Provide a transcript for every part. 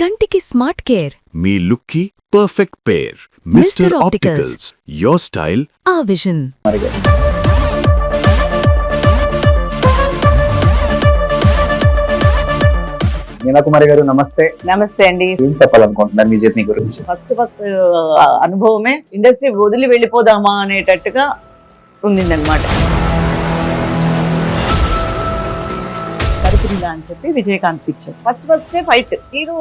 కంటికి smart care మీ లుక్కి perfect pair. Mister opticals, your style ఆ విజన్. మీనాకుమారి గారు నమస్తే. నమస్తే అండి. ఏం చెప్పాలనుకుంటున్నారు మీ జర్నీ గురించి? ఫస్ట్ అనుభవమే ఇండస్ట్రీ వదిలి వెళ్ళిపోదామా అనేటట్టుగా ఉండిందనమాట. సరిపోయిందా అని చెప్పి Vijayakanth picture first fight hero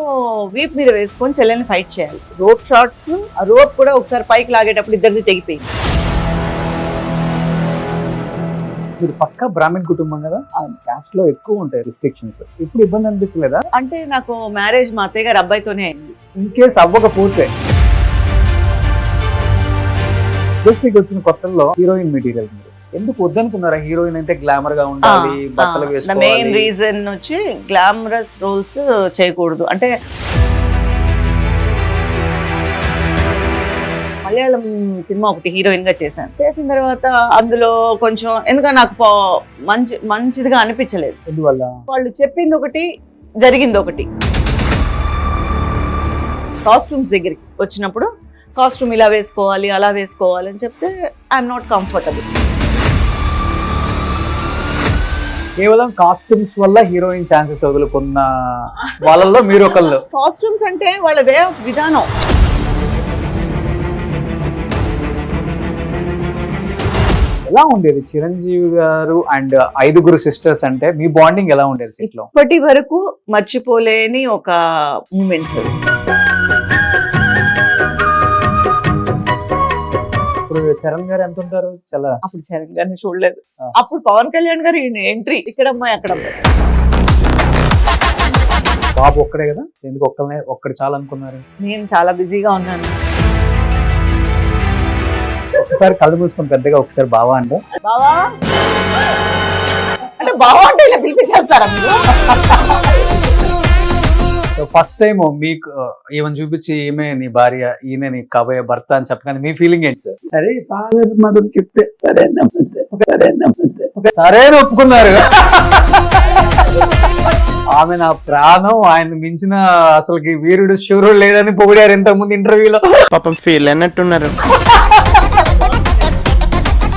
వీప్ మీద వేసుకొని చెల్లెల్ని ఫైట్ చేయాలి. రోప్ షాట్స్, ఆ రోప్ కూడా ఒకసారి పైకి లాగేటప్పుడు ఇద్దరిది తెగిపోయింది. మీరు పక్కా బ్రాహ్మణ్ కుటుంబం కదా, క్యాస్ట్ లో ఎక్కువ ఉంటాయి రిస్ట్రిక్షన్స్. ఇప్పుడు ఇబ్బంది అనిపించలేదా? అంటే నాకు మ్యారేజ్ మా అత్తయ్య గారు అబ్బాయితోనే అయింది. ఇన్ కేసు అవ్వకపోతే ఇండస్ట్రీకి వచ్చిన కొత్తల్లో హీరోయిన్ మెటీరియల్ మీరు ఎందుకు వద్దనుకున్నారా? హీరోయిన్ అంటే గ్లామర్ గా ఉండాలి, బట్టలు మెయిన్ వేసుకోవాలి. రీజన్ వచ్చి గ్లామరస్ రోల్స్ చేయకూడదు అంటే. మలయాళం సినిమా ఒకటి హీరోయిన్ గా చేశాను. చేసిన తర్వాత అందులో కొంచెం ఎందుకంటే నాకు మంచిదిగా అనిపించలేదు. ఎందువల్ల? వాళ్ళు చెప్పింది ఒకటి, జరిగింది ఒకటి. కాస్ట్యూమ్స్ దగ్గరికి వచ్చినప్పుడు కాస్ట్యూమ్ ఇలా వేసుకోవాలి, అలా వేసుకోవాలి అని చెప్తే ఐఎమ్ నాట్ కంఫర్టబుల్. కేవలం కాస్ట్యూమ్స్ వల్ల హీరోయిన్ ఛాన్సెస్ వదులుకున్న వాళ్ళల్లో మీరు ఒకళ్ళు. కాస్ట్యూమ్స్ అంటే వాళ్ళ వే ఆఫ్ విధానం. ఎలా ఉండేది చిరంజీవి గారు అండ్ 5 సిస్టర్స్ అంటే మీ బాండింగ్ ఎలా ఉండేది సెట్ లో? ఇప్పటి వరకు మర్చిపోలేని ఒక మూమెంట్స్. ఇప్పుడు చరణ్ గారు ఎంత ఉంటారు? చాలా అప్పుడు చరణ్ గారిని చూడలేదు. అప్పుడు పవన్ కళ్యాణ్ గారు ఎంట్రీ, ఇక్కడ అమ్మాయి అక్కడ అమ్మాయి. బాబు ఒక్కడే కదా, ఎందుకు ఒక్కడు చాలా అనుకున్నారు? నేను చాలా బిజీగా ఉన్నాను. ఒకసారి కళ్ళు మూసుకొని పెద్దగా ఒకసారి బావా అంటే బావా అంటే బావా అంటే ఇలా పిలిపించేస్తారా మీరు? ఫస్ట్ టైం మీకు ఈవెన్ చూపించి ఈమె నీ భార్య, ఈయన నీ కాబోయే భర్త అని చెప్పగానే మీ ఫీలింగ్ ఏంటి సార్? సరే ఫాదర్ మదర్ చెప్తే సరే సరే ఒప్పుకున్నారు. ఆమె నా ప్రాణం, ఆయన మించిన అసలుకి వీరుడు శూరుడు లేదని పొగిడారు ఇంతకు ముందు ఇంటర్వ్యూలో. పాపం ఫీల్ అన్నట్టున్నారు.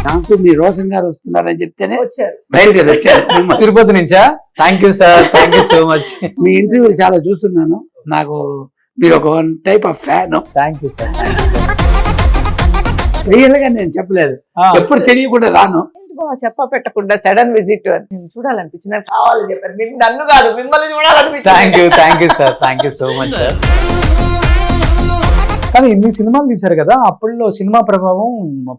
నాకు మీ రోషన్ గారు వస్తున్నారని చెప్తేనే వచ్చారు. బయలుదేరి వచ్చారు తిరుపతి నుంచా? Thank you sir, thank you so much. Me interview చాలా చూస్తున్నాను. నాకు మీరు ఒక type of fan. Thank you sir. Real గా నేను చెప్పలేదు, ఎప్పుడు తెలియకుండా రాను. చెప్ప పెట్టకుండా సడన్ విజిట్ నేను చూడాలనిపించింది, నాకు కావాలని చెప్పారు. నన్ను కాదు, మిమ్మల్ని చూడాలనిపించింది. Thank you sir, thank you so much sir. కానీ ఇన్ని సినిమాలు తీశారు కదా, అప్పుడులో సినిమా ప్రభావం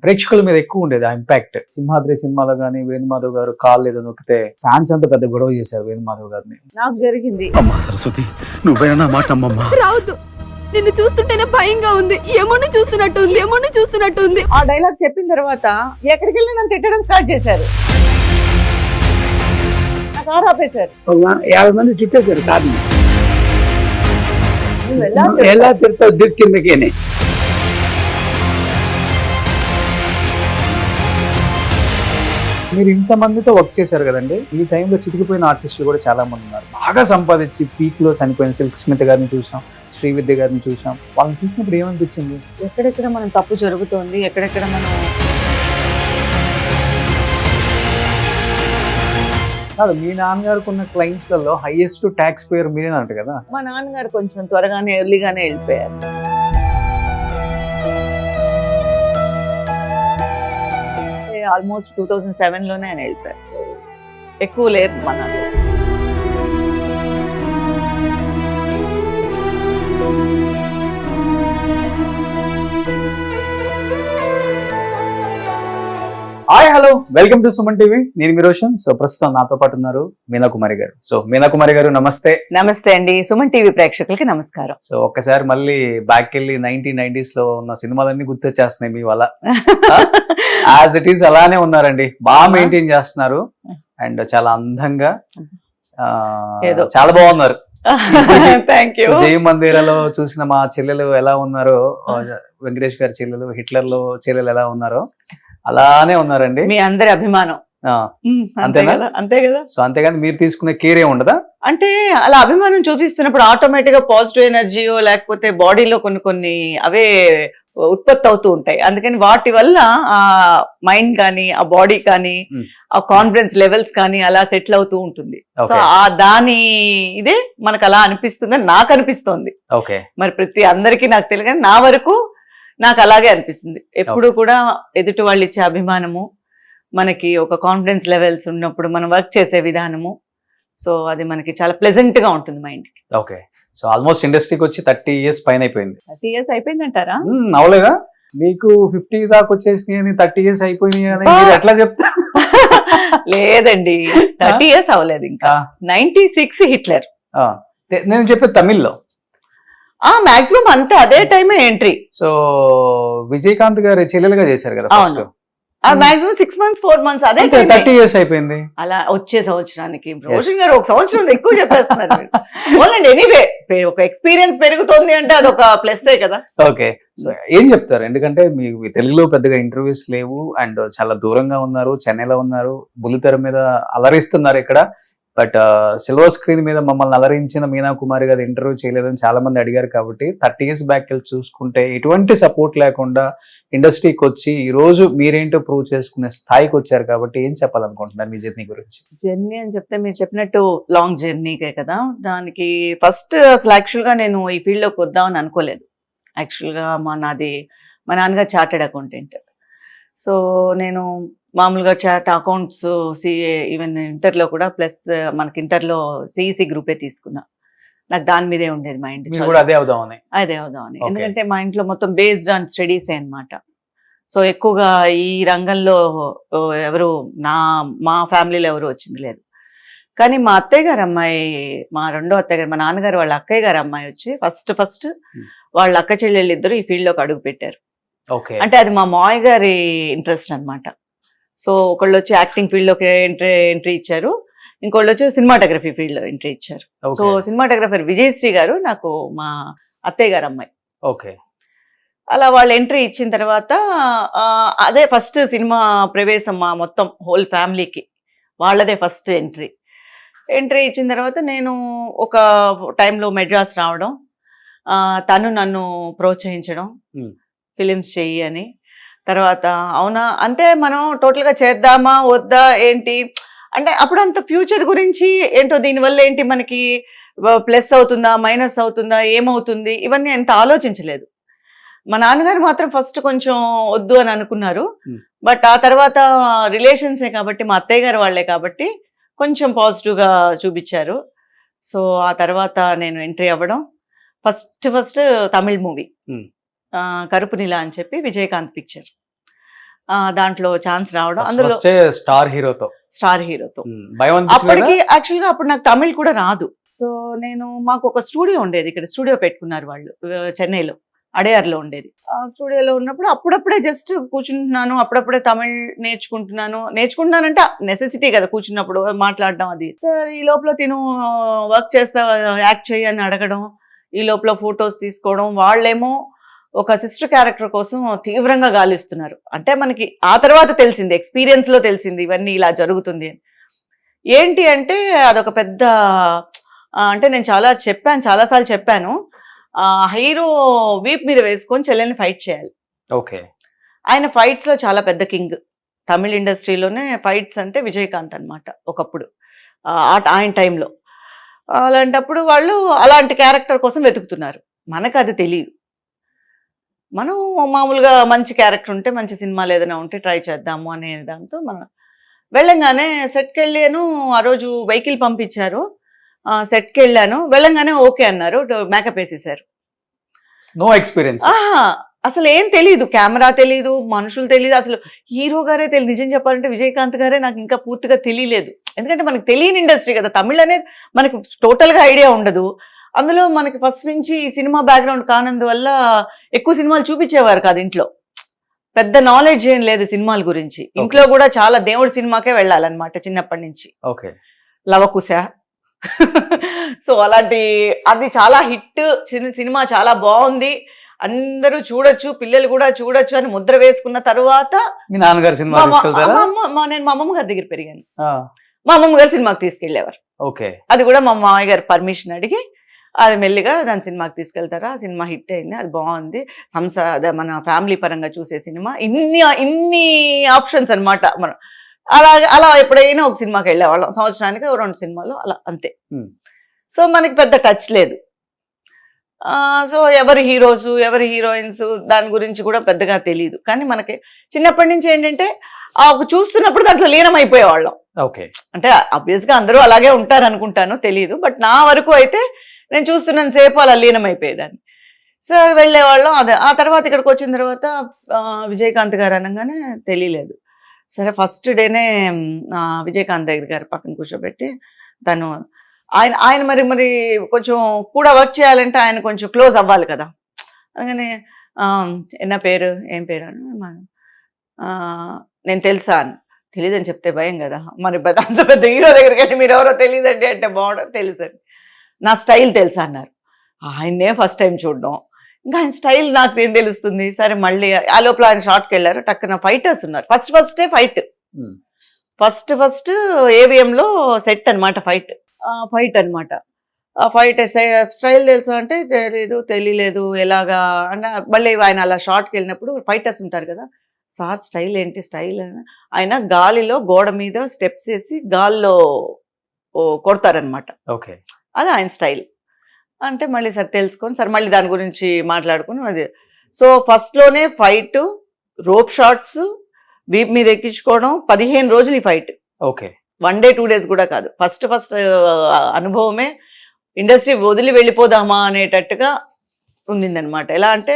ప్రేక్షకుల మీద ఎక్కువ ఉండేది, ఆ ఇంపాక్ట్. సింహాద్రి సినిమాలో గానీ వేణుమాధవ్ గారు కాల్ ఏదో నొక్కితే ఫ్యాన్స్ అంతా పెద్ద గొడవ చేశారు వేణుమాధవ్ గారిని. నాకు జరిగింది. అమ్మా సరస్వతి, నువ్వైనా నా మాట అమ్మమ్మా. రావద్దు, నిన్ను చూస్తుంటేనే భయంగా ఉంది. ఏమోని చూస్తున్నట్టు ఉంది. ఆ డైలాగ్ చెప్పిన తర్వాత ఎక్కడికి వెళ్ళి నన్ను తిట్టడం స్టార్ట్ చేశారు. నా కారు ఆపేశారు. 50 మంది చుట్టేశారు కార్ని. ఎలా తిడతావు దిక్కు కిందకేనే. మీరు ఇంత మందితో వర్క్ చేశారు కదండి, ఈ టైంలో చితికిపోయిన ఆర్టిస్టులు కూడా చాలా మంది ఉన్నారు. బాగా సంపాదించి పీక్ లో చనిపోయిన సిల్క్ స్మిత్ గారిని చూసాం, శ్రీవిద్య గారిని చూసాం. వాళ్ళని చూసినప్పుడు ఏమనిపించింది? ఎక్కడెక్కడ మనం తప్పు జరుగుతోంది, ఎక్కడెక్కడ మనం కాదు. మీ నాన్నగారికి ఉన్న క్లయింట్స్ లలో హైయెస్ట్ ట్యాక్స్ పేయర్ మీరే అంట కదా. మా నాన్నగారు కొంచెం త్వరగానే ఎర్లీగానే వెళ్ళిపోయారు. ఆల్మోస్ట్ 2007 లోనే ఆయన వెళ్ళిపోయారు. ఎక్కువ లేదు మా నాన్న. Hi, hello, welcome to Suman TV. నేను మీ రోషన్. సో ప్రస్తుతం నాతో పాటు ఉన్నారు మీనాకుమారి గారు. సో మీనాకుమారి గారు నమస్తే. నమస్తే అండి. సుమన్ టీవీ ప్రేక్షకులకి నమస్కారం. సో ఒక్కసారి మళ్ళీ బ్యాక్ వెళ్ళి 1990s లో ఉన్న సినిమాలన్నీ గుర్తొచ్చేస్తున్నాయి మీ వల్ల. యాజ్ ఇట్ ఈస్ అలానే ఉన్నారండి, బాగా మెయింటైన్ చేస్తున్నారు అండ్ చాలా అందంగా చాలా బాగున్నారు. జయ మందిరాలో చూసిన మా చెల్లెలు ఎలా ఉన్నారో, వెంకటేష్ గారి చెల్లెలు, హిట్లర్ లో చెల్లెలు ఎలా ఉన్నారో అలానే ఉన్నారండి. మీ అందరి అభిమానం. అంతే అంతేనా? కదా, అంతే కదా. సో అంతేగాని మీరు తీసుకునే కేర్ ఏమి ఉండదా? అంటే అలా అభిమానం చూపిస్తున్నప్పుడు ఆటోమేటిక్ గా పాజిటివ్ ఎనర్జీయో లేకపోతే బాడీలో కొన్ని కొన్ని అవే ఉత్పత్తి అవుతూ ఉంటాయి. అందుకని వాటి వల్ల ఆ మైండ్ కానీ ఆ బాడీ కానీ Hmm. ఆ కాన్ఫిడెన్స్ లెవెల్స్ కానీ అలా సెటిల్ అవుతూ ఉంటుంది. So Okay. ఆ దాని ఇదే మనకు అలా అనిపిస్తుంది అని నాకు అనిపిస్తోంది. ఓకే. మరి ప్రతి అందరికీ నాకు తెలియదు కానీ నా వరకు నాకు అలాగే అనిపిస్తుంది. ఎప్పుడు కూడా ఎదుటి వాళ్ళు ఇచ్చే అభిమానము, మనకి ఒక కాన్ఫిడెన్స్ లెవెల్స్ ఉన్నప్పుడు మనం వర్క్ చేసే విధానము, సో అది మనకి చాలా ప్లెజెంట్ గా ఉంటుంది మైండ్ కి. ఓకే. సో ఆల్మోస్ట్ ఇండస్ట్రీకి వచ్చి 30 years పైన అయిపోయింది. 30 years అయిపోయిందంటారా? అవలేదా? మీకు 50 దాకా వచ్చేసినాయి అని 30 years అయిపోయినాయి అని మీరు ఎట్లా చెప్తారు? లేదండి, 30 years అవ్వలేదు ఇంకా. 96 హిట్లర్. నేను చెప్పేది తమిళ్లో. మాక్సిమం అంతే, అదే టైమే ఎంట్రీ. సో విజయకాంత్ గారి చెల్లెలుగా చేశారు కదా ఫస్ట్. అవును. మాక్సిమం 6 months 4 months అదే 30 years అయిపోయింది. అలా వచ్చే సంవత్సరానికి రోషన్ గారు 1 సంవత్సరం ఎక్కువ చెప్పేస్తున్నారు. ఓన్లండి, ఎనీవే ఒక ఎక్స్పీరియన్స్ పెరుగుతోంది అంటే అదొక ప్లస్ కదా. ఓకే. సో ఏం చెప్తారు? ఎందుకంటే మీకు తెలుగులో పెద్దగా ఇంటర్వ్యూస్ లేవు అండ్ చాలా దూరంగా ఉన్నారు, చెన్నైలో ఉన్నారు, బుల్లితెర మీద అలరిస్తున్నారు ఇక్కడ. బట్ సిల్వర్ స్క్రీన్ మీద మమ్మల్ని అలరించిన మీనా కుమారి గారి ఇంటర్వ్యూ చేయలేదని చాలా మంది అడిగారు. కాబట్టి 30 years బ్యాక్ వెళ్ళి చూసుకుంటే ఎటువంటి సపోర్ట్ లేకుండా ఇండస్ట్రీకి వచ్చి ఈ రోజు మీరేంటో ప్రూవ్ చేసుకునే స్థాయికి వచ్చారు. కాబట్టి ఏం చెప్పాలనుకుంటున్నారు మీ జర్నీ గురించి? జర్నీ అని చెప్తే మీరు చెప్పినట్టు లాంగ్ జర్నీకే కదా. దానికి ఫస్ట్ అసలు యాక్చువల్గా నేను ఈ ఫీల్డ్లోకి వద్దామని అనుకోలేదు. యాక్చువల్గా మా నాన్నగారు చార్టెడ్ అకౌంటెంట్. సో నేను మామూలుగా చార్ట్ అకౌంట్స్, సిఏ, ఈవెన్ ఇంటర్లో కూడా ప్లస్ మనకి ఇంటర్లో సిఈసి గ్రూపే తీసుకున్నా. నాకు దాని మీదే ఉండేది మైండ్. అదే అవుదామని. Okay. ఎందుకంటే మా ఇంట్లో మొత్తం బేస్డ్ ఆన్ స్టడీసే అనమాట. సో ఎక్కువగా ఈ రంగంలో ఎవరు మా ఫ్యామిలీలో ఎవరు వచ్చింది లేదు. కానీ మా అత్తయ్య గారు అమ్మాయి, మా రెండో అత్తయ్య గారు, మా నాన్నగారు వాళ్ళ అక్కయ్య గారు అమ్మాయి వచ్చి ఫస్ట్ వాళ్ళ అక్క చెల్లెళ్ళు ఇద్దరు ఈ ఫీల్డ్లోకి అడుగు పెట్టారు. అంటే అది మా మావయ్య గారి ఇంట్రెస్ట్ అనమాట. సో ఒకళ్ళు వచ్చి యాక్టింగ్ ఫీల్డ్లోకి ఎంట్రీ ఇచ్చారు, ఇంకోళ్ళు వచ్చి సినిమాటోగ్రఫీ ఫీల్డ్లో ఎంట్రీ ఇచ్చారు. సో సినిమాటోగ్రఫర్ విజయశ్రీ గారు నాకు మా అత్తయ్య గారు అమ్మాయి. ఓకే. అలా వాళ్ళు ఎంట్రీ ఇచ్చిన తర్వాత అదే ఫస్ట్ సినిమా ప్రవేశం మా మొత్తం హోల్ ఫ్యామిలీకి వాళ్ళదే ఫస్ట్ ఎంట్రీ ఇచ్చిన తర్వాత నేను ఒక టైంలో మెడ్రాస్ రావడం, తను నన్ను ప్రోత్సహించడం ఫిలిమ్స్ చెయ్యి అని. తర్వాత అవునా అంటే మనం టోటల్గా చేద్దామా వద్దా ఏంటి అంటే అప్పుడు అంత ఫ్యూచర్ గురించి ఏంటో దీనివల్ల ఏంటి మనకి ప్లస్ అవుతుందా మైనస్ అవుతుందా ఏమవుతుంది ఇవన్నీ ఎంత ఆలోచించలేదు. మా నాన్నగారు మాత్రం ఫస్ట్ కొంచెం వద్దు అని అనుకున్నారు. బట్ ఆ తర్వాత రిలేషన్సే కాబట్టి మా అత్తయ్య గారు వాళ్ళే కాబట్టి కొంచెం పాజిటివ్గా చూపించారు. సో ఆ తర్వాత నేను ఎంట్రీ అవ్వడం ఫస్ట్ తమిళ్ మూవీ కరుపు నిలా అని చెప్పి విజయకాంత్ పిక్చర్, దాంట్లో ఛాన్స్ రావడం, అందులో స్టార్ హీరోతో అప్పటికి యాక్చువల్గా అప్పుడు నాకు తమిళ్ కూడా రాదు. సో మాకు ఒక స్టూడియో ఉండేది, ఇక్కడ స్టూడియో పెట్టుకున్నారు వాళ్ళు చెన్నైలో, అడయార్లో ఉండేది. ఆ స్టూడియోలో ఉన్నప్పుడు అప్పుడప్పుడే జస్ట్ కూర్చుంటున్నాను, అప్పుడప్పుడే తమిళ్ నేర్చుకుంటున్నానంటే నెసెసిటీ కదా కూర్చున్నప్పుడు మాట్లాడడం అది. ఈ లోపల తిను వర్క్ చేస్తా యాక్ట్ చేయని అడగడం, ఈ లోపల ఫొటోస్ తీసుకోవడం, వాళ్ళేమో ఒక సిస్టర్ క్యారెక్టర్ కోసం తీవ్రంగా గాలిస్తున్నారు. అంటే మనకి ఆ తర్వాత తెలిసింది, ఎక్స్పీరియన్స్ లో తెలిసింది ఇవన్నీ ఇలా జరుగుతుంది అని. ఏంటి అంటే అదొక పెద్ద అంటే నేను చాలాసార్లు చెప్పాను, హీరో వీప్ మీద వేసుకొని చెల్లెల్ని ఫైట్ చేయాలి. ఓకే. ఆయన ఫైట్స్ లో చాలా పెద్ద కింగ్. తమిళ ఇండస్ట్రీలోనే ఫైట్స్ అంటే విజయకాంత్ అనమాట ఒకప్పుడు ఆయన టైంలో. అలాంటప్పుడు వాళ్ళు అలాంటి క్యారెక్టర్ కోసం వెతుకుతున్నారు. మనకు అది తెలియదు. మనం మామూలుగా మంచి క్యారెక్టర్ ఉంటే, మంచి సినిమాలు ఏదైనా ఉంటే ట్రై చేద్దాము అనే దాంతో మనం వెళ్ళంగానే సెట్కి వెళ్ళాను. ఆ రోజు వెహికల్ పంపించారు, సెట్కి వెళ్ళాను. వెళ్ళంగానే ఓకే అన్నారు, మేకప్ వేసేసారు. నో ఎక్స్పీరియన్స్, అసలు ఏం తెలీదు, కెమెరా తెలీదు, మనుషులు తెలీదు, అసలు హీరో గారే తెలియదు. నిజం చెప్పాలంటే విజయకాంత్ గారే నాకు ఇంకా పూర్తిగా తెలియలేదు. ఎందుకంటే మనకు తెలియని ఇండస్ట్రీ కదా, తమిళ్ అనేది మనకు టోటల్గా ఐడియా ఉండదు. అందులో మనకి ఫస్ట్ నుంచి ఈ సినిమా బ్యాక్గ్రౌండ్ కానందువల్ల ఎక్కువ సినిమాలు చూపించేవారు కాదు ఇంట్లో, పెద్ద నాలెడ్జ్ ఏం లేదు సినిమాల గురించి. ఇంట్లో కూడా చాలా దేవుడి సినిమాకే వెళ్ళాలన్నమాట చిన్నప్పటి నుంచి. ఓకే. లవకుశ సో అలాంటి అది చాలా హిట్ సినిమా, చాలా బాగుంది అందరూ చూడొచ్చు, పిల్లలు కూడా చూడొచ్చు అని ముద్ర వేసుకున్న తర్వాత మీ నాన్నగారు సినిమా మా తీసుకెళ్తారా? నేను మా అమ్మమ్మ గారి దగ్గర పెరిగాను. ఆ, మా అమ్మమ్మ గారు సినిమాకి తీసుకెళ్లేవారు. ఓకే. అది కూడా మా మామయ్య గారు పర్మిషన్ అడిగి అది మెల్లిగా దాని సినిమాకి తీసుకెళ్తారా. ఆ సినిమా హిట్ అయింది, అది బాగుంది, అదే మన ఫ్యామిలీ పరంగా చూసే సినిమా. ఇన్ని ఆప్షన్స్ అన్నమాట. మనం అలా ఎప్పుడైనా ఒక సినిమాకి వెళ్ళేవాళ్ళం, సంవత్సరానికి 2 సినిమాలు అలా అంతే. సో మనకి పెద్ద టచ్ లేదు. సో ఎవరి హీరోస్ ఎవరి హీరోయిన్స్ దాని గురించి కూడా పెద్దగా తెలియదు. కానీ మనకి చిన్నప్పటి నుంచి ఏంటంటే చూస్తున్నప్పుడు దాంట్లో లీనమైపోయేవాళ్ళం. ఓకే. అంటే ఆబ్వియస్గా అందరూ అలాగే ఉంటారు అనుకుంటాను, తెలియదు. బట్ నా వరకు అయితే నేను చూస్తున్నంత సేపు అలా లీనమైపోయేదాన్ని. సో వెళ్ళేవాళ్ళం. అదే ఆ తర్వాత ఇక్కడికి వచ్చిన తర్వాత విజయకాంత్ గారు అనగానే తెలియలేదు. సరే ఫస్ట్ డేనే విజయకాంత్ దగ్గర గారు పక్కన కూర్చోబెట్టి తను ఆయన మరి కొంచెం కూడా వర్క్ చేయాలంటే ఆయన కొంచెం క్లోజ్ అవ్వాలి కదా. అందుకని నా పేరు ఏం పేరు అని నేను తెలుసా అని. తెలియదని చెప్తే భయం కదా. మరి అంత పెద్ద హీరో దగ్గరికి వెళ్ళి మీరు ఎవరో తెలియదండి అంటే బాగుండదు. తెలుసు అని. నా స్టైల్ తెలుసా అన్నారు. ఆయన్నే ఫస్ట్ టైం చూడడం, ఇంకా ఆయన స్టైల్ నాకు ఏం తెలుస్తుంది. సరే మళ్ళీ ఆ లోపల ఆయన షార్ట్కి వెళ్ళారు. టక్కున ఫైటర్స్ ఉన్నారు. ఫస్టే ఫైట్. ఫస్ట్ ఏవిఎంలో సెట్ అనమాట. ఫైట్ అనమాట. ఆ ఫైట్ స్టైల్ తెలుసా అంటే తెలియలేదు ఎలాగా అంటే మళ్ళీ ఆయన అలా షార్ట్కి వెళ్ళినప్పుడు ఫైటర్స్ ఉంటారు కదా. సార్ స్టైల్ ఏంటి స్టైల్ ఆయన గాలిలో గోడ మీద స్టెప్స్ వేసి గాల్లో కొడతారనమాట. ఓకే. అది ఆయన స్టైల్ అంటే మళ్ళీ సార్ తెలుసుకొని సార్ మళ్ళీ దాని గురించి మాట్లాడుకుని అది. సో ఫస్ట్లోనే ఫైట్, రోప్ షాట్స్, వీప్ మీద ఎక్కించుకోవడం, 15 రోజులు ఈ ఫైట్. ఓకే. 1 day 2 days కూడా కాదు. ఫస్ట్ అనుభవమే ఇండస్ట్రీ వదిలి వెళ్ళిపోదామా అనేటట్టుగా ఉండిందనమాట. ఎలా అంటే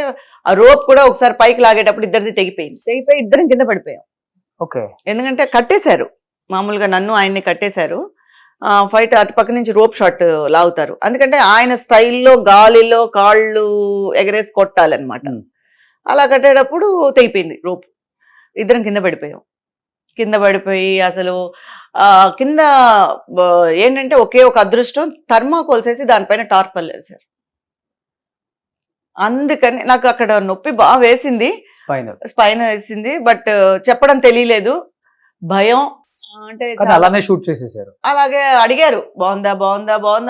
ఆ రోప్ కూడా ఒకసారి పైకి లాగేటప్పుడు ఇద్దరిది తెగిపోయి ఇద్దరం కింద పడిపోయాం. ఓకే. ఎందుకంటే కట్టేశారు, మామూలుగా నన్ను ఆయన్ని కట్టేశారు. ఫైట్ అటు పక్క నుంచి రోప్ షాట్ లాగుతారు. అందుకంటే ఆయన స్టైల్లో గాలిలో కాళ్ళు ఎగరేసి కొట్టాలన్నమాట. అలా కట్టేటప్పుడు తెగిపోయింది రోప్. ఇద్దరం కింద పడిపోయి అసలు కింద ఏంటంటే ఒకే ఒక అదృష్టం, థర్మాకోల్స్ వేసి దానిపైన టార్పల్ వేశారు. అందుకని నాకు అక్కడ నొప్పి బాగా వేసింది, స్పైన్ వేసింది. బట్ చెప్పడం తెలియలేదు, భయం. అంటే అలానే షూట్ చేసేసారు. అలాగే అడిగారు బాగుందా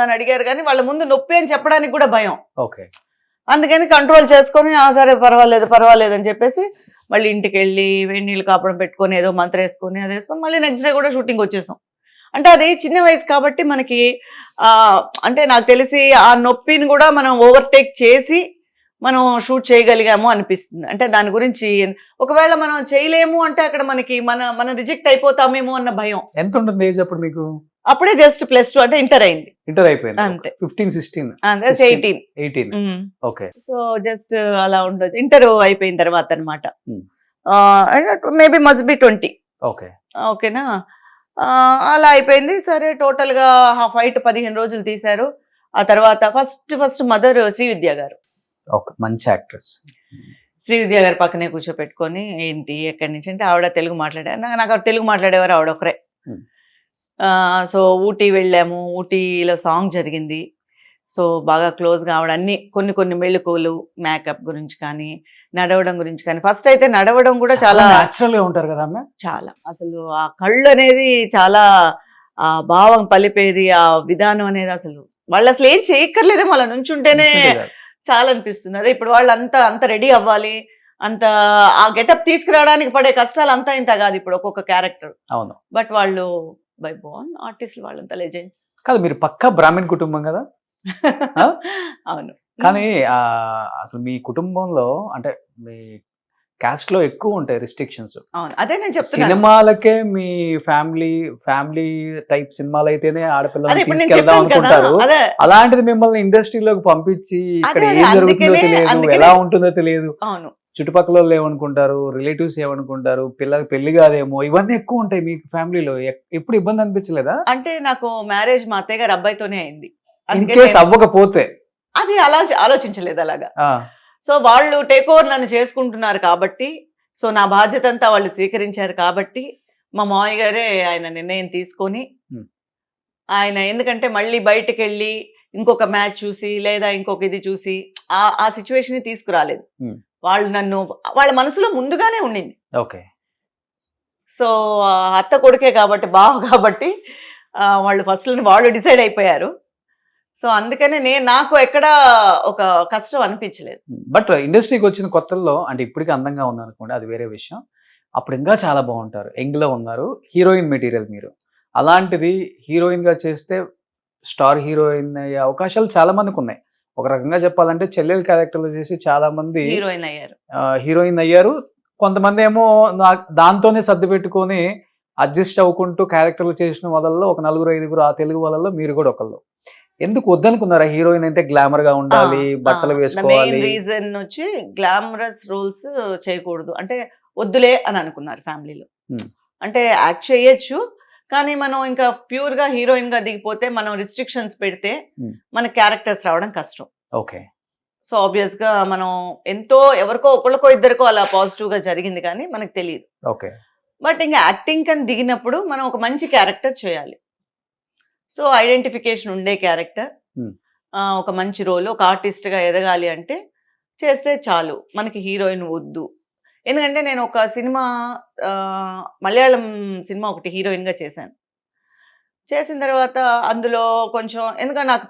అని అడిగారు. కానీ వాళ్ళ ముందు నొప్పి అని చెప్పడానికి కూడా భయం. ఓకే. అందుకని కంట్రోల్ చేసుకొని సరే పర్వాలేదు అని చెప్పేసి మళ్ళీ ఇంటికి వెళ్ళి వేడి నీళ్ళు కాపడం పెట్టుకొని ఏదో మంత్ర వేసుకొని అది వేసుకొని మళ్ళీ నెక్స్ట్ డే కూడా షూటింగ్ వచ్చేసాం. అంటే అది చిన్న వయసు కాబట్టి మనకి అంటే నాకు తెలిసి ఆ నొప్పిని కూడా మనం ఓవర్టేక్ చేసి మనం షూట్ చేయగలిగాము అనిపిస్తుంది. అంటే దాని గురించి ఒకవేళ మనం చేయలేము అంటే అక్కడ మనకి మనం రిజెక్ట్ అయిపోతామేమో అన్న భయం. ఎంత ఉంటుంది ఏజ్ అప్పుడు మీకు? అప్పుడే జస్ట్ +2 అంటే ఇంటర్ అయిపోయింది అంతే. 15-16 18. ఓకే. సో జస్ట్ అలా ఉండదు. ఇంటర్ అయిపోయిన తర్వాత అనమాట. Maybe must be 20. ఓకే. ఓకేనా. అలా అయిపోయింది. సరే టోటల్ గా ఫైట్ 15 రోజులు తీశారు. ఆ తర్వాత ఫస్ట్ మదర్ శ్రీవిద్య గారు, మంచి యాక్ట్రెస్. శ్రీవిద్య గారు పక్కనే కూర్చోపెట్టుకొని ఏంటి ఎక్కడి నుంచి అంటే ఆవిడ తెలుగు మాట్లాడారు. నాకు తెలుగు మాట్లాడేవారు ఆవిడ ఒకరే. సో ఊటీ వెళ్ళాము. ఊటీలో సాంగ్ జరిగింది. సో బాగా క్లోజ్గా ఆవిడ అన్ని కొన్ని మెళుకువలు మేకప్ గురించి కానీ నడవడం గురించి కానీ. ఫస్ట్ అయితే నడవడం కూడా చాలా న్యాచురల్ గా ఉంటారు కదా అమ్మ. చాలా అసలు ఆ కళ్ళు అనేది చాలా ఆ భావం పలిపేది, ఆ విధానం అనేది అసలు వాళ్ళు అసలు ఏం చేయక్కర్లేదేమో అలా నుంచుంటేనే చాలా అనిపిస్తుంది. అదే ఇప్పుడు వాళ్ళు అంత రెడీ అవ్వాలి, అంత ఆ గెటప్ తీసుకురావడానికి పడే కష్టాలు అంతా ఇంత కాదు ఇప్పుడు ఒక్కొక్క క్యారెక్టర్. అవును. బట్ వాళ్ళు బై బోర్న్ ఆర్టిస్టులు, వాళ్ళంతా లెజెండ్స్ కాదు. మీరు పక్కా బ్రాహ్మణ్ కుటుంబం కదా? అవును. కానీ అసలు మీ కుటుంబంలో అంటే మీ కాస్ట్ లో ఎక్కువ ఉంటాయి రిస్ట్రిక్షన్స్. అవును, అదే నేను చెప్తున్నా. సినిమాలకే మీ ఫ్యామిలీ టైప్ సినిమాలు అయితేనే ఆడపిల్లలు తీసుకెళ్దాం అనుకుంటారు. అలాంటిది మిమ్మల్ని ఇండస్ట్రీలోకి పంపించి ఇక్కడ ఏం జరుగుతుందో తెలియదు, ఎలా ఉంటుందో తెలియదు, చుట్టుపక్కల వాళ్ళు ఏమనుకుంటారు, రిలేటివ్స్ ఏమనుకుంటారు, పిల్లకి పెళ్లి కాదేమో, ఇవన్నీ ఎక్కువ ఉంటాయి మీకు ఫ్యామిలీలో. ఎప్పుడు ఇబ్బంది అనిపించలేదా? అంటే నాకు మ్యారేజ్ మా అత్తయ్య గారు అబ్బాయితోనే అయింది. ఇన్ కేస్ అవ్వకపోతే అది అలా ఆలోచించలేదు అలాగా. సో వాళ్ళు టేక్ ఓవర్ నన్ను చేసుకుంటున్నారు కాబట్టి, సో నా బాధ్యత అంతా వాళ్ళు స్వీకరించారు కాబట్టి మా మామయ్య గారే ఆయన నిర్ణయం తీసుకొని ఆయన, ఎందుకంటే మళ్ళీ బయటకు వెళ్ళి ఇంకొక మ్యాచ్ చూసి లేదా ఇంకొక ఇది చూసి ఆ సిచ్యువేషన్ ని తీసుకురాలేదు. Hmm. వాళ్ళు నన్ను వాళ్ళ మనసులో ముందుగానే ఉండింది. ఓకే. సో అత్త కొడుకే కాబట్టి బావ కాబట్టి వాళ్ళు ఫస్ట్ వాళ్ళు డిసైడ్ అయిపోయారు. సో అందుకనే నాకు ఎక్కడ ఒక కష్టం అనిపించలేదు. బట్ ఇండస్ట్రీకి వచ్చిన కొత్తల్లో అంటే ఇప్పటికీ అందంగా ఉంది అనుకోండి, అది వేరే విషయం. అప్పుడు ఇంకా చాలా బాగుంటారు, యంగ్లో ఉన్నారు, హీరోయిన్ మెటీరియల్ మీరు. అలాంటిది హీరోయిన్గా చేస్తే స్టార్ హీరోయిన్ అయ్యే అవకాశాలు చాలా మందికి ఉన్నాయి. ఒక రకంగా చెప్పాలంటే చెల్లెలు క్యారెక్టర్లు చేసి చాలా మంది హీరోయిన్ అయ్యారు. కొంతమంది ఏమో దాంతోనే సర్ది పెట్టుకొని అడ్జస్ట్ అవ్వకుంటూ క్యారెక్టర్లు చేసిన వాళ్ళల్లో ఒక 4-5 ఆ తెలుగు వాళ్ళల్లో మీరు కూడా ఒకళ్ళు. ఎందుకు వద్దనుకున్నారా హీరోయిన్ అంటే గ్లామర్ గా ఉండాలి, బట్టలు వేసుకోవాలి? మెయిన్ రీజన్ వచ్చి గ్లామరస్ రోల్స్ చేయకూడదు అంటే వద్దులే అని అనుకున్నారు ఫ్యామిలీలో. అంటే యాక్ట్ చేయొచ్చు కానీ మనం ఇంకా ప్యూర్ గా హీరోయిన్ గా దిగిపోతే మనం రిస్ట్రిక్షన్స్ పెడితే మన క్యారెక్టర్స్ రావడం కష్టం. ఓకే. సో ఆబ్వియస్ గా మనం ఎంతో ఎవరికో ఒకళ్ళకో ఇద్దరికో అలా పాజిటివ్ గా జరిగింది కానీ మనకు తెలియదు. ఓకే. బట్ ఇంకా యాక్టింగ్ కని దిగినప్పుడు మనం ఒక మంచి క్యారెక్టర్ చేయాలి. సో ఐడెంటిఫికేషన్ ఉండే క్యారెక్టర్, ఒక మంచి రోల్, ఒక ఆర్టిస్ట్ గా ఎదగాలి అంటే చేస్తే చాలు, మనకి హీరోయిన్ వద్దు. ఎందుకంటే నేను ఒక సినిమా మలయాళం సినిమా ఒకటి హీరోయిన్ గా చేశాను. చేసిన తర్వాత అందులో కొంచెం ఎందుకంటే నాకు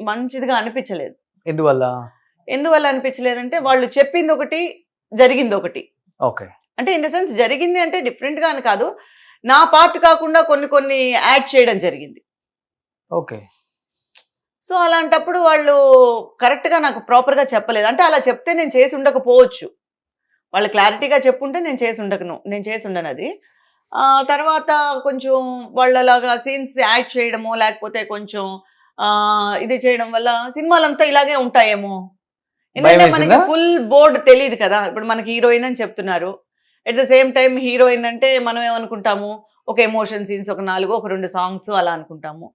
మంచిదిగా అనిపించలేదు. ఎందువల్ల అనిపించలేదంటే వాళ్ళు చెప్పింది ఒకటి జరిగింది ఒకటి. ఓకే. అంటే ఇన్ ద సెన్స్ జరిగింది అంటే డిఫరెంట్ గా అని కాదు, నా పార్ట్ కాకుండా కొన్ని యాడ్ చేయడం జరిగింది. ఓకే. సో అలాంటప్పుడు వాళ్ళు కరెక్ట్ గా నాకు ప్రాపర్ గా చెప్పలేదు. అంటే అలా చెప్తే నేను చేసి ఉండకపోవచ్చు, వాళ్ళు క్లారిటీగా చెప్పుంటే నేను చేసి ఉండను అది. తర్వాత కొంచెం వాళ్ళు అలాగా సీన్స్ యాడ్ చేయడమో లేకపోతే కొంచెం ఇది చేయడం వల్ల సినిమాలంతా ఇలాగే ఉంటాయేమో. ఎందుకంటే మనకి ఫుల్ బోర్డ్ తెలియదు కదా. ఇప్పుడు మనకి హీరోయిన్ అని చెప్తున్నారు, at the same time heroine అంటే మనం ఏమనుకుంటాము, ఒక ఎమోషన్ సీన్స్, ఒక 4-2 సాంగ్స్ అలా అనుకుంటాము.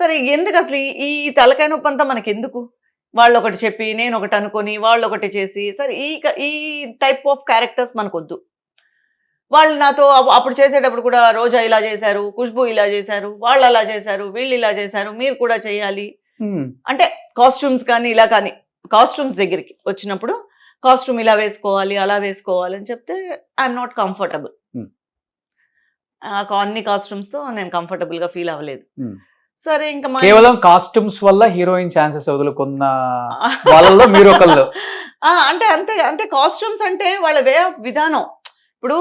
సరే ఎందుకు అసలు ఈ తలకాయ నొప్పి అంతా మనకి ఎందుకు? వాళ్ళు ఒకటి చెప్పి నేను ఒకటి అనుకొని వాళ్ళు ఒకటి చేసి, సరే ఈ టైప్ ఆఫ్ క్యారెక్టర్స్ మనకొద్దు. వాళ్ళు నాతో అప్పుడు చేసేటప్పుడు కూడా రోజా ఇలా చేశారు, ఖుష్బూ ఇలా చేశారు, వాళ్ళు అలా చేశారు, వీళ్ళు ఇలా చేశారు, మీరు కూడా చేయాలి అంటే కాస్ట్యూమ్స్ కానీ ఇలా కానీ కాస్ట్యూమ్స్ దగ్గరికి వచ్చినప్పుడు కాస్ట్యూమ్ ఇలా వేసుకోవాలి అలా వేసుకోవాలి అని చెప్తే ఐఎమ్ నాట్ కంఫర్టబుల్. అన్ని కాస్ట్యూమ్స్ తో నేను కంఫర్టబుల్ గా ఫీల్ అవ్వలేదు. సరే ఇంకా కేవలం కాస్ట్యూమ్స్ వల్ల హీరోయిన్ ఛాన్సెస్ వదులుకున్న వాళ్ళలో మీరు ఒకళ్ళు. అంటే అంటే కాస్ట్యూమ్స్ అంటే వాళ్ళ వే ఆఫ్ విధానం. ఇప్పుడు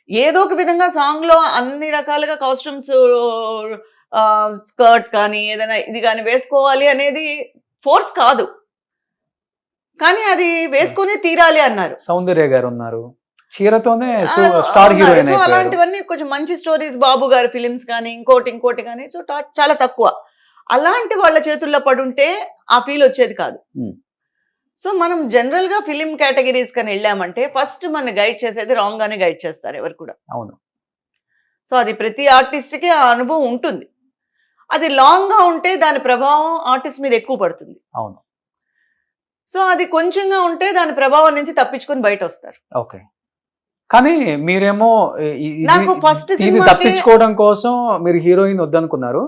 ఏదో ఒక విధంగా సాంగ్ లో అన్ని రకాలుగా కాస్ట్యూమ్స్, స్కర్ట్ కానీ ఏదైనా ఇది కానీ వేసుకోవాలి అనేది ఫోర్స్ కాదు, కానీ అది వేసుకునే తీరాలి అన్నారు. సౌందర్య గారు ఉన్నారు, చీరతోనే స్టార్ హీరోయిన్. అలాంటివన్నీ కొంచెం మంచి స్టోరీస్, బాబు గారి ఫిలిమ్స్ కానీ ఇంకోటి కానీ సో చాలా తక్కువ. అలాంటి వాళ్ళ చేతుల్లో పడుంటే ఆ ఫీల్ వచ్చేది కాదు. సో మనం జనరల్ గా ఫిలిం కేటగిరీస్ కానీ వెళ్ళామంటే ఫస్ట్ మన గైడ్ చేసేది రాంగ్ గానే గైడ్ చేస్తారు ఎవరు కూడా. అవును. సో అది ప్రతి ఆర్టిస్ట్ కి ఆ అనుభవం ఉంటుంది. అది లాంగ్ గా ఉంటే దాని ప్రభావం ఆర్టిస్ట్ మీద ఎక్కువ పడుతుంది. అవును. సో అది కొంచెంగా ఉంటే దాని ప్రభావం నుంచి తప్పించుకొని బయట వస్తారు. ఓకే. కానీ మీరేమో నాకు ఫస్ట్ తప్పించుకోవడం కోసం మీరు హీరోయిన్ వద్దనుకున్నారు,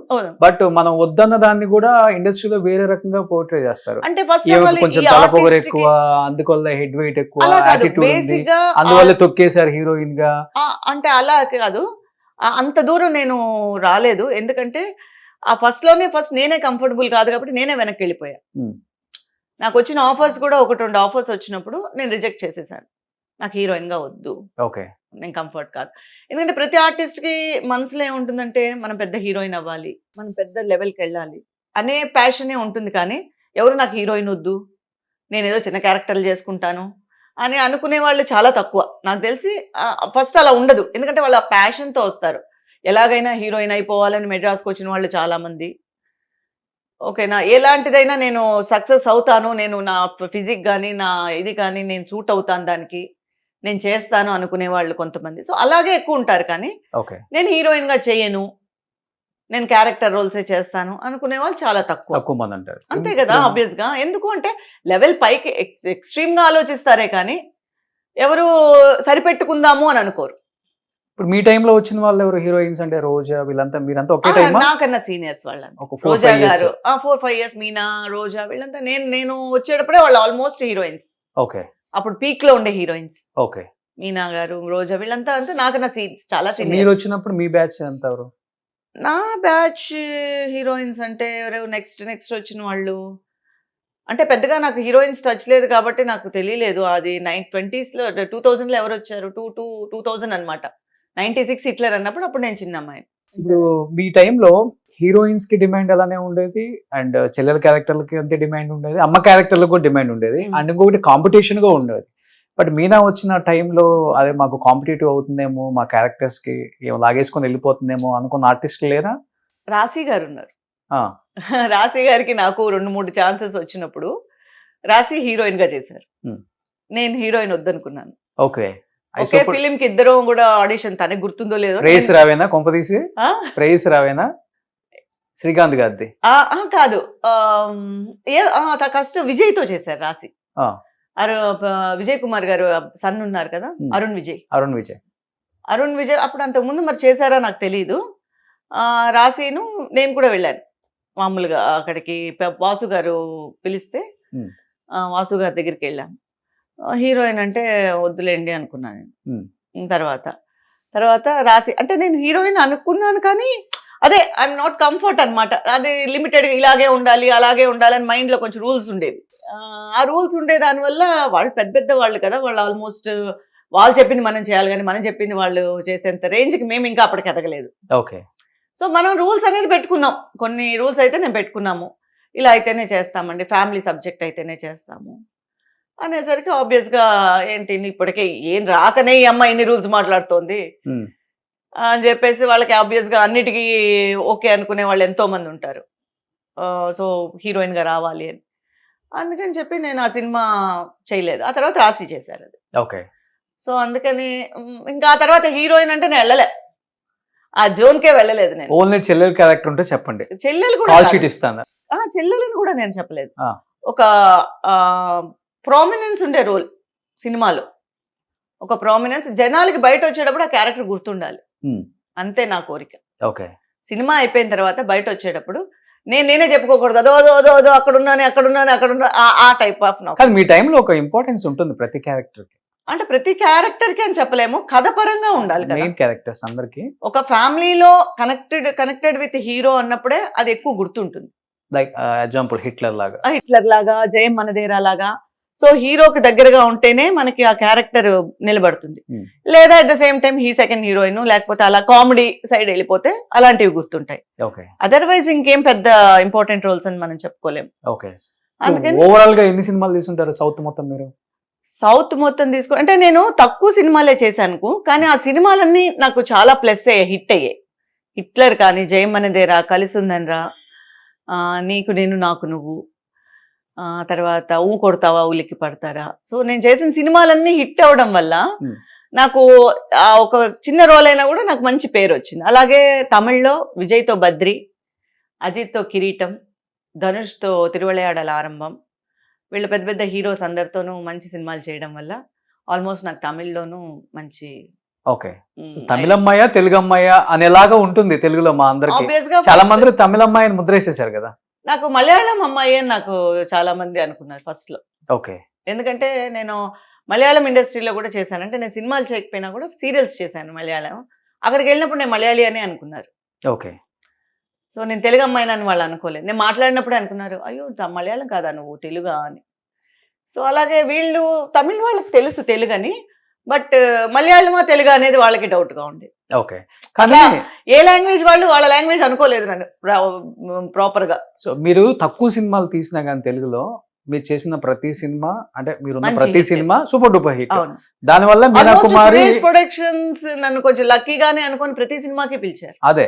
బట్ మనం వద్దన్న దాన్ని కూడా ఇండస్ట్రీలో వేరే రకంగా పోర్ట్రే చేస్తారు. అంటే ఫస్ట్ కొంచెం తలపొగరు ఎక్కువ, అందువల్ల హెడ్ వెయిట్ ఎక్కువ, యాటిట్యూడ్ ఉంది, అందువల్ల తొక్కేశారు హీరోయిన్ గా. అంటే అలా కాదు, అంత దూరం నేను రాలేదు. ఎందుకంటే ఆ ఫస్ట్ నేనే కంఫర్టబుల్ కాదు కాబట్టి నేనే వెనక్కి వెళ్ళిపోయా. నాకు వచ్చిన ఆఫర్స్ కూడా 1-2 ఆఫర్స్ వచ్చినప్పుడు నేను రిజెక్ట్ చేసేసాను. నాకు హీరోయిన్ గా వద్దు, ఓకే, నేను కంఫర్ట్ కాదు. ఎందుకంటే ప్రతి ఆర్టిస్ట్ కి మనసులో ఏముంటుందంటే మనం పెద్ద హీరోయిన్ అవ్వాలి, మనం పెద్ద లెవెల్కి వెళ్ళాలి అనే ప్యాషనే ఉంటుంది. కానీ ఎవరు నాకు హీరోయిన్ వద్దు, నేను ఏదో చిన్న క్యారెక్టర్లు చేసుకుంటాను అని అనుకునే వాళ్ళు చాలా తక్కువ. నాకు తెలిసి ఫస్ట్ అలా ఉండదు, ఎందుకంటే వాళ్ళు ఆ ప్యాషన్తో వస్తారు. ఎలాగైనా హీరోయిన్ అయిపోవాలని మెడ్రాస్కి వచ్చిన వాళ్ళు చాలా మంది. ఓకేనా, ఎలాంటిదైనా నేను సక్సెస్ అవుతాను, నేను నా ఫిజిక్ కానీ నా ఇది కానీ నేను సూట్ అవుతాను, దానికి నేను చేస్తాను అనుకునే వాళ్ళు కొంతమంది. సో అలాగే ఎక్కువ ఉంటారు. కానీ నేను హీరోయిన్ గా చేయను, నేను క్యారెక్టర్ రోల్సే చేస్తాను అనుకునే వాళ్ళు చాలా తక్కువ మంది అంటారు. అంతే కదా ఆబ్వియస్ గా. ఎందుకు అంటే లెవెల్ పైకి ఎక్స్ట్రీమ్ గా ఆలోచిస్తారే కానీ ఎవరు సరిపెట్టుకుందాము అని అనుకోరు. ఇప్పుడు మీ టైంలో వచ్చిన వాళ్ళు ఎవరు హీరోయిన్స్ అంటే రోజా వీళ్ళంతా మీరంతా ఒకే టైమా? నాకన్నా సీనియర్స్ వాళ్ళంతా. ఒక 4-5 రోజా years. గారు 4-5 years, మీనా, రోజా వీళ్ళంతా నేను వచ్చేటప్పుడే వాళ్ళు ఆల్మోస్ట్ హీరోయిన్స్. ఓకే అప్పుడు పీక్ లో ఉండే హీరోయిన్స్. ఓకే. మీనా గారు, రోజా వీళ్ళంతా అంతా నాకన్నా చాలా మీరు సీనియర్స్. వచ్చినప్పుడు మీ బ్యాచ్ ఎంత ఎవరు? నా బ్యాచ్ హీరోయిన్స్ అంటే ఎవరు నెక్స్ట్ వచ్చిన వాళ్ళు అంటే పెద్దగా నాకు హీరోయిన్స్ టచ్ లేదు కాబట్టి నాకు తెలియలేదు. అది 20s లో 2000 లో ఎవరు వచ్చారు? 2000 అనమాట. 96 హిట్లర్ అన్నప్పుడు అప్పుడు నేను చిన్న అమ్మాయి. ఇప్పుడు మీ టైంలో హీరోయిన్స్ కి డిమాండ్ అలానే ఉండేది అండ్ చెల్లెల క్యారెక్టర్లకి అంతే డిమాండ్ ఉండేది, అమ్మ క్యారెక్టర్లకు కూడా డిమాండ్ ఉండేది అండ్ ఇంకొకటి కాంపిటీషన్ గా ఉండేది. బట్ మీనా వచ్చిన టైంలో అదే మాకు కాంపిటేటివ్ అవుతుందేమో, మా క్యారెక్టర్స్ కి ఏమో లాగేసుకొని వెళ్ళిపోతుందేమో అనుకున్న ఆర్టిస్టులు లేరా? రాశి గారు ఉన్నారు. ఆ, రాశి గారికి నాకు 2-3 ఛాన్సెస్ వచ్చినప్పుడు రాశి హీరోయిన్ గా చేశారు. Hmm. నేను హీరోయిన్ వద్దనుకున్నాను. ఓకే. ఒకే ఫిలిం కి ఇద్దరం కూడా ఆడిషన్, తనకు గుర్తుందో లేదో. ప్రేయస్ రావేనా కొంపదీసి? ఆ? ప్రేయస్ రావేనా శ్రీకాంత్ గారిది? కాదు, ఫస్ట్ విజయ్ తో చేశారు రాశి. ఆ, విజయ్ కుమార్ గారు సన్ ఉన్నారు కదా, Hmm. అరుణ్ విజయ్. అరుణ్ విజయ్ అప్పుడు అంతకు ముందు మరి చేశారా నాకు తెలియదు. రాశిను నేను కూడా వెళ్ళాను మామూలుగా అక్కడికి. వాసు గారు పిలిస్తే Hmm. వాసు గారి దగ్గరికి వెళ్ళాను. హీరోయిన్ అంటే వద్దులేండి అనుకున్నాను నేను. తర్వాత రాశి అంటే నేను హీరోయిన్ అనుకున్నాను కానీ అదే ఐఎమ్ నాట్ కంఫర్ట్ అనమాట. అది లిమిటెడ్, ఇలాగే ఉండాలి అలాగే ఉండాలని మైండ్ లో కొంచెం రూల్స్ ఉండేవి. ఆ రూల్స్ ఉండే దానివల్ల వాళ్ళు పెద్ద వాళ్ళు కదా, వాళ్ళు ఆల్మోస్ట్ వాళ్ళు చెప్పింది మనం చేయాలి కానీ మనం చెప్పింది వాళ్ళు చేసేంత రేంజ్కి మేము ఇంకా అప్పటికి ఎదగలేదు. ఓకే. సో మనం రూల్స్ అనేది పెట్టుకున్నాం, కొన్ని రూల్స్ అయితే నేను పెట్టుకున్నాము. ఇలా అయితేనే చేస్తామండి, ఫ్యామిలీ సబ్జెక్ట్ అయితేనే చేస్తాము అనేసరికి ఆబ్వియస్గా ఏంటి ఇప్పటికే ఏం రాకనే ఈ అమ్మాయి ఇన్ని రూల్స్ మాట్లాడుతోంది అని చెప్పేసి వాళ్ళకి ఆబ్వియస్గా అన్నిటికీ ఓకే అనుకునే వాళ్ళు ఎంతో మంది ఉంటారు. సో హీరోయిన్గా రావాలి అని, అందుకని చెప్పి నేను ఆ సినిమా చేయలేదు. ఆ తర్వాత రాశి చేశారు అది. ఓకే. సో అందుకని ఇంకా ఆ తర్వాత హీరోయిన్ అంటే నేను వెళ్ళలే, ఆ జోన్కే వెళ్ళలేదు నేను. ఓన్లీ చెల్లెల క్యారెక్టర్ ఉంటే చెప్పండి, చెల్లెలు కాల్ కూడా షీట్ ఇస్తాను. చెల్లెలని కూడా నేను చెప్పలేదు. ఆ. ఒక ప్రామినెన్స్ ఉండే రోల్ సినిమాలో, ఒక ప్రామినెన్స్, జనాలకి బయట వచ్చేటప్పుడు ఆ క్యారెక్టర్ గుర్తుండాలి, అంతే నా కోరిక. ఓకే. సినిమా అయిపోయిన తర్వాత బయట వచ్చేటప్పుడు నేనే చెప్పుకోకూడదు అదో అదో అదో అదో అక్కడున్నా ఆ టైప్ ఆఫ్. కానీ మీ టైంలో ఒక ఇంపార్టెన్స్ ఉంటుంది ప్రతి క్యారెక్టర్ కి. అంటే ప్రతి క్యారెక్టర్ కి అని చెప్పలేము, కథ పరంగా ఉండాలి కదా. మెయిన్ క్యారెక్టర్స్ అందరికి ఒక ఫ్యామిలీలో కనెక్టెడ్ విత్ హీరో అన్నప్పుడే అది ఎక్కువ గుర్తుంటుంది. లైక్ ఎగ్జాంపుల్ హిట్లర్ లాగా, హిట్లర్ లాగా, జయం మనదేరా లాగా. సో హీరోకి దగ్గరగా ఉంటేనే మనకి ఆ క్యారెక్టర్ నిలబడుతుంది. లేదా at the same time second heroine, లేకపోతే అలా కామెడీ సైడ్ వెళ్ళిపోతే అలాంటివి గుర్తుంటాయి. ఓకే. అదర్వైజ్ ఇంకేం పెద్ద ఇంపార్టెంట్ రోల్స్ అని మనం చెప్పుకోలేం. ఓకే. అందుకని ఓవరాల్ గా ఎన్ని సినిమాలు తీసుంటారు సౌత్ మొత్తం మీరు? సౌత్ మొత్తం అంటే నేను తక్కువ సినిమాలే చేశాను, కానీ ఆ సినిమాలన్నీ నాకు చాలా ప్లస్ అయ్యాయి, హిట్ అయ్యాయి. హిట్లర్ కానీ, జయం మనదేరా, కలిసి ఉందనరా, నీకు నేను నాకు నువ్వు, తర్వాత ఊ కొడతావా ఉలికి పడతారా. సో నేను చేసిన సినిమాలన్నీ హిట్ అవ్వడం వల్ల నాకు ఒక చిన్న రోల్ అయినా కూడా నాకు మంచి పేరు వచ్చింది. అలాగే తమిళ్లో విజయ్తో బద్రి, అజిత్తో కిరీటం, ధనుష్తో తిరువళయాడల ఆరంభం, వీళ్ళు పెద్ద పెద్ద హీరోస్ అందరితోనూ మంచి సినిమాలు చేయడం వల్ల ఆల్మోస్ట్ నాకు తమిళ్లోనూ మంచి. ఓకే. తమిళ అమ్మాయ తెలుగు అమ్మాయ అనేలాగా ఉంటుంది తెలుగులో మా అందరికి. చాలా మంది తమిళ అమ్మాయిని ముద్రేసేసారు కదా. నాకు మలయాళం అమ్మాయి అని నాకు చాలా మంది అనుకున్నారు ఫస్ట్ లో. ఓకే. ఎందుకంటే నేను మలయాళం ఇండస్ట్రీలో కూడా చేశాను, అంటే నేను సినిమాలు చేయకపోయినా కూడా సీరియల్స్ చేశాను మలయాళం. అక్కడికి వెళ్ళినప్పుడు నేను మలయాళీ అని అనుకున్నారు. ఓకే. సో నేను తెలుగు అమ్మాయిని అని వాళ్ళు అనుకోలేదు. నేను మాట్లాడినప్పుడే అనుకున్నారు, అయ్యో మలయాళం కాదా నువ్వు తెలుగా అని. సో అలాగే వీళ్ళు తమిళ వాళ్ళకి తెలుసు తెలుగు అని, బట్ మలయాళమా తెలుగు అనేది వాళ్ళకి డౌట్ గా ఉంది. ఓకే. కానీ ఏ లాంగ్వేజ్ వాళ్ళు వాళ్ళ లాంగ్వేజ్ అనుకోలేదు నన్ను ప్రాపర్ గా. సో మీరు తక్కువ సినిమాలు తీసినా కానీ తెలుగులో మీరు చేసిన ప్రతి సినిమా అంటే మీరు మంచి ప్రతి hit. Cinema super duper hit. అవును. దానివల్ల మీనా కుమారి ప్రొడక్షన్స్ నన్ను కొంచెం లక్కీగానే అనుకొని ప్రతి సినిమాకి పిలిచారు. అదే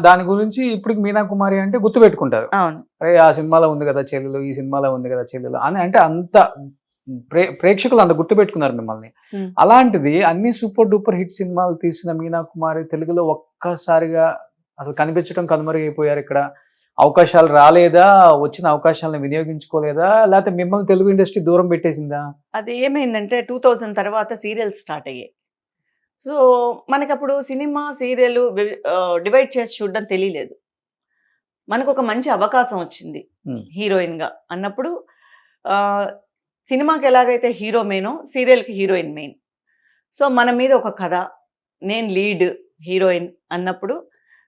దాని గురించి ఇప్పుడు మీనా కుమారి అంటే గుర్తు పెట్టుకుంటారు. అవును. అరే ఆ సినిమాలో ఉంది కదా చెల్లెలు, ఈ సినిమాలో ఉంది కదా చెల్లెలు అని, అంటే అంత ప్రేక్షకులు అంత గుర్తు పెట్టుకున్నారు మిమ్మల్ని. అలాంటిది అన్ని సూపర్ డూపర్ హిట్ సినిమాలు తీసిన మీనా కుమారి తెలుగులో ఒక్కసారిగా అసలు కనిపించడం కనుమరుగైపోయారు. ఇక్కడ అవకాశాలు రాలేదా, వచ్చిన అవకాశాలను వినియోగించుకోలేదా, లేకపోతే మిమ్మల్ని తెలుగు ఇండస్ట్రీ దూరం పెట్టేసిందా? అది ఏమైందంటే 2000 తర్వాత సీరియల్స్ స్టార్ట్ అయ్యాయి. సో మనకప్పుడు సినిమా సీరియల్ డివైడ్ చేసి చూడడం తెలియలేదు. మనకు ఒక మంచి అవకాశం వచ్చింది హీరోయిన్గా అన్నప్పుడు, సినిమాకి ఎలాగైతే హీరో మెయినో సీరియల్కి హీరోయిన్ మెయిన్. సో మన మీద ఒక కథ, నేను లీడ్ హీరోయిన్ అన్నప్పుడు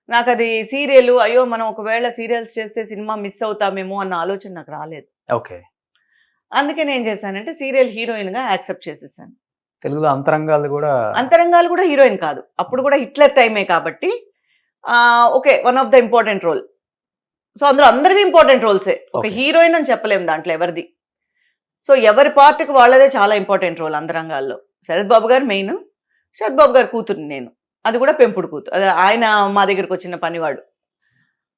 నాకు అది సీరియల్, అయ్యో మనం ఒకవేళ సీరియల్స్ చేస్తే సినిమా మిస్ అవుతామేమో అన్న ఆలోచన నాకు రాలేదు. ఓకే. అందుకే నేను చేశానంటే సీరియల్ హీరోయిన్గా యాక్సెప్ట్ చేసేసాను. తెలుగులో అంతరంగాలు కూడా హీరోయిన్ కాదు, అప్పుడు కూడా హిట్లర్ టైమే కాబట్టి okay, one of the important role. So అందులో అందరివి ఇంపార్టెంట్ రోల్సే, ఒక హీరోయిన్ అని చెప్పలేము దాంట్లో ఎవరిది. సో ఎవరి పార్ట్కి వాళ్ళదే చాలా ఇంపార్టెంట్ రోల్ అంతరంగాల్లో. శరత్ బాబు గారు మెయిన్, శరత్ బాబు గారు కూతురు నేను, అది కూడా పెంపుడు కూతురు, అది ఆయన మా దగ్గరికి వచ్చిన పనివాడు.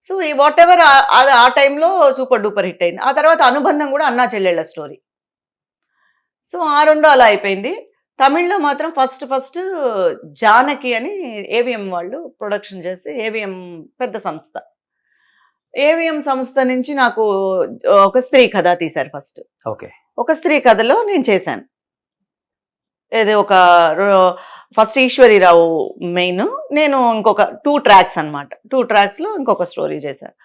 సో ఈ వాట్ ఎవర్ అది ఆ టైంలో సూపర్ డూపర్ హిట్ అయింది. ఆ తర్వాత అనుబంధం కూడా అన్నా చెల్లెళ్ళ స్టోరీ. సో ఆ రెండు అలా అయిపోయింది. తమిళ్లో మాత్రం ఫస్ట్ జానకి అని ఏవిఎం వాళ్ళు ప్రొడక్షన్ చేసి, ఏవిఎం పెద్ద సంస్థ, ఏవిఎం సంస్థ నుంచి నాకు ఒక స్త్రీ కథ తీశారు ఫస్ట్. ఓకే. ఒక స్త్రీ కథలో నేను చేశాను. ఇది ఒక ఫస్ట్ ఈశ్వరీరావు మెయిన్, నేను ఇంకొక 2 ట్రాక్స్ అనమాట. 2 ట్రాక్స్లో ఇంకొక స్టోరీ చేశాను.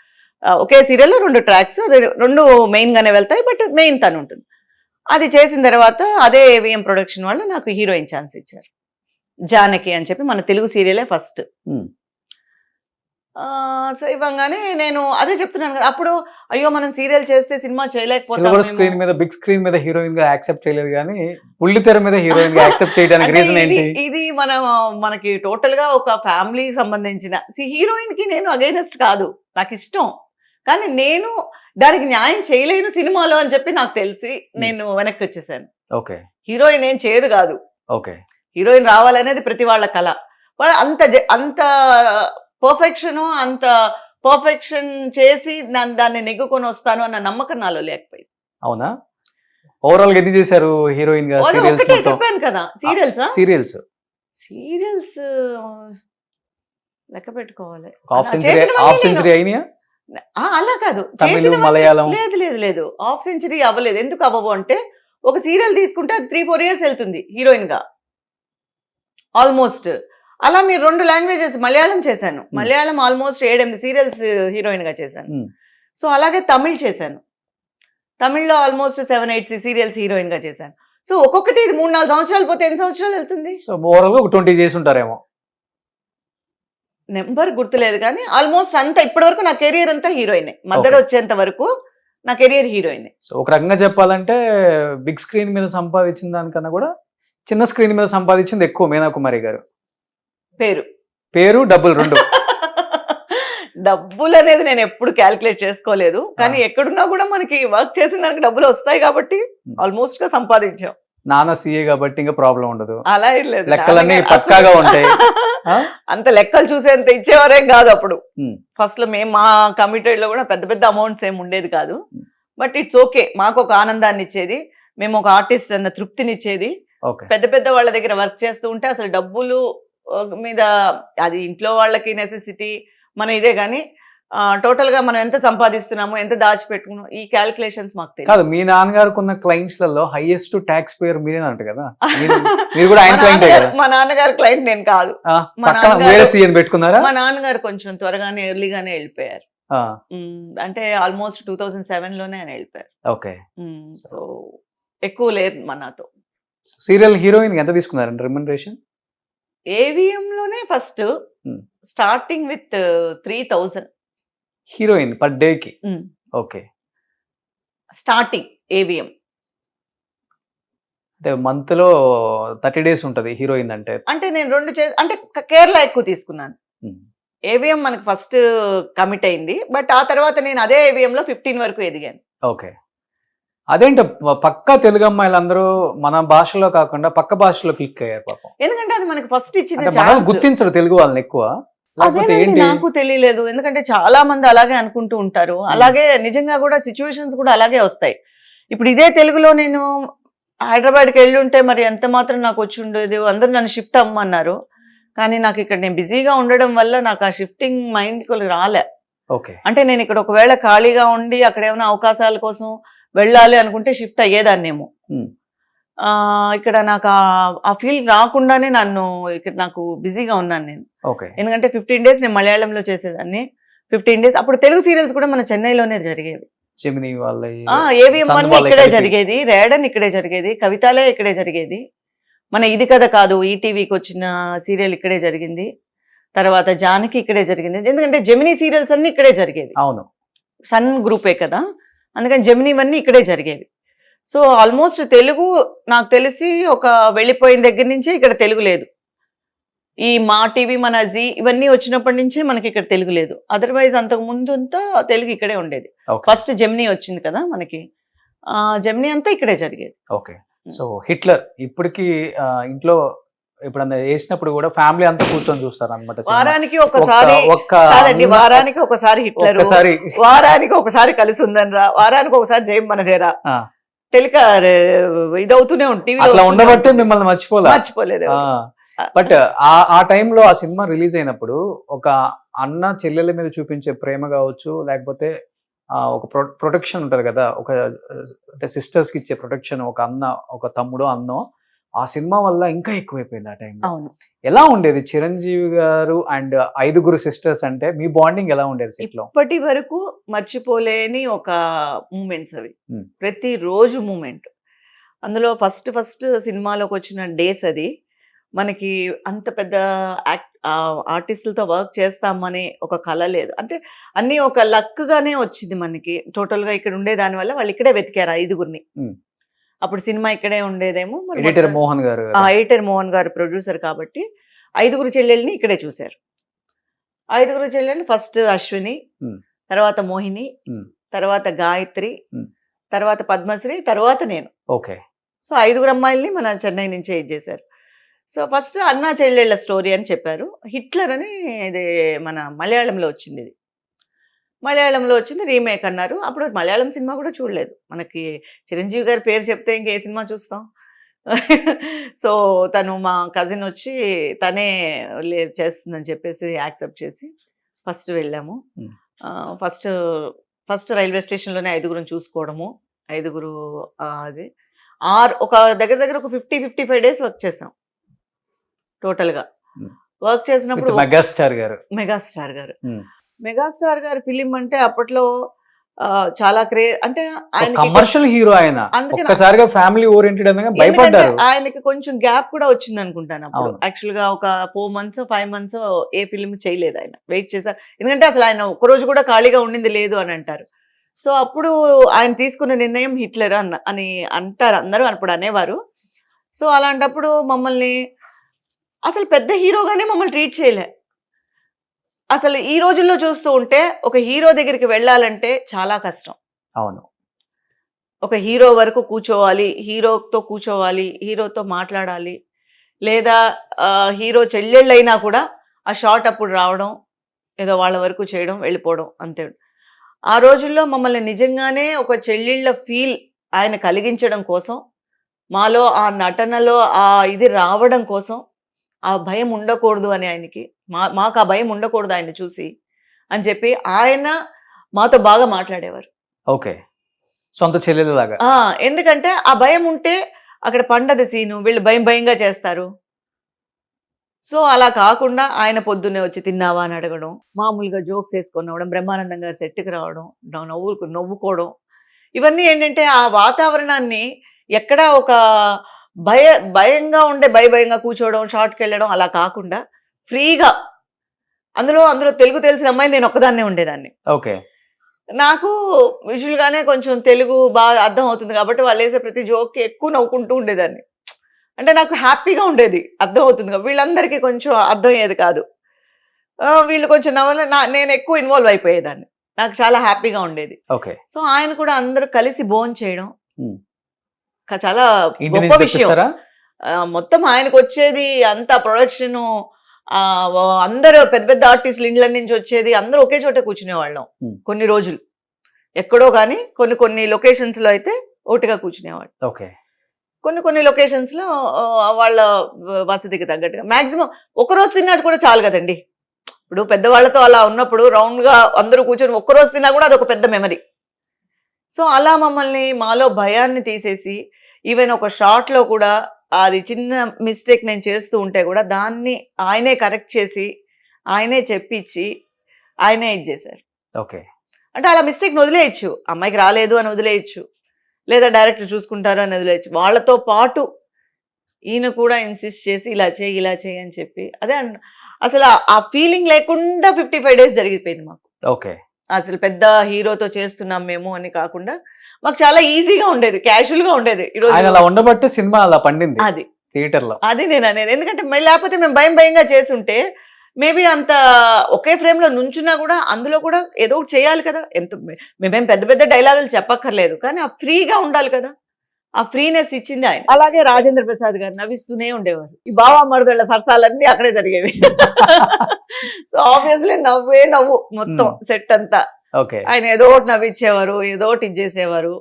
ఒకే సీరియల్లో 2 ట్రాక్స్, అది 2 మెయిన్గానే వెళ్తాయి, బట్ మెయిన్ తను ఉంటుంది. అది చేసిన తర్వాత అదే ఏవిఎం ప్రొడక్షన్ వాళ్ళు నాకు హీరోయిన్ ఛాన్స్ ఇచ్చారు, జానకి అని చెప్పి. మన తెలుగు సీరియలే ఫస్ట్. సో ఇవ్వగానే నేను అదే చెప్తున్నాను కదా, అప్పుడు అయ్యో మనం సీరియల్ చేస్తే సినిమా చేయలేకపోతాం. స్క్రీన్ మీద, బిగ్ స్క్రీన్ మీద హీరోయిన్ గా యాక్సెప్ట్ చేయలేదు, కానీ ఉల్లి తెర మీద హీరోయిన్ గా యాక్సెప్ట్ చేయడానికి రీజన్ ఏంటి? ఇది మనకి టోటల్ గా ఒక ఫ్యామిలీ సంబంధించిన హీరోయిన్ కి నేను అగైనెస్ట్ కాదు, నాకు ఇష్టం, కానీ నేను దానికి న్యాయం చేయలేను సినిమాలో అని చెప్పి నాకు తెలిసి నేను వెనక్కి వచ్చేసాను. ఓకే. హీరోయిన్ ఏం చేయదు కాదు, ఓకే, హీరోయిన్ రావాలనేది ప్రతి వాళ్ళ కళ. అంత పర్ఫెక్షన్ చేసి దాన్ని నెగ్గుకొని వస్తాను అన్న నమ్మకం నాలో లేకపోయింది. అవునా? ఓవరాల్ గా ఎన్ని చేశారు హీరోయిన్ గా? చెప్పాను కదా, సీరియల్స్ లెక్క పెట్టుకోవాలి. హాఫ్ సెంచరీ అయినాయా? అలా కాదు, తమిళ, మలయాళం. లేదు, హాఫ్ సెంచరీ అవ్వలేదు. ఎందుకు అవ్వవు అంటే, ఒక సీరియల్ తీసుకుంటే అది 3-4 years వెళ్తుంది హీరోయిన్ గా ఆల్మోస్ట్. అలా మీరు 2 లాంగ్వేజెస్, మలయాళం చేశాను, మలయాళం ఆల్మోస్ట్ 7-8 సీరియల్స్ హీరోయిన్ గా చేశాను. సో అలాగే తమిళ్ చేశాను, తమిళ్లో ఆల్మోస్ట్ 7-8 సీరియల్స్ హీరోయిన్ గా చేశాను. సో ఒక్కొక్కటి 3-4 సంవత్సరాలు పోతే ఎన్ని సంవత్సరాలు వెళ్తుంది? సో ఓవరాల్ గా 20 చేసి ఉంటారేమో, నెంబర్ గుర్తులేదు, కానీ ఆల్మోస్ట్ అంతా ఇప్పటి వరకు నా కెరియర్ అంతా హీరోయినే. మదర్ వచ్చేంత వరకు నా కెరియర్ హీరోయినే. సో ఒక రకంగా చెప్పాలంటే బిగ్ స్క్రీన్ మీద సంపాదించిన దానికన్నా కూడా చిన్న స్క్రీన్ మీద సంపాదించింది ఎక్కువ మీనా కుమారి గారు. పేరు డబ్బులు 2. డబ్బులు అనేది నేను ఎప్పుడు క్యాల్కులేట్ చేసుకోలేదు, కానీ ఎక్కడున్నా కూడా మనకి వర్క్ చేసిన దానికి డబ్బులు వస్తాయి కాబట్టి ఆల్మోస్ట్ గా సంపాదించాం. నాన్న సీఏ కాబట్టి ఇంకా ప్రాబ్లం ఉండదు, అలా ఏం లేదు, లెక్కలన్నీ పక్కాగా ఉంటాయి. అంత లెక్కలు చూసేంత ఇచ్చేవారేం కాదు అప్పుడు. ఫస్ట్ లో మేము మా కమిటెడ్ లో కూడా పెద్ద అమౌంట్స్ ఏమి ఉండేది కాదు, బట్ ఇట్స్ ఓకే. మాకు ఒక ఆనందాన్ని ఇచ్చేది, మేము ఒక ఆర్టిస్ట్ అన్న తృప్తినిచ్చేది. పెద్ద వాళ్ళ దగ్గర వర్క్ చేస్తూ ఉంటే అసలు డబ్బులు మీద, అది ఇంట్లో వాళ్ళకి నెసెసిటీ మన ఇదే, కానీ టోటల్ గా మనం ఎంత సంపాదిస్తున్నాము, ఎంత దాచిపెట్టుకున్నాం, ఈ క్యాల్కులేషన్స్ మాకు తెలియదు. మీ నాన్నగారికి ఉన్న క్లయింట్స్ లలో హైయెస్ట్ ట్యాక్స్ పేయర్ మీరేనంట కదా? మీరు కూడా ఆయన క్లయింట్ కదా? మా నాన్నగారు క్లయింట్ నేను కాదు. పెట్టుకున్నారా? మా నాన్నగారు కొంచెం త్వరగానే ఎర్లీగానే వెళ్ళిపోయారు, అంటే ఆల్మోస్ట్ 2007 లోనే ఆయన వెళ్ళిపోయారు. ఓకే. సో ఎక్కువ లేదు మనతో. సీరియల్ హీరోయిన్ ఎంత తీసుకున్నారండి రెమ్యునరేషన్? ఏవిఎం లోనే first starting with 3000 heroine per day కి. ఓకే. స్టార్టింగ్ ఏవిఎం అంటే మంత్ లో 30 days ఉంటది హీరోయిన్ అంటే. నేను 2 అంటే కేరళ ఎక్కువ తీసుకున్నాను. ఏవిఎం మనకు ఫస్ట్ కమిట్ అయింది, బట్ ఆ తర్వాత నేను అదే ఏవిఎం లో 15 వరకు ఎదిగాను. ఓకే. అదేంటి పక్క తెలుగు అమ్మాయిలందరూ మన భాషలో కాకుండా పక్క భాషలో క్లిక్ అయ్యారు పాపం? ఎందుకంటే అది మనకి ఫస్ట్ ఇచ్చిన గుర్తించరు తెలుగు వాళ్ళని ఎక్కువ. నాకు తెలియలేదు, ఎందుకంటే చాలా మంది అలాగే అనుకుంటూ ఉంటారు. అలాగే నిజంగా కూడా సిచ్యువేషన్స్ కూడా అలాగే వస్తాయి. ఇప్పుడు ఇదే తెలుగులో నేను హైదరాబాద్కి వెళ్ళి ఉంటే మరి ఎంత మాత్రం నాకు వచ్చి ఉండేది. అందరూ నన్ను షిఫ్ట్ అమ్మన్నారు, కానీ నాకు ఇక్కడ నేను బిజీగా ఉండడం వల్ల నాకు ఆ షిఫ్టింగ్ మైండ్ రాలే. అంటే నేను ఇక్కడ ఒకవేళ ఖాళీగా ఉండి అక్కడ ఏమైనా అవకాశాల కోసం వెళ్ళాలి అనుకుంటే షిఫ్ట్ అయ్యేదాన్నేమో. ఇక్కడ నాకు ఆ ఫీల్ రాకుండానే నన్ను ఇక్కడ నాకు బిజీగా ఉన్నాను నేను. ఓకే. ఎందుకంటే 15 days నేను మలయాళంలో చేసేదాన్ని. 15 days అప్పుడు తెలుగు సీరియల్స్ కూడా మన చెన్నైలోనే జరిగేవి. జెమిని వాళ్ళ ఏవిఎం వన్ ఇక్కడే జరిగేది, రేడన్ ఇక్కడే జరిగేది, కవితాలే ఇక్కడే జరిగేది. మన ఇది కథ కాదు ఈటీవీకి వచ్చిన సీరియల్ ఇక్కడే జరిగింది. తర్వాత జానకి ఇక్కడే జరిగింది. ఎందుకంటే జెమిని సీరియల్స్ అన్ని ఇక్కడే జరిగేది. అవును, సన్ గ్రూపే కదా, అందుకని జెమిని ఇవన్నీ ఇక్కడే జరిగేవి. సో ఆల్మోస్ట్ తెలుగు నాకు తెలిసి ఒక వెళ్ళిపోయిన దగ్గర నుంచే ఇక్కడ తెలుగు లేదు. ఈ మా టీవీ, మన జీ ఇవన్నీ వచ్చినప్పటి నుంచే మనకి ఇక్కడ తెలుగు లేదు. అదర్వైజ్ అంతకు ముందు అంతా తెలుగు ఇక్కడే ఉండేది. ఫస్ట్ జెమిని వచ్చింది కదా మనకి, జెమిని అంతా ఇక్కడే జరిగేది. ఓకే. సో హిట్లర్ ఇప్పటికి ఇంట్లో ఎప్పుడన్నా వేసినప్పుడు కూడా ఫ్యామిలీ అంతా కూర్చొని చూస్తారు అనమాట. వారానికి ఒకసారి కాదండి, వారానికి ఒకసారి హిట్లర్, వారానికి ఒకసారి కలిసి ఉందని రా, వారానికి ఒకసారి జయం మనదేరా టెలికా ఇదవుతూనే ఉంటుంది. అట్లా ఉండబట్టే మిమ్మల్ని మర్చిపోలేదు. బట్ ఆ టైంలో ఆ సినిమా రిలీజ్ అయినప్పుడు ఒక అన్న చెల్లెల మీద చూపించే ప్రేమ కావచ్చు, లేకపోతే ఒక ప్రొటెక్షన్ ఉంటది కదా, ఒక అంటే సిస్టర్స్ కి ఇచ్చే ప్రొటెక్షన్, ఒక అన్న ఒక తమ్ముడో అన్నో, ఆ సినిమా వల్ల ఇంకా ఎక్కువైపోయింది ఆ టైంలో. అవును. ఎలా ఉండేది చిరంజీవి గారు అండ్ 5 సిస్టర్స్ అంటే మీ బాండింగ్ ఎలా ఉండేది సెట్ లో? ఇప్పటి వరకు మర్చిపోలేని ఒక మూమెంట్స్ అవి, ప్రతి రోజు మూమెంట్. అందులో ఫస్ట్ సినిమాలోకి వచ్చిన డేస్ అది మనకి అంత పెద్ద ఆర్టిస్టులతో వర్క్ చేస్తామని ఒక కళ లేదు. అంటే అన్ని ఒక లక్ గానే వచ్చింది మనకి. టోటల్ గా ఇక్కడ ఉండే దాని వల్ల వాళ్ళు ఇక్కడే వెతికారు 5 అప్పుడు సినిమా ఇక్కడే ఉండేదేమో. ఎడిటర్ మోహన్ గారు, ఎడిటర్ మోహన్ గారు ప్రొడ్యూసర్ కాబట్టి 5 చెల్లెల్ని ఇక్కడే చూశారు. 5 చెల్లెల్ని ఫస్ట్ అశ్విని, తర్వాత మోహిని, తర్వాత గాయత్రి, తర్వాత పద్మశ్రీ, తర్వాత నేను. ఓకే. సో 5 అమ్మాయిల్ని మన చెన్నై నుంచే ఇచ్చేసారు. సో ఫస్ట్ అన్నా చెల్లెళ్ళ స్టోరీ అని చెప్పారు. హిట్లర్ అని ఇది మన మలయాళంలో వచ్చింది. ఇది మలయాళంలో వచ్చింది, రీమేక్ అన్నారు. అప్పుడు మలయాళం సినిమా కూడా చూడలేదు. మనకి చిరంజీవి గారి పేరు చెప్తే ఇంకే సినిమా చూస్తాం. సో తను మా కజిన్ వచ్చి తనే చేస్తుందని చెప్పేసి యాక్సెప్ట్ చేసి ఫస్ట్ వెళ్ళాము. First railway స్టేషన్లోనే 5 చూసుకోవడము. 5 అది ఒక దగ్గర ఒక 55 days వర్క్ చేసాం టోటల్గా. వర్క్ చేసినప్పుడు మెగాస్టార్ గారు ఫిలిం అంటే అప్పట్లో చాలా అంటే ఆయన కమర్షియల్ హీరో, ఆయన ఒక్కసారిగా ఫ్యామిలీ ఓరియంటెడ్ అనగా భయపడ్డారు. ఆయనకి కొంచెం గ్యాప్ కూడా వచ్చింది అనుకుంటాను అప్పుడు. యాక్చువల్ గా ఒక 4 months 5 months ఏ ఫిలిం చేయలేదు. ఆయన వెయిట్ చేశారు, ఎందుకంటే అసలు ఆయన ఒక్కరోజు కూడా ఖాళీగా ఉండింది లేదు అని అంటారు. సో అప్పుడు ఆయన తీసుకున్న నిర్ణయం హిట్లర్ అని అంటారు అందరూ, అప్పుడు అనేవారు. సో అలాంటప్పుడు మమ్మల్ని అసలు పెద్ద హీరోగానే మమ్మల్ని ట్రీట్ చేయలే. అసలు ఈ రోజుల్లో చూస్తూ ఉంటే ఒక హీరో దగ్గరికి వెళ్ళాలంటే చాలా కష్టం. అవును. ఒక హీరో వరకు కూర్చోవాలి, హీరోతో కూర్చోవాలి, హీరోతో మాట్లాడాలి, లేదా హీరో చెల్లెళ్ళైనా కూడా ఆ షాట్ అప్పుడు రావడం, ఏదో వాళ్ళ వరకు చేయడం, వెళ్ళిపోవడం అంతే. ఆ రోజుల్లో మమ్మల్ని నిజంగానే ఒక చెల్లెళ్ళ ఫీల్ ఆయన కలిగించడం కోసం, మాలో ఆ నటనలో ఆ ఇది రావడం కోసం, ఆ భయం ఉండకూడదు అని ఆయనకి, మాకు ఆ భయం ఉండకూడదు ఆయన చూసి అని చెప్పి ఆయన మాతో బాగా మాట్లాడేవారు. ఓకే. సొంత చెల్లెలులాగా. ఎందుకంటే ఆ భయం ఉంటే అక్కడ పండద సీను, వీళ్ళు భయంగా చేస్తారు. సో అలా కాకుండా ఆయన పొద్దున్నే వచ్చి తిన్నావా అని అడగడం, మామూలుగా జోక్స్ వేసుకొని రావడం, బ్రహ్మానందం గారు సెట్కి రావడం, నవ్వుకోవడం, ఇవన్నీ ఏంటంటే ఆ వాతావరణాన్ని ఎక్కడా ఒక భయంగా ఉండే భయంగా కూర్చోవడం, షార్ట్కి వెళ్ళడం అలా కాకుండా ఫ్రీగా, అందులో తెలుగు తెలిసిన అమ్మాయి నేను ఒక్కదాన్నే ఉండేదాన్ని. ఓకే. నాకు విజువల్గానే కొంచెం తెలుగు బాగా అర్థం అవుతుంది కాబట్టి వాళ్ళు వేసే ప్రతి జోక్కి ఎక్కువ నవ్వుకుంటూ ఉండేదాన్ని. అంటే నాకు హ్యాపీగా ఉండేది, అర్థం అవుతుంది కదా. వీళ్ళందరికీ కొంచెం అర్థం అయ్యేది కాదు. వీళ్ళు కొంచెం నేను ఎక్కువ ఇన్వాల్వ్ అయిపోయేదాన్ని, నాకు చాలా హ్యాపీగా ఉండేది. ఓకే. సో ఆయన కూడా అందరూ కలిసి భోజనం చేయడం చాలా గొప్ప విషయం. మొత్తం ఆయనకు వచ్చేది అంత ప్రొడక్షన్, అందరూ పెద్ద ఆర్టిస్టులు ఇండ్ల నుంచి వచ్చేది, అందరూ ఒకే చోట కూర్చునేవాళ్ళం కొన్ని రోజులు. ఎక్కడో కానీ కొన్ని లొకేషన్స్ లో అయితే ఒకటిగా కూర్చునేవాళ్ళు. ఓకే. కొన్ని లొకేషన్స్ లో వాళ్ళ వసతికి తగ్గట్టుగా మాక్సిమం ఒకరోజు తిన్నా కూడా చాలు కదండి. ఇప్పుడు పెద్దవాళ్ళతో అలా ఉన్నప్పుడు రౌండ్ గా అందరూ కూర్చొని ఒక్కరోజు తిన్నా కూడా అదొక పెద్ద మెమరీ. సో అలా మమ్మల్ని మాలో భయాన్ని తీసేసి ఈవెన్ ఒక షార్ట్ లో కూడా అది చిన్న మిస్టేక్ నేను చేస్తూ ఉంటే కూడా దాన్ని ఆయనే కరెక్ట్ చేసి ఆయనే చెప్పించి ఆయనే ఇది చేశారు. ఓకే. అంటే అలా మిస్టేక్ వదిలేయచ్చు, అమ్మాయికి రాలేదు అని వదిలేయచ్చు, లేదా డైరెక్టర్ చూసుకుంటారు అని వదిలేయచ్చు. వాళ్ళతో పాటు ఈయన కూడా ఇన్సిస్ట్ చేసి ఇలా చేయి అని చెప్పి అదే అసలు ఆ ఫీలింగ్ లేకుండా 55 days జరిగిపోయింది మాకు. ఓకే. అసలు పెద్ద హీరోతో చేస్తున్నాం మేము అని కాకుండా మాకు చాలా ఈజీగా ఉండేది, క్యాజువల్ గా ఉండేది. ఆయన అలా ఉండబట్టే సినిమా అలా పండింది అది థియేటర్ లో. అది నేను అనేది. ఎందుకంటే లేకపోతే మేము భయంగా చేస్తుంటే మేబీ అంత ఒకే ఫ్రేమ్ లో నుంచున్నా కూడా అందులో కూడా ఏదో ఒకటి చేయాలి కదా. మేమేం పెద్ద డైలాగులు చెప్పక్కర్లేదు, కానీ ఆ ఫ్రీగా ఉండాలి కదా. ఆ ఫ్రీనెస్ ఇచ్చింది ఆయన. అలాగే రాజేంద్ర ప్రసాద్ గారు నవ్విస్తూనే ఉండేవారు. ఈ బావా మరుదుల సరసాలన్నీ అక్కడే జరిగేవి. సో ఆబ్వియస్లీ నవ్వు మొత్తం సెట్ అంతా. ఓకే. ఆయన ఏదో ఒకటి నవ్విచ్చేవారు, ఏదో ఒకటి ఇచ్చేసేవారు.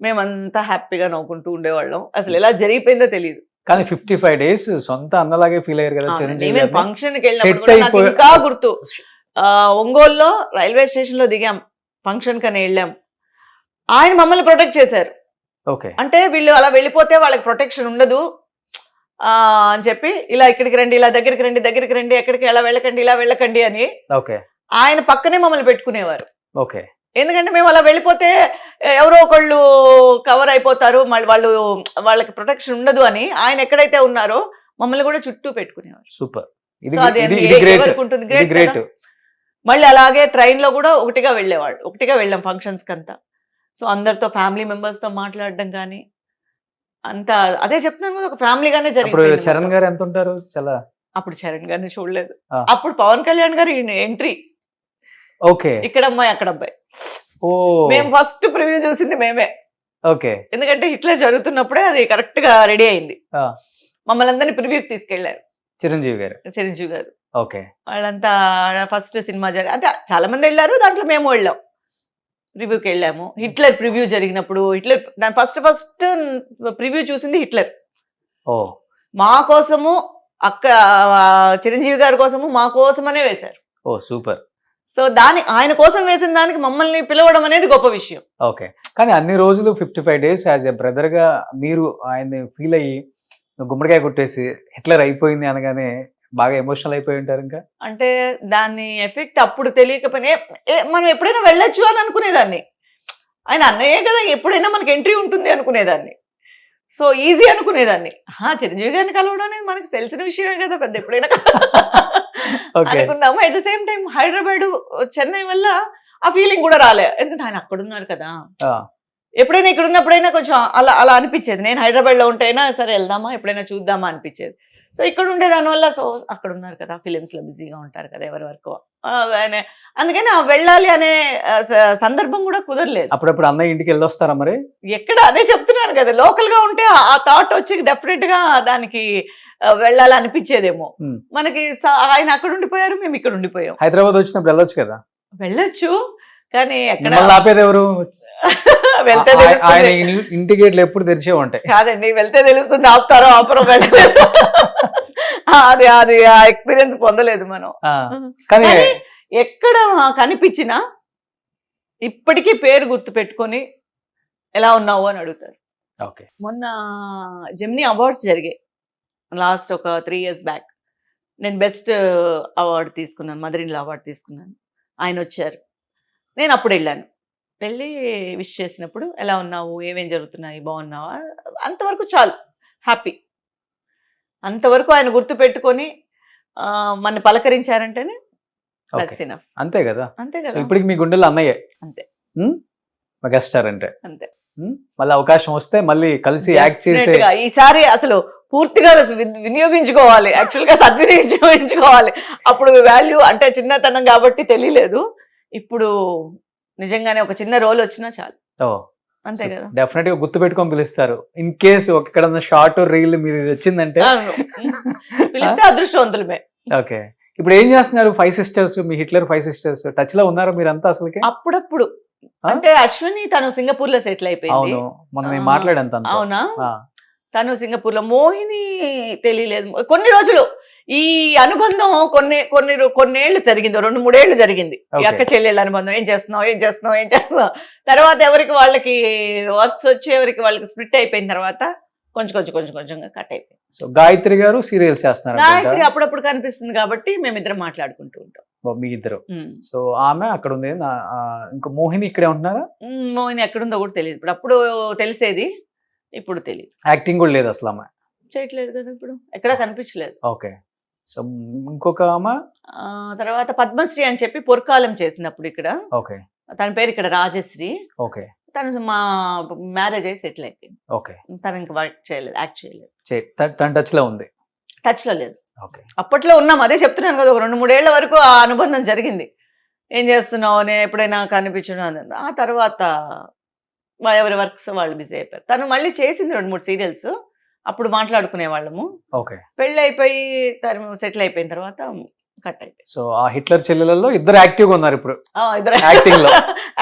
మేమంతా హ్యాపీగా నవ్వుకుంటూ ఉండేవాళ్ళం. అసలు ఎలా జరిగిపోయిందో తెలియదు. కానీ 55 days సొంత అన్నలాగే ఫీల్ అయ్యారు కదా చిరంజీవి. ఫంక్షన్ కి వెళ్ళినప్పుడు నాకు ఇంకా గుర్తు, ఒంగోలులో రైల్వే స్టేషన్ లో దిగాం, ఫంక్షన్ కని వెళ్ళాం. ఆయన మమ్మల్ని ప్రొటెక్ట్ చేశారు. ఓకే. అంటే వీళ్ళు అలా వెళ్ళిపోతే వాళ్ళకి ప్రొటెక్షన్ ఉండదు అని చెప్పి, ఇలా ఇక్కడికి రండి, ఇలా దగ్గరికి రండి, ఎక్కడికి ఇలా వెళ్ళకండి అని ఓకే. ఆయన పక్కనే మమ్మల్ని పెట్టుకునేవారు. ఓకే. ఎందుకంటే మేము అలా వెళ్ళిపోతే ఎవరో ఒకళ్ళు కవర్ అయిపోతారు, మళ్ళీ వాళ్ళకి ప్రొటెక్షన్ ఉండదు అని ఆయన ఎక్కడైతే ఉన్నారో మమ్మల్ని కూడా చుట్టూ పెట్టుకునేవారు. సూపర్. గ్రేట్. మళ్ళీ అలాగే ట్రైన్ లో కూడా ఒకటిగా వెళ్ళాం ఫంక్షన్స్ కంతా. సో అందరితో ఫ్యామిలీ మెంబర్స్ తో మాట్లాడడం కానీ అంతా అదే చెప్తున్నాను కదా, ఒక ఫ్యామిలీగానే జరిగింది. చరణ్ గారు ఎంత ఉంటారు? చాలా అప్పుడు చరణ్ గారిని చూడలేదు. అప్పుడు పవన్ కళ్యాణ్ గారు ఎంట్రీ. ఓకే. ఇక్కడ అమ్మాయి అక్కడ అబ్బాయి. ఓ. మేము ఫస్ట్ ప్రివ్యూ చూసింది మేమే. ఓకే. ఎందుకంటే హిట్లర్ జరుగుతున్నప్పుడే అది కరెక్ట్ గా రెడీ అయింది. మమ్మల్ని అందరినీ ప్రివ్యూకి తీసుకెళ్లారు చిరంజీవి గారు. ఓకే. వాళ్ళంతా ఫస్ట్ సినిమా అంటే చాలా మంది వెళ్ళారు, దాంట్లో మేము వెళ్ళాం, రివ్యూకి వెళ్ళాము. హిట్లర్ ప్రివ్యూ జరిగినప్పుడు ఫస్ట్ ప్రివ్యూ చూసింది హిట్లర్. ఓ. మా కోసము చిరంజీవి గారి కోసము మా కోసమనే వేశారు. ఓ సూపర్. సో ఆయన కోసం వేసిన దానికి మమ్మల్ని పిలవడం అనేది గొప్ప విషయం. ఓకే. కానీ అన్ని రోజులు 55 days యాజ్ ఎ బ్రదర్ గా మీరు ఆయన్ని ఫీల్ అయ్యి గుమ్మడికాయ కొట్టేసి హిట్లర్ అయిపోయింది అనగానే బాగా ఎమోషనల్ అయిపోయి ఉంటారు. ఇంకా అంటే దాని ఎఫెక్ట్ అప్పుడు తెలియకపోయినా మనం ఎప్పుడైనా వెళ్ళొచ్చు అని అనుకునేదాన్ని. ఆయన అన్నయ్యే కదా, ఎప్పుడైనా మనకి ఎంట్రీ ఉంటుంది అనుకునేదాన్ని. సో ఈజీ అనుకునేదాన్ని. చిరంజీవి గారిని కలవడం అనేది మనకు తెలిసిన విషయమే కదా, పెద్ద ఎప్పుడైనా అనుకున్నాము. At the same time Hyderabad Chennai వల్ల ఆ ఫీలింగ్ కూడా రాలే, ఎందుకంటే ఆయన అక్కడ ఉన్నారు కదా. ఎప్పుడైనా ఇక్కడ ఉన్నప్పుడైనా కొంచెం అలా అనిపించేది. నేను హైదరాబాద్ లో ఉంటేనా సరే వెళ్దామా, ఎప్పుడైనా చూద్దామా అనిపించేది. సో ఇక్కడ ఉండే దానివల్ల సో అక్కడ ఉన్నారు కదా, ఫిలిమ్స్ లో బిజీగా ఉంటారు కదా ఎవరి వరకు, అందుకని వెళ్ళాలి అనే సందర్భం కూడా కుదరలేదు. అప్పుడప్పుడు అన్నయ్య ఇంటికి వెళ్ళొస్తారా మరి? ఎక్కడ అదే చెప్తున్నాను కదా, లోకల్ గా ఉంటే ఆ థాట్ వచ్చి డెఫినెట్ గా దానికి వెళ్ళాలి అనిపించేదేమో. మనకి ఆయన అక్కడ ఉండిపోయారు, మేము ఇక్కడ ఉండిపోయాం. హైదరాబాద్ వచ్చినప్పుడు వెళ్ళొచ్చు కదా. వెళ్ళొచ్చు కానీ ఎక్కడ ఆపేది ఎవరు? వెళ్తే ఆయన ఇంటి గేట్లు ఎప్పుడు తెరిచే ఉంటాయి. కాదండి, వెళ్తే తెలుస్తుంది ఆపుతారో ఆపరో. వెళ్ళలేదు, అది ఆ ఎక్స్పీరియన్స్ పొందలేదు మనం. కానీ ఎక్కడ కనిపించినా ఇప్పటికీ పేరు గుర్తు పెట్టుకొని ఎలా ఉన్నావు అని అడుగుతారు. మొన్న జెమినీ అవార్డ్స్ జరిగాయి లాస్ట్ ఒక 3 years బ్యాక్. నేను బెస్ట్ అవార్డు తీసుకున్నాను, మదర్ ఇన్ లా అవార్డు తీసుకున్నాను. ఆయన వచ్చారు, నేను అప్పుడు వెళ్ళి విష్ చేసినప్పుడు ఎలా ఉన్నావు, ఏమేం జరుగుతున్నాయి, బాగున్నావా, అంతవరకు చాలు, హ్యాపీ. అంతవరకు ఆయన గుర్తు పెట్టుకొని మన పలకరించారంటేనే అంతే కదా. ఇప్పటికి మీ గుండెల్లో అన్నయ్యే. అంతే. మెగాస్టార్ అంటే అంతే. మళ్ళీ అవకాశం వస్తే మళ్ళీ కలిసి యాక్ట్ చేసి ఈసారి అసలు పూర్తిగా వినియోగించుకోవాలి, యాక్చువల్గా సద్వినియోగించుకోవాలి. అప్పుడు వాల్యూ అంటే చిన్నతనం కాబట్టి తెలియలేదు, ఇప్పుడు నిజంగానే ఒక చిన్న రోల్ వచ్చినా చాలు. అంతే కదా. డెఫినెట్ గా గుర్తు పెట్టుకొని పిలుస్తారు. ఇన్ కేసు ఎక్కడన్నా షార్ట్ రీల్ మీరు వచ్చిందంటే పిలిస్తే అదృష్టవంతులమే. ఓకే. ఇప్పుడు ఏం చేస్తున్నారు 5 sisters? మీ హిట్లర్ 5 sisters టచ్ లో ఉన్నారా మీరంతా? అసలుకి అప్పుడప్పుడు అంటే అశ్విని తను సింగపూర్ లో సెటిల్ అయిపోయింది. మనం మాట్లాడాను. అవునా? తను సింగపూర్ లో. మోహిని తెలియలేదు కొన్ని రోజులు. ఈ అనుబంధం కొన్నేళ్లు జరిగింది, 2-3 ఏళ్ళు జరిగింది ఈ Okay. అక్క చెల్లెళ్ళ అనుబంధం. ఏం చేస్తున్నావు తర్వాత ఎవరికి వాళ్ళకి వర్క్స్ వచ్చేవరికి వాళ్ళకి స్ప్లిట్ అయిపోయిన తర్వాత కొంచెంగా కట్ అయిపోయింది. సో గాయత్రి గారు సీరియల్స్ చేస్తున్నారు గాయత్రి అప్పుడప్పుడు కనిపిస్తుంది కాబట్టి మేమిద్దరం మాట్లాడుకుంటూ ఉంటాం. మీ ఇద్దరు. సో ఆమె అక్కడ ఉంది, ఇంకా మోహిని ఇక్కడే ఉంటున్నారా? మోహిని ఎక్కడుందో కూడా తెలియదు. అప్పుడు తెలిసేది, ఇప్పుడు తెలియదు. యాక్టింగ్ కూడా లేదు అసలు ఆమె చేయట్లేదు కదా, ఇప్పుడు ఎక్కడా కనిపించలేదు. ఓకే. సో ఇంకొక ఆమె తర్వాత పద్మశ్రీ అని చెప్పి పొరకాలం చేసింది అప్పుడు ఇక్కడ. ఓకే. తన పేరు ఇక్కడ రాజశ్రీ. ఓకే. తను మా మ్యారేజ్ అయ్యి సెటిల్ అయిపోయింది. ఓకే. తను ఇంకా వర్క్ చేయలేదు, యాక్ట్ చేయలేదు. తన టచ్ లో ఉంది? టచ్ లో లేదు. ఓకే. అప్పట్లో ఉన్నాం, అదే చెప్తున్నాను కదా, ఒక 2-3 ఏళ్ల వరకు ఆ అనుబంధం జరిగింది. ఏం చేస్తున్నావు అని ఎప్పుడైనా కనిపించడం. ఆ తర్వాత ఎవరి వర్క్స్ వాళ్ళు బిజీ అయిపోయారు. తను మళ్ళీ చేసింది 2-3 సీరియల్స్, అప్పుడు మాట్లాడుకునే వాళ్ళము. ఓకే. పెళ్ళి అయిపోయి తను సెటిల్ అయిపోయిన తర్వాత కట్ అయిపోయింది. సో ఆ హిట్లర్ చెల్లెలలో ఇద్దరు యాక్టివ్ గా ఉన్నారు ఇప్పుడు ఇద్దరు యాక్టింగ్ లో.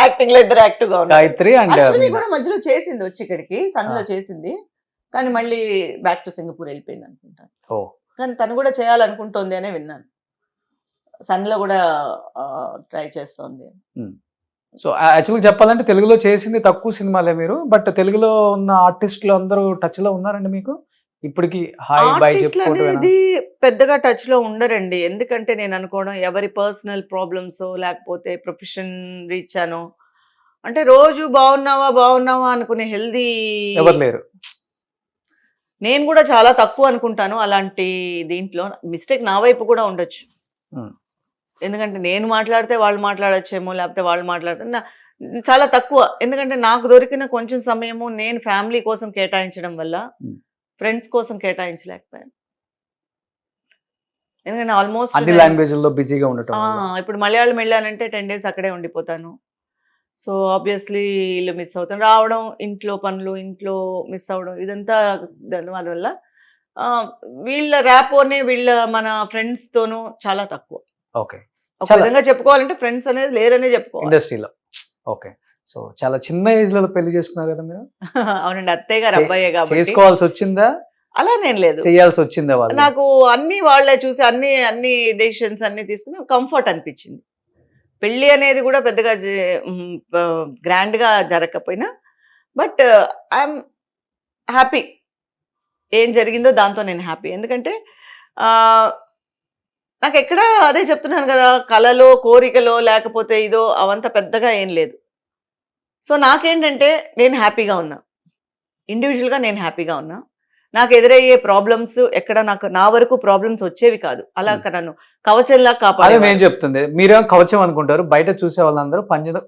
యాక్టింగ్ లో ఇద్దరు యాక్టివ్ గా ఉన్నారు. గాయత్రి అండ్ అశ్విని కూడా మధ్యలో చేసింది, వచ్చి ఇక్కడికి సన్లో చేసింది, కానీ మళ్ళీ బ్యాక్ టు సింగపూర్ వెళ్ళిపోయింది అనుకుంటాను. కానీ తను కూడా చేయాలనుకుంటోంది అనే విన్నాను, సన్లో కూడా ట్రై చేస్తోంది. సో యాక్చువల్గా చెప్పాలంటే తెలుగులో చేసింది తక్కువ సినిమాలే మీరు, బట్ తెలుగులో ఉన్న ఆర్టిస్టులు అందరూ టచ్ లో ఉన్నారండి మీకు ఇప్పటికి? హాయ్ బై చెప్పుకోవడం అనేది పెద్దగా టచ్ లో ఉండరండి. ఎందుకంటే నేను అనుకోవడం ఎవరి పర్సనల్ ప్రాబ్లమ్స్ లేకపోతే ప్రొఫెషన్ రీచ్ అనో, అంటే రోజు బాగున్నావా అనుకునే హెల్దీ ఎవరు లేరు. నేను కూడా చాలా తక్కువ అనుకుంటాను అలాంటి దీంట్లో. మిస్టేక్ నా వైపు కూడా ఉండొచ్చు, ఎందుకంటే నేను మాట్లాడితే వాళ్ళు మాట్లాడొచ్చేమో, లేకపోతే వాళ్ళు మాట్లాడితే చాలా తక్కువ. ఎందుకంటే నాకు దొరికిన కొంచెం సమయము నేను ఫ్యామిలీ కోసం కేటాయించడం వల్ల ఫ్రెండ్స్ కోసం కేటాయించలేకపోయాను. ఎందుకంటే ఆల్మోస్ట్ అన్ని లాంగ్వేజ్లో బిజీగా ఉండటం. ఇప్పుడు మలయాళం వెళ్ళానంటే 10 days అక్కడే ఉండిపోతాను. సో ఆబ్వియస్లీ ఇల్లు మిస్ అవుతాను, రావడం, ఇంట్లో పనులు, ఇంట్లో మిస్ అవ్వడం, ఇదంతా దానివల్ల వీళ్ళ ర్యాపోనే వీళ్ళ మన ఫ్రెండ్స్ తోనూ చాలా తక్కువ. ఓకే. ఒక విధంగా చెప్పుకోవాలంటే ఫ్రెండ్స్ అనేది లేరనే చెప్పుకోవాలి ఇండస్ట్రీలో. ఓకే. సో చాలా చిన్న ఏజ్ లో పెళ్లి చేసుకున్నారు కదా మీరు? అవునండి, అత్తయ్య గారు అబ్బాయే కాబట్టి. చేసుకోవాల్సి వచ్చిందా? అలా నేను లేదు, చేయాల్సి వచ్చిందా? వాళ్ళు నాకు అన్ని వాళ్ళే చూసి అన్ని డెసిషన్స్ అన్ని తీసుకుని కంఫర్ట్ అనిపించింది. పెళ్లి అనేది కూడా పెద్దగా గ్రాండ్ గా జరగకపోయినా, బట్ ఐఎమ్ హ్యాపీ. ఏం జరిగిందో దాంతో నేను హ్యాపీ. ఎందుకంటే నాకు ఎక్కడ అదే చెప్తున్నాను కదా, కళలో కోరికలో లేకపోతే ఇదో అవంతా పెద్దగా ఏం లేదు. సో నాకేంటంటే నేను హ్యాపీగా ఉన్నా, ఇండివిజువల్గా నేను హ్యాపీగా ఉన్నా. నాకు ఎదురయ్యే ప్రాబ్లమ్స్ ఎక్కడ నా వరకు ప్రాబ్లమ్స్ వచ్చేవి కాదు. అలా నన్ను కవచంలా కాపాడే. నేను చెప్తుంది మీరేమో కవచం అనుకుంటారు, బయట చూసే వాళ్ళందరూ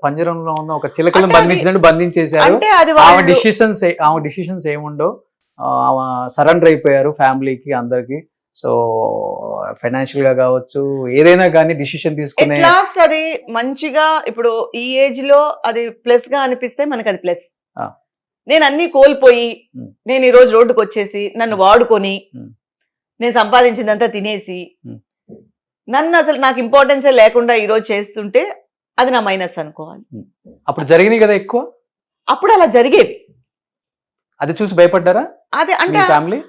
పంజరంలో ఉన్న ఒక చిలకలను బంధించినట్టు బంధించేశారు. అంటే అది ఆమె డిసిషన్స్ ఏముండో సరెండర్ అయిపోయారు ఫ్యామిలీకి, అందరికి. సో ఫైనాన్షియల్ గా కావచ్చు, ఏదైనా కానీ డిసిషన్ తీసుకునే లాస్ట్ అది మంచిగా. ఇప్పుడు ఈ ఏజ్ లో అది ప్లస్ గా అనిపిస్తే మనకు అది ప్లస్. నేను అన్ని కోల్పోయి నేను ఈ రోజు రోడ్డుకు వచ్చేసి నన్ను వాడుకొని నేను సంపాదించిందంతా తినేసి నన్ను అసలు నాకు ఇంపార్టెన్సే లేకుండా ఈ రోజు చేస్తుంటే అది నా మైనస్ అనుకోవాలి. అప్పుడు జరిగింది కదా ఎక్కువ, అప్పుడు అలా జరిగేవి. అది చూసి భయపడ్డారా? అదే అంటే ఫ్యామిలీ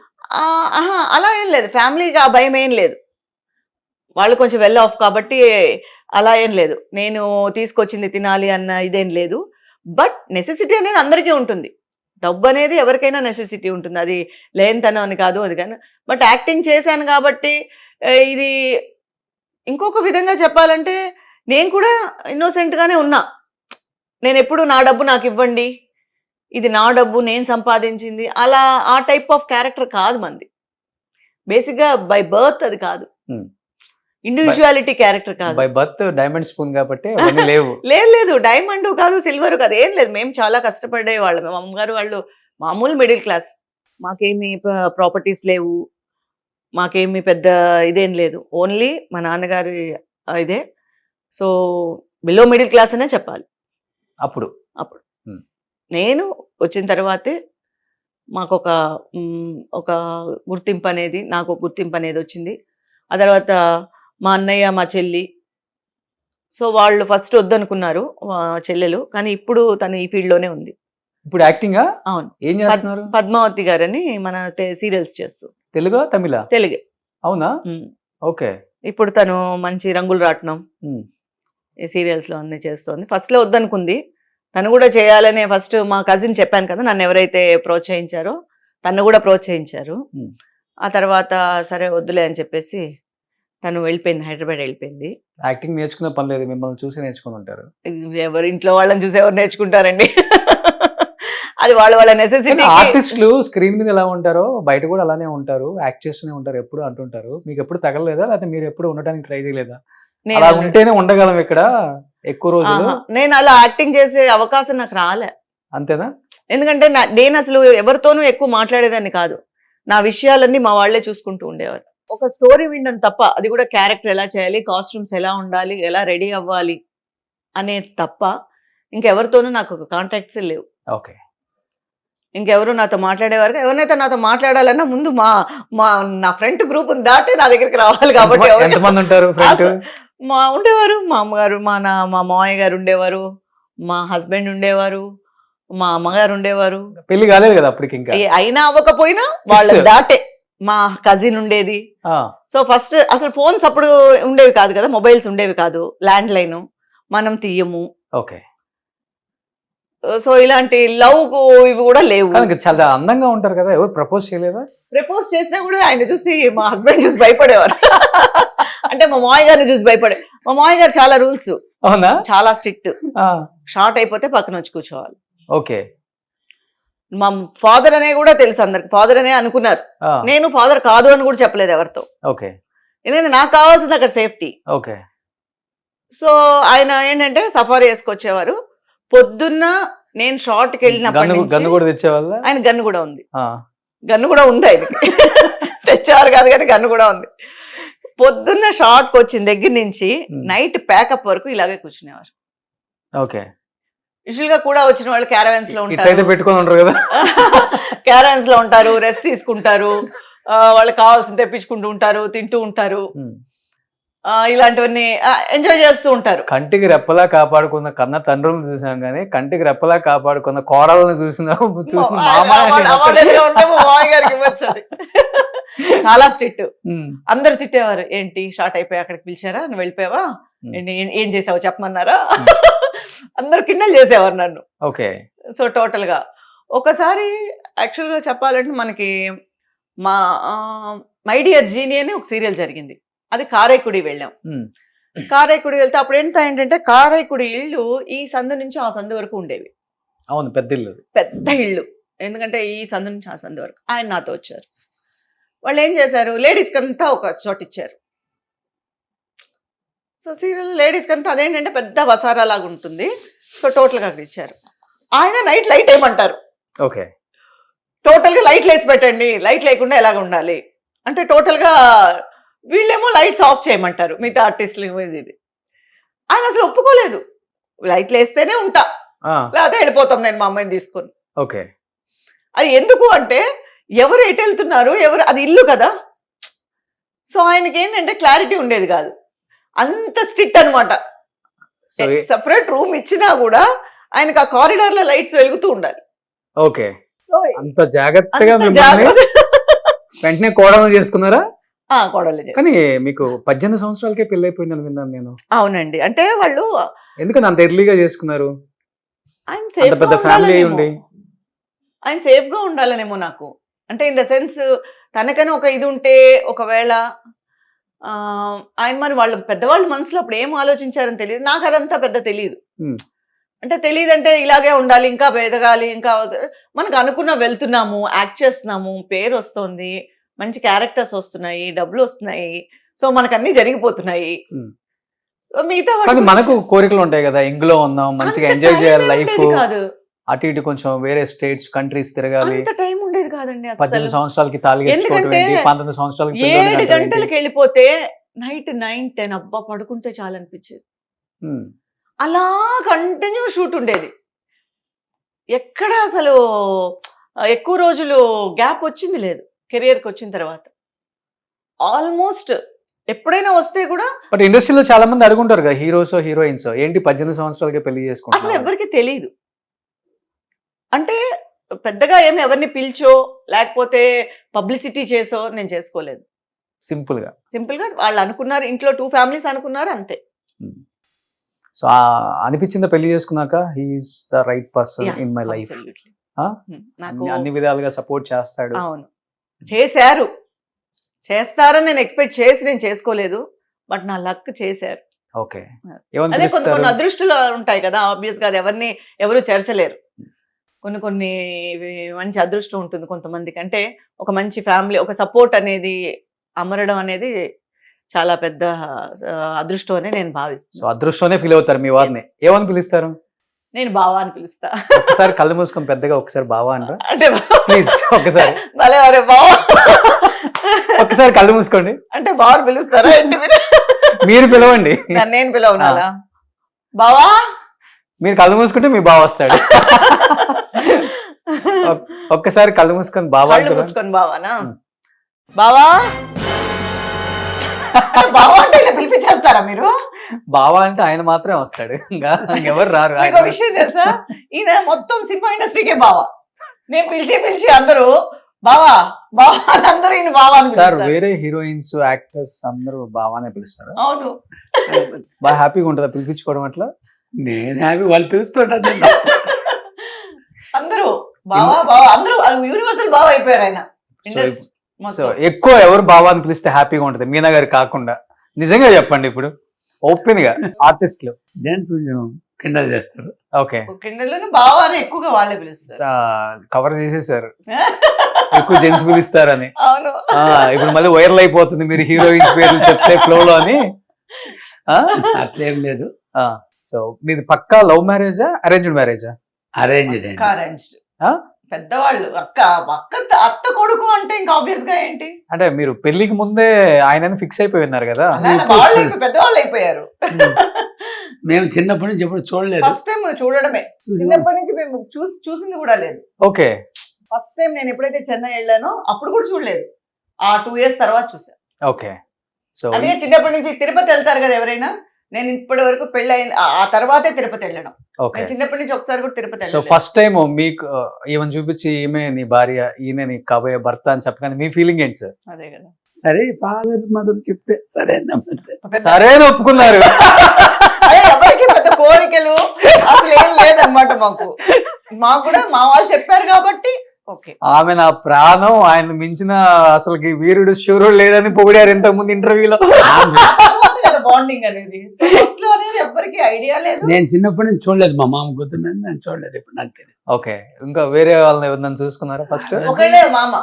అలా ఏం లేదు, ఫ్యామిలీకి ఆ భయం ఏం లేదు. వాళ్ళు కొంచెం వెల్ ఆఫ్ కాబట్టి అలా ఏం లేదు. నేను తీసుకొచ్చింది తినాలి అన్న ఇదేం లేదు. బట్ నెసెసిటీ అనేది అందరికీ ఉంటుంది, డబ్బు అనేది ఎవరికైనా నెసెసిటీ ఉంటుంది, అది లేనితనం అని కాదు అది కానీ. బట్ యాక్టింగ్ చేశాను కాబట్టి ఇది ఇంకొక విధంగా చెప్పాలంటే నేను కూడా ఇన్నోసెంట్గానే ఉన్నా. నేను ఎప్పుడు నా డబ్బు నాకు ఇవ్వండి, ఇది నా డబ్బు నేను సంపాదించింది, అలా ఆ టైప్ ఆఫ్ క్యారెక్టర్ కాదు మంది. బేసిక్గా బై బర్త్ అది కాదు, ఇండివిజువాలిటీ క్యారెక్టర్ కాదు. బై బర్త్ డైమండ్ స్పూన్ కాబట్టి లేవు. లేదు, డైమండ్ కాదు, సిల్వర్ కాదు, ఏం లేదు. మేము చాలా కష్టపడే వాళ్ళం. మేము అమ్మగారు వాళ్ళు మామూలు మిడిల్ క్లాస్, మాకేమి ప్రాపర్టీస్ లేవు, మాకేమి పెద్ద ఇదేం లేదు. ఓన్లీ మా నాన్నగారి ఇదే. సో బిలో మిడిల్ క్లాస్ అనే చెప్పాలి. అప్పుడు నేను వచ్చిన తర్వాతే మాకు ఒక గుర్తింపు అనేది, నాకు గుర్తింపు అనేది వచ్చింది. ఆ తర్వాత మా అన్నయ్య మా చెల్లి, సో వాళ్ళు ఫస్ట్ వద్దనుకున్నారు చెల్లెలు, కానీ ఇప్పుడు తను ఈ ఫీల్డ్లోనే ఉంది. ఇప్పుడు యాక్టింగ్? అవును. ఏం చేస్తున్నారు? పద్మావతి గారని మన సీరియల్స్ చేస్తూ. తెలుగు తమిళ? తెలుగే. అవునా? ఓకే. ఇప్పుడు తను మంచి రంగులు రాట్నం ఉమ్. ఈ సీరియల్స్ లో అన్ని చేస్తోంది. ఫస్ట్ లో వద్దనుకుంది, తను కూడా చేయాలనే ఫస్ట్ మా కజిన్ చెప్పాను కదా, నన్ను ఎవరైతే ప్రోత్సహించారో తను కూడా ప్రోత్సహించారు. Hmm. ఆ తర్వాత సరే వద్దులే అని చెప్పేసి తను వెళ్ళిపోయింది, హైదరాబాద్ వెళ్ళిపోయింది. యాక్టింగ్ నేర్చుకునే పని లేదు, మిమ్మల్ని చూసి నేర్చుకుని ఉంటారు. ఎవరు ఇంట్లో వాళ్ళని చూసి ఎవరు నేర్చుకుంటారండి? అది వాళ్ళ నెసెసిటీ. ఆర్టిస్టులు స్క్రీన్ మీద ఎలా ఉంటారో బయట కూడా అలానే ఉంటారు, యాక్ట్ చేస్తూనే ఉంటారు ఎప్పుడు అంటుంటారు. మీకు ఎప్పుడు తగలలేదా, లేకపోతే మీరు ఎప్పుడు ఉండడానికి ట్రై చేయలేదా? అలా ఉంటేనే ఉండగలం ఇక్కడ ఎక్కువ రోజులు. నేను అలా యాక్టింగ్ చేసే అవకాశం నాకు రాలే. అంతేనా? ఎందుకంటే నేను అసలు ఎవరితోనూ ఎక్కువ మాట్లాడేదాన్ని కాదు. నా విషయాలన్నీ మా వాళ్లే చూసుకుంటూ ఉండేవారు. ఒక స్టోరీ వినడం తప్ప, అది కూడా క్యారెక్టర్ ఎలా చేయాలి, కాస్ట్యూమ్స్ ఎలా ఉండాలి, ఎలా రెడీ అవ్వాలి అనేది తప్ప ఇంకెవరితోనూ నాకు ఒక కాంటాక్ట్స్ లేవు. ఓకే. ఇంకెవరు నాతో మాట్లాడేవారు, ఎవరినైతే నాతో మాట్లాడాలన్నా ముందు నా ఫ్రెండ్ గ్రూప్ దాటి నా దగ్గరికి రావాలి. కాబట్టి ఎంతమంది ఉంటారు ఫ్రెండ్? ఉండేవారు, మా అమ్మగారు, మా మామయ్య గారు ఉండేవారు, మా హస్బెండ్ ఉండేవారు, మా అమ్మగారు ఉండేవారు. పెళ్లి కాలేదు కదా అప్పటికి? ఇంకా అయినా అవ్వకపోయినా వాళ్ళ దాటే మా కజిన్ ఉండేది. సో ఫస్ట్ అసలు ఫోన్స్ అప్పుడు ఉండేవి కాదు కదా, మొబైల్స్ ఉండేవి కాదు, ల్యాండ్ లైన్ మనం తీయము. ఓకే. సో ఇలాంటి లవ్ ఇవి కూడా లేవు. చాలా అందంగా ఉంటారు కదా, ఎవరు ప్రపోజ్ చేయలేదా? ప్రపోజ్ చేసినా కూడా ఆయన చూసి మా హస్బెండ్ చూసి భయపడేవారు. అంటే మా మామయ్య గారిని చూసి భయపడే. మా మామయ్య గారు చాలా రూల్స్, అవునా? చాలా స్ట్రిక్ట్. షార్ట్ అయిపోతే పక్కన వచ్చి కూర్చోవాలి. ఓకే. మా ఫాదర్ అనే కూడా తెలుసు అందరికి, ఫాదర్ అనే అనుకున్నారు. నేను ఫాదర్ కాదు అని కూడా చెప్పలేదు ఎవరితో. ఓకే. ఎందుకంటే నాకు కావాల్సింది అక్కడ సేఫ్టీ. ఓకే. సో ఆయన ఏంటంటే సఫారీ వేసుకొచ్చేవారు. పొద్దున్న నేను షార్ట్కి వెళ్ళినప్పటి గన్ను కూడా తెచ్చేవాళ్ళ? ఆయన గన్ను కూడా ఉంది, గన్ను కూడా ఉంది ఆయనకి. తెచ్చేవారు కాదు కానీ గన్ను కూడా ఉంది. పొద్దున్న షార్ట్కి వచ్చిన దగ్గర నుంచి నైట్ ప్యాకప్ వరకు ఇలాగే కూర్చునేవారు. ఓకే. యూజువల్ గా కూడా వచ్చిన వాళ్ళు క్యారవాన్స్ లో ఉంటారు, పెట్టుకొని ఉంటారు కదా, క్యారవాన్స్ లో ఉంటారు, రెస్ట్ తీసుకుంటారు, వాళ్ళకి కావాల్సింది తెప్పించుకుంటూ ఉంటారు, తింటూ ఉంటారు, ఇలాంటివన్నీ ఎంజాయ్ చేస్తూ ఉంటారు. కంటికి రెప్పలా కాపాడుకున్న కన్న తండ్రులను చూసాం కానీ కంటికి రెప్పలా కాపాడుకున్న కోడలను చాలా స్ట్రిక్ట్. అందరు తిట్టేవారు, ఏంటి షార్ట్ అయిపోయి అక్కడికి పిలిచారా, నువ్వు వెళ్ళిపోయావా, ఏం చేసావో చెప్పమన్నారా, అందరు కిండల్ చేసేవారు నన్ను. ఓకే. సో టోటల్ గా ఒకసారి యాక్చువల్ గా చెప్పాలంటే మనకి మై డియర్ జీని అని ఒక సీరియల్ జరిగింది, అది కారైకుడి వెళ్ళాం. కారైకుడి వెళ్తే అప్పుడు ఏంటంటే కారైకుడి ఇళ్ళు ఈ సందు నుంచి ఆ సందు వరకు ఉండేవి. అవును, పెద్ద ఇల్లు, పెద్ద ఇళ్ళు. ఎందుకంటే ఈ సందు నుంచి ఆ సందు వరకు ఆయన నాతో వచ్చారు. వాళ్ళు ఏం చేశారు, లేడీస్కి అంతా ఒక చోట ఇచ్చారు. సో సీరియల్ లేడీస్కి అంతా అదేంటంటే పెద్ద వసారా లాగా ఉంటుంది. సో టోటల్గా అక్కడ ఇచ్చారు. ఆయన నైట్ లైట్ వేయమంటారు. ఓకే. టోటల్గా లైట్లు వేసి పెట్టండి, లైట్ లేకుండా ఎలాగ ఉండాలి అంటే టోటల్గా వీళ్ళేమో లైట్స్ ఆఫ్ చేయమంటారు మిగతా ఆర్టిస్టులు. ఇది ఆయన అసలు ఒప్పుకోలేదు, లైట్లు వేస్తేనే ఉంటా, లేకపోతే వెళ్ళిపోతాం నేను మా అమ్మాయిని తీసుకొని. ఓకే. అది ఎందుకు అంటే ఎవరు ఎటు వెళ్తున్నారు, ఎవరు, అది ఇల్లు కదా. సో ఆయనకి ఏంటంటే క్లారిటీ ఉండేది కాదు, అంత స్ట్రిక్ట్ అనమాట. సెపరేట్ రూమ్ ఇచ్చినా కూడా ఆయనకు ఆ కారిడార్ లో లైట్స్ వెలుగుతూ ఉండాలి. ఓకే. అంత జాగ్రత్తగా వెంటనే కోడలు చేసుకున్నారా? కోడలు. కానీ మీకు 18 సంవత్సరాలకే పెళ్లి అయిపోయిందని విన్నాను నేను. అవునండి. అంటే వాళ్ళు ఎందుకని అంత ఎర్లీగా చేసుకున్నారు? ఆయన పెద్ద ఫ్యామిలీ ఉండి ఆయన సేఫ్ గా ఉండాలనేమో నాకు. అంటే ఇన్ ద సెన్స్ తనకని ఒక ఇది ఉంటే ఒకవేళ ఆయన మరి వాళ్ళు పెద్దవాళ్ళ మనసులో అప్పుడు ఏం ఆలోచించారని తెలియదు, నాకు అదంతా పెద్ద తెలియదు. అంటే తెలియదంటే ఇలాగే ఉండాలి, ఇంకా ఎదగాలి, ఇంకా మనకు అనుకున్న వెళ్తున్నాము, యాక్ట్ చేస్తున్నాము, పేరు వస్తుంది, మంచి క్యారెక్టర్స్ వస్తున్నాయి, డబ్బులు వస్తున్నాయి, సో మనకు అన్ని జరిగిపోతున్నాయి. మిగతా మనకు కోరికలు ఉంటాయి కదా, ఇంగ్లో ఉన్నాం, మంచిగా ఎంజాయ్ చేయాలి లైఫ్, అటు ఇటు కొంచెం వేరే స్టేట్స్ కంట్రీస్ తిరగాలి. అంత టైం ఉండేది కాదండి. 18 సంవత్సరాలకి తాళి కట్టుకోవడం ఏంటి, 19 సంవత్సరాలకి 7 గంటలకు వెళ్ళిపోతే నైట్ 9-10 అబ్బా పడుకుంటే చాలు అనిపించేది. అలా కంటిన్యూ షూట్ ఉండేది, ఎక్కడ అసలు ఎక్కువ రోజులు గ్యాప్ వచ్చింది లేదు కెరియర్కి వచ్చిన తర్వాత. ఆల్మోస్ట్ ఎప్పుడైనా వస్తే కూడా బట్ ఇండస్ట్రీలో చాలా మంది అడుగుంటారు కదా, హీరోస్ హీరోయిన్స్ ఏంటి 18 సంవత్సరాలకే పెళ్లి చేసుకుంటారు, అసలు ఎవరికి తెలియదు. అంటే పెద్దగా ఏమి ఎవరిని పిలిచో లేకపోతే పబ్లిసిటీ చేసో నేను చేసుకోలేదు. సింపుల్ గా. వాళ్ళు అనుకున్నారు, ఇంట్లో 2 ఫ్యామిలీస్ అనుకున్నారు అంతే. సో అనిపించిందా పెళ్లి చేసుకున్నాక he is the right person Yeah, in my life? absolutely. నాకు అన్ని విధాలుగా సపోర్ట్ చేస్తాడు. అవును, చేస్తారని నేను ఎక్స్పెక్ట్ చేసి నేను చేసుకోలేదు, బట్ నా లక్ చేశారు. ఓకే. అదే కొన్ని అదృష్టాలు ఉంటాయి కదా, ఆబ్వియస్ గా అది ఎవరు చేర్చలేరు. కొన్ని మంచి అదృష్టం ఉంటుంది కొంతమందికి. అంటే ఒక మంచి ఫ్యామిలీ, ఒక సపోర్ట్ అనేది అమరడం అనేది చాలా పెద్ద అదృష్టం అని నేను భావిస్తాను. సో అదృష్టంనే ఫీల్ అవుతారు మీ వారిని. ఏమని పిలుస్తారు? నేను బావా అని పిలుస్తా. ఒకసారి కళ్ళు మూసుకొని పెద్దగా ఒకసారి బావా అంటారా అంటే ప్లీజ్? ఒకసారి భలే అరే బావా, ఒకసారి కళ్ళు మూసుకోండి. అంటే బావని పిలుస్తారా ఏంటి మీరు? మీరు పిలవండి. నేను పిలవనాలా? బావా మీరు కళ్ళు మూసుకుంటే మీ బావ వస్తాడు. ఒక్కసారి కళ్ళు మూసుకొని బావా కళ్ళు మూసుకొని బావానా? బావా బావా అంటే ఇలా పిలిపించేస్తారా మీరు? బావా అంటే ఆయన మాత్రమే వస్తాడు, ఇంకా ఎవరు రారు. మీకు ఒక విషయం తెలుసా, ఈయన మొత్తం సినిమా ఇండస్ట్రీకే బావా. నేను పిలిచి అందరూ బావా బావా అని అందరూ ఈయన బావా అని సార్ పిలుస్తారు. వేరే హీరోయిన్స్ యాక్టర్స్ అందరూ బావానే పిలుస్తారు. అవును, బాగా హ్యాపీగా ఉంటుందా పిలిపించుకోవడం అట్లా? నేను హ్యాపీ, వాళ్ళు పిలుస్తుంటారు. అందరూ బావా బావా, అందరూ యూనివర్సల్ బావా అయిపోయారు ఆయన. సో ఎక్కువ ఎవరు బావా అని పిలిస్తే హ్యాపీగా ఉంటుంది మీనా గారు కాకుండా? నిజంగా చెప్పండి ఇప్పుడు ఓపెన్ గా ఆర్టిస్టులు. డాన్స్ కొంచెం కిండల్ చేస్తారు. ఓకే, కిండల్లోనే బావా అని ఎక్కువగా వాళ్ళే పిలుస్తారు. కవర్ చేసేసారు ఎక్కువ జెంట్స్ పిలుస్తారని. అవును, ఇప్పుడు మళ్ళీ వైరల్ అయిపోతుంది మీరు హీరోయిన్స్ పేర్లు చెప్తే ఫ్లో లో అని. అట్లేం లేదు. సో మీది పక్కా లవ్ మ్యారేజా అరేంజ్డ్ మ్యారేజా? అరేంజ్డ్ అండి. అరేంజ్డ్. పెద్దవాళ్ళు అత్త కొడుకు అంటే ఇంకా ఆబ్వియస్ గా ఏంటి అంటే మీరు పెళ్లికి ముందే ఆయన ఫిక్స్ అయిపోయి ఉన్నారు కదా? పెద్దవాళ్ళు అయిపోయారు. మేము చిన్నప్పటి నుంచి ఎప్పుడు చూడలేదు. ఫస్ట్ టైం చూడడమే, చిన్నప్పటి నుంచి మేము చూసింది కూడా లేదు. ఓకే. ఫస్ట్ టైం నేను ఎప్పుడైతే చెన్నై వెళ్ళానో అప్పుడు కూడా చూడలేదు, ఆ 2 years తర్వాత చూసాను. ఓకే. సో అదే చిన్నప్పటి నుంచి తిరుపతి వెళ్తారు కదా ఎవరైనా, నేను ఇప్పటి వరకు పెళ్లి అయిన ఆ తర్వాతే తిరుపతి వెళ్ళడం. నేను చిన్నప్పటి నుంచి ఒకసారి కూడా తిరుపతి సో ఫస్ట్ టైం మీకు ఈవెన్ చూపించి ఈమె నీ భార్య ఈయన నీ కాబోయే భర్త అని చెప్పగానే మీ ఫీలింగ్ ఏంటి సార్? అదే కదా, సరే ఫాదర్ మదర్ చెప్తే సరే సరే ఒప్పుకున్నారు. అదే ఎవరికి పెద్ద కోరికలు అసలు ఏం లేదన్నమాట. మాకు కూడా మా వాళ్ళు చెప్పారు కాబట్టి ఓకే. ఆమె నా ప్రాణం, ఆయన మించిన అసలుకి వీరుడు శూరుడు లేదని పొగిడారు ఇంతకు ముందు ఇంటర్వ్యూలో. బాండింగ్ అనేది ఫస్ట్ లో అనేది ఎవరికి ఐడియా లేదు. నేను చిన్నప్పటి నుంచి చూడలేదు, మా మామ కూతురు నేను చూడలేదు, ఇప్పుడు నాకు తెలియదు. ఓకే. ఇంకా వేరే వాళ్ళని ఎవరిని చూసుకున్నారా ఫస్ట్? ఒకళ్ళే మామ.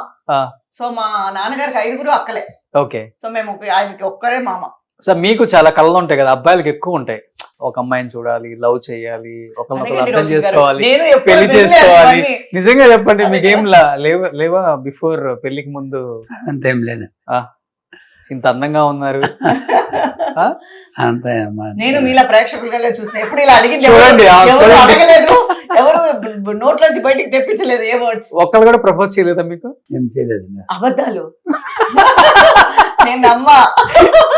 సో మా నాన్నగారికి 5 అక్కలే. ఓకే. సో మేము ఆయనకి ఒక్కరే మామ. సార్ మీకు చాలా కళలు ఉంటాయి కదా, అబ్బాయిలకి ఎక్కువ ఉంటాయి. ఒక అమ్మాయిని చూడాలి, లవ్ చేయాలి, ఒకరినొకరు అర్థం చేసుకోవాలి, పెళ్లి చేసుకోవాలి. నిజంగా చెప్పండి, మీకేం లేవా బిఫోర్ పెళ్లికి ముందు? అంతేం లేదు. ఇంత అందంగా ఉన్నారు. అంతే. నేను మీలా ప్రేక్షకులుగా చూసిన ఎప్పుడు ఇలా అడిగింది చూడండి, అడగలేదు, ఎవరు నోట్లోంచి బయటికి తెప్పించలేదు ఏ వర్డ్స్. ఒక్కళ్ళు కూడా ప్రపోజ్ చేయలేదా మీకు? ఏం చేయలేదు. అబద్ధాలు నేను నమ్మా.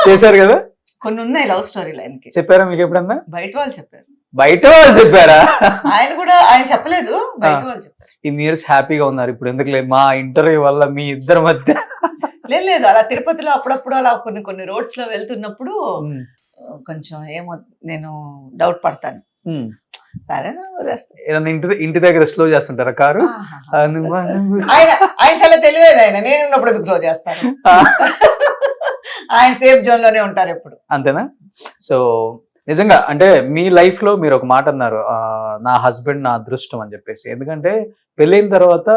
చేశారు కదా కొన్ని ఉన్నాయి లవ్ స్టోరీలు ఆయనకి. చెప్పారా మీకు ఎప్పుడన్నా? బయట వాళ్ళు చెప్పారు. బయట వాళ్ళు చెప్పారా? ఆయన చెప్పలేదు, బయట వాళ్ళు చెప్పారు. ఇన్ని ఇయర్స్ హ్యాపీగా ఉన్నారు, ఇప్పుడు ఎందుకు లేదు మా ఇంటర్వ్యూ వల్ల మీ ఇద్దరి మధ్య? లేదు, అలా తిరుపతిలో అప్పుడప్పుడు అలా కొన్ని రోడ్స్ లో వెళ్తున్నప్పుడు కొంచెం ఏమో నేను డౌట్ పడతాను. సరే ఏదన్నా ఇంటి దగ్గర స్లో చేస్తుంటారా కారు? ఆయన చాలా తెలివేది, నేను ఉన్నప్పుడు ఎందుకు స్లో చేస్తాను. ఆయన సేఫ్ జోన్ లోనే ఉంటారు ఎప్పుడు. అంతేనా? సో నిజంగా అంటే మీ లైఫ్ లో మీరు ఒక మాట అన్నారు, నా హస్బెండ్ నా అదృష్టం అని చెప్పేసి. ఎందుకంటే పెళ్ళైన తర్వాత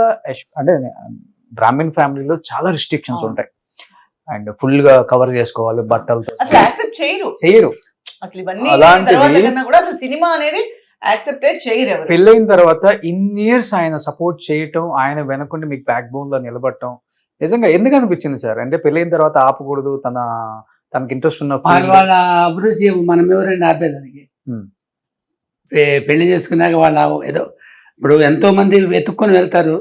అంటే బ్రాహ్మణ్ ఫ్యామిలీలో చాలా రిస్ట్రిక్షన్స్ ఉంటాయి, అండ్ ఫుల్ గా కవర్ చేసుకోవాలి బట్టలతో. అసలు యాక్సెప్ట్ చేయరు అసలు ఇవన్నీ. అసలు సినిమా అనేది యాక్సెప్ట్ చేయరు. పెళ్ళైన తర్వాత ఇన్ని ఇయర్స్ ఆయన సపోర్ట్ చేయటం, ఆయన వెనకుండి మీకు బ్యాక్ బోన్ లో నిలబడటం నిజంగా ఎందుకు అనిపించింది సార్? అంటే పెళ్ళైన తర్వాత ఆపకూడదు, తనకి ఇంట్రెస్ట్ ఉన్న వాళ్ళ అభిరుచి మనం ఎవరైనా ఆపేదానికి. పెళ్లి చేసుకున్నాక వాళ్ళ ఏదో ఇప్పుడు ఎంతో మంది వెతుక్కొని వెళ్తారు,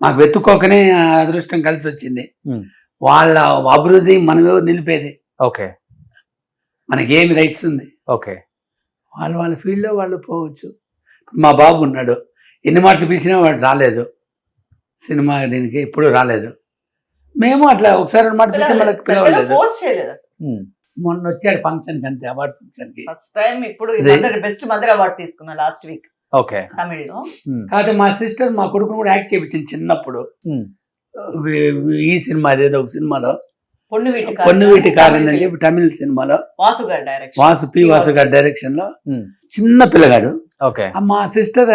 మాకు వెతుక్కోకనే అదృష్టం కలిసి వచ్చింది. వాళ్ళ అభివృద్ధి మనం ఎవరు నిలిపేది? ఓకే. మనకేమి రైట్స్ ఉంది? ఓకే. వాళ్ళ ఫీల్డ్లో వాళ్ళు పోవచ్చు. మా బాబు ఉన్నాడు, ఎన్ని మాటలు పిలిచినా వాడు రాలేదు సినిమా, దీనికి ఎప్పుడు రాలేదు. మేము అట్లా ఒకసారి మాట పిలవలేదు. ఫోర్స్ చేయలేదు అసలు. మొన్న వచ్చాడు ఫంక్షన్ కి, అంతే అవార్డ్ ఫంక్షన్ కి. ఫస్ట్ టైం ఇప్పుడు బెస్ట్ మదర్ అవార్డ్ తీసుకున్నా లాస్ట్ వీక్ ఓకే. తమిళ్లో. కాకపోతే మా సిస్టర్ మా కొడుకును కూడా యాక్ట్ చేయించింది చిన్నప్పుడు. ఈ సినిమా ఏదో ఒక సినిమాలో పొన్ను వీటి కారణం అని చెప్పి తమిళ సినిమాలో వాసు గారి డైరెక్షన్, వాసు గారి డైరెక్షన్ లో చిన్న పిల్లగాడు. ఓకే. మా సిస్టర్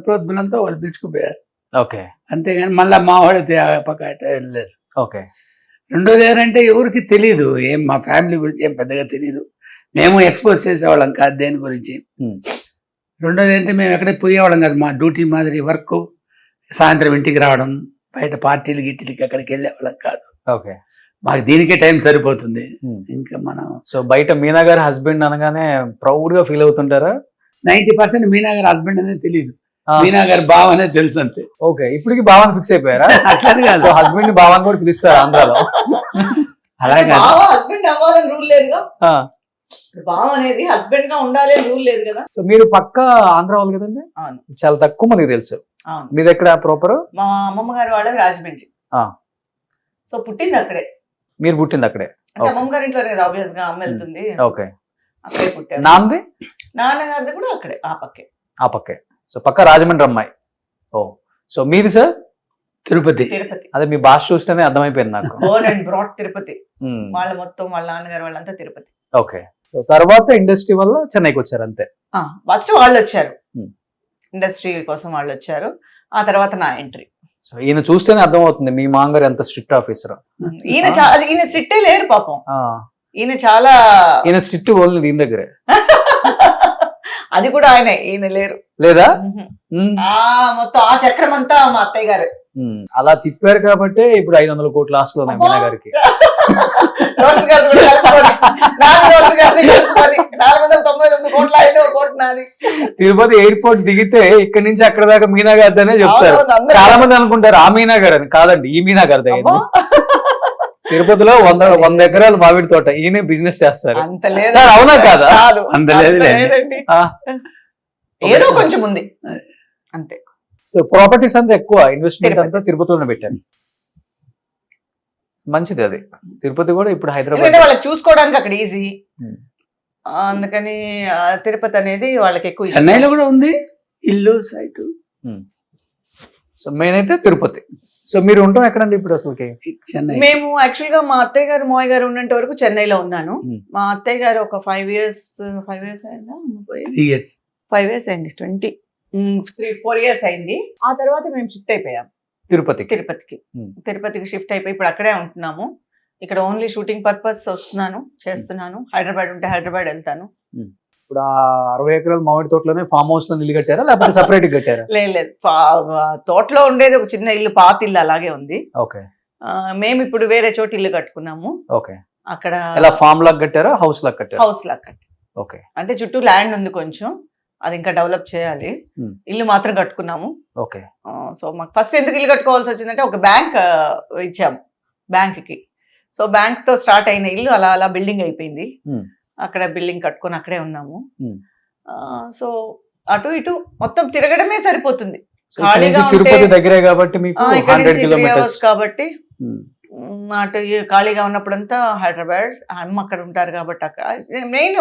ప్రోద్బలంతో వాళ్ళు పిలుచుకుపోయారు. ఓకే. అంతేగాని మళ్ళీ మా వాడు పక్క వెళ్ళలేదు. ఓకే. రెండోది ఏంటంటే ఎవరికి తెలియదు, ఏం మా ఫ్యామిలీ గురించి ఏం పెద్దగా తెలియదు. మేము ఎక్స్పోజ్ చేసేవాళ్ళం కాదు దేని గురించి. రెండోది ఏంటంటే మేము ఎక్కడికి పోయేవాళ్ళం కాదు, మా డ్యూటీ మాదిరి వర్క్, సాయంత్రం ఇంటికి రావడం, బయట పార్టీలు గిట్టిలకి ఎక్కడికి వెళ్ళేవాళ్ళం కాదు. ఓకే. మాకు దీనికే టైం సరిపోతుంది. ఇంకా మనం సో బయట మీనా గారి హస్బెండ్ అనగానే ప్రౌడ్ గా ఫీల్ అవుతుంటారా? 90% మీనా గారి హస్బెండ్ అనేది తెలియదు, మీనా గారి బావ అనేది తెలుసు అంతే. ఓకే. ఇప్పటికి భావాన్ని ఫిక్స్ అయిపోయారా? అట్లా సో హస్బెండ్ ని భావాన్ని కూడా పిలుస్తారు ఆంధ్రాలో. అలాగే హస్బెండ్ అవ్వాలని రూల్ లేదుగా, బావ అనేది హస్బెండ్ గా ఉండాలి అని రూల్ లేదు కదా. సో మీరు పక్క ఆంధ్ర వాళ్ళు కదండి? అవును. చాలా తక్కువ మందికి తెలుసు. అవును. మీది ఎక్కడ ప్రాపర్? మా అమ్మమ్మ గారి వాళ్ళది రాజమండ్రి. సో పుట్టింది అక్కడే. మీరు పుట్టింది అక్కడే? అంటే అమ్మమ్మ గారి ఇంట్లోనే కదా ఆబ్వియస్ గా అమ్మ వెళ్తుంది. ఓకే. అక్కడే పుట్టారు. నాన్నది? నాన్నగారిది కూడా అక్కడే, ఆ పక్కే. ఆ పక్కే. సో పక్క రాజమండ్రి అమ్మాయి. ఓ. సో మీది సార్? తిరుపతి. అదే మీ భాష చూస్తేనే అర్థమైపోయింది నాకు. Born and brought Tirupati. వాళ్ళ మొత్తం వాళ్ళ నాన్నగారు వాళ్ళంతా తిరుపతి. ఓకే. సో తర్వాత ఇండస్ట్రీ వల్ల చెన్నైకి వచ్చారు అంతే? ఫస్ట్ వాళ్ళు వచ్చారు, ఇండస్ట్రీ కోసం వాళ్ళు వచ్చారు. ఆ తర్వాత నా ఎంట్రీ. సో ఈయన చూస్తేనే అర్థం అవుతుంది మీ మాంగారు ఎంత స్ట్రిక్ట్ ఆఫీసర్. ఈయన స్ట్రిక్టే లేరు పాపం. ఈయన చాలా స్ట్రిక్ట్ ఓన్లీ దీని దగ్గరే. అది కూడా ఆయనే, ఈయన లేరు. లేదా? మొత్తం ఆ చక్రం అంతా మా అత్తయ్య గారు అలా తిప్పారు కాబట్టి ఇప్పుడు 500 కోట్ల ఆస్తులు ఉన్నాయి మీనా గారికి. రోషన్ గారు కూడా కలుపుకొని, నాది రోషన్ గారిని కలుపుకొని 499 కోట్ల ఆయన ఒక కోటి నాది. తిరుపతి ఎయిర్పోర్ట్ దిగితే ఇక్కడ నుంచి అక్కడ దాకా మీనా గారిదనే చెప్తారు. చాలా మంది అనుకుంటారు ఆ మీనా గారు అని. కాదండి, ఈ మీనా గారి దగ్గర. తిరుపతిలో 100 ఎకరాలు మామిడి తోట, ఈయన బిజినెస్ చేస్తారు. సార్ అవునా కాదా? అంత లేదండి, ఏదో కొంచెం ఉంది అంతే. సో ప్రాపర్టీస్ అంతా ఎక్కువ ఇన్వెస్ట్మెంట్ అంతా తిరుపతిలోనే పెట్టారు. మంచిది అది. తిరుపతి కూడా ఇప్పుడు హైదరాబాద్ వాళ్ళకి చూసుకోవడానికి అక్కడ ఈజీ, అందుకని తిరుపతి అనేది వాళ్ళకి ఎక్కువ. చెన్నైలో కూడా ఉంది ఇల్లు సైట్. సో మెయిన్ అయితే తిరుపతి. సో మీరు ఉంటాం ఎక్కడండి ఇప్పుడు అసలుకి? చెన్నై. మేము యాక్చువల్ గా మా అత్తయ్య గారు మావయ్య గారు ఉన్నంత వరకు చెన్నైలో ఉన్నాను. మా అత్తయ్య గారు ఒక 5 years అయిందా? 5 years అయింది, 3-4 years అయింది. ఆ తర్వాత మేము షిఫ్ట్ అయిపోయాం తిరుపతికి షిఫ్ట్ అయిపోయి ఇప్పుడు అక్కడే ఉంటున్నాము. ఇక్కడ ఓన్లీ షూటింగ్ పర్పస్ వస్తున్నాను, చేస్తున్నాను. హైదరాబాద్ ఉంటే హైదరాబాద్ వెళ్తాను. ఇప్పుడు 60 ఎకరాల మామిడి తోటలోనే ఫామ్ హౌస్ లో ఇల్లు కట్టారా లేకపోతే సపరేట్ కట్టారా? లేదు, తోటలో ఉండేది ఒక చిన్న ఇల్లు, పాత ఇల్లు అలాగే ఉంది. ఓకే. మేము ఇప్పుడు వేరే చోట ఇల్లు కట్టుకున్నాము. ఓకే. అక్కడ ఫామ్ లాగా కట్టారా, హౌస్ లాగా కట్టారా? హౌస్ లాగా కట్టారు. ఓకే. అంటే చుట్టూ ల్యాండ్ ఉంది కొంచెం, అది ఇంకా డెవలప్ చేయాలి. ఇల్లు మాత్రం కట్టుకున్నాము. ఓకే. సో మాకు ఫస్ట్ ఎందుకు ఇల్లు కట్టుకోవాల్సి వచ్చిందంటే ఒక బ్యాంక్ ఇచ్చాము బ్యాంక్కి. సో బ్యాంక్ తో స్టార్ట్ అయిన ఇల్లు అలా అలా బిల్డింగ్ అయిపోయింది. అక్కడ బిల్డింగ్ కట్టుకొని అక్కడే ఉన్నాము. సో అటు ఇటు మొత్తం తిరగడమే సరిపోతుంది. తిరుపతి దగ్గరే కాబట్టి మీకు 100 kilometers కాబట్టి అటు ఖాళీగా ఉన్నప్పుడంతా హైదరాబాద్, అమ్మ అక్కడ ఉంటారు కాబట్టి అక్కడ మెయిన్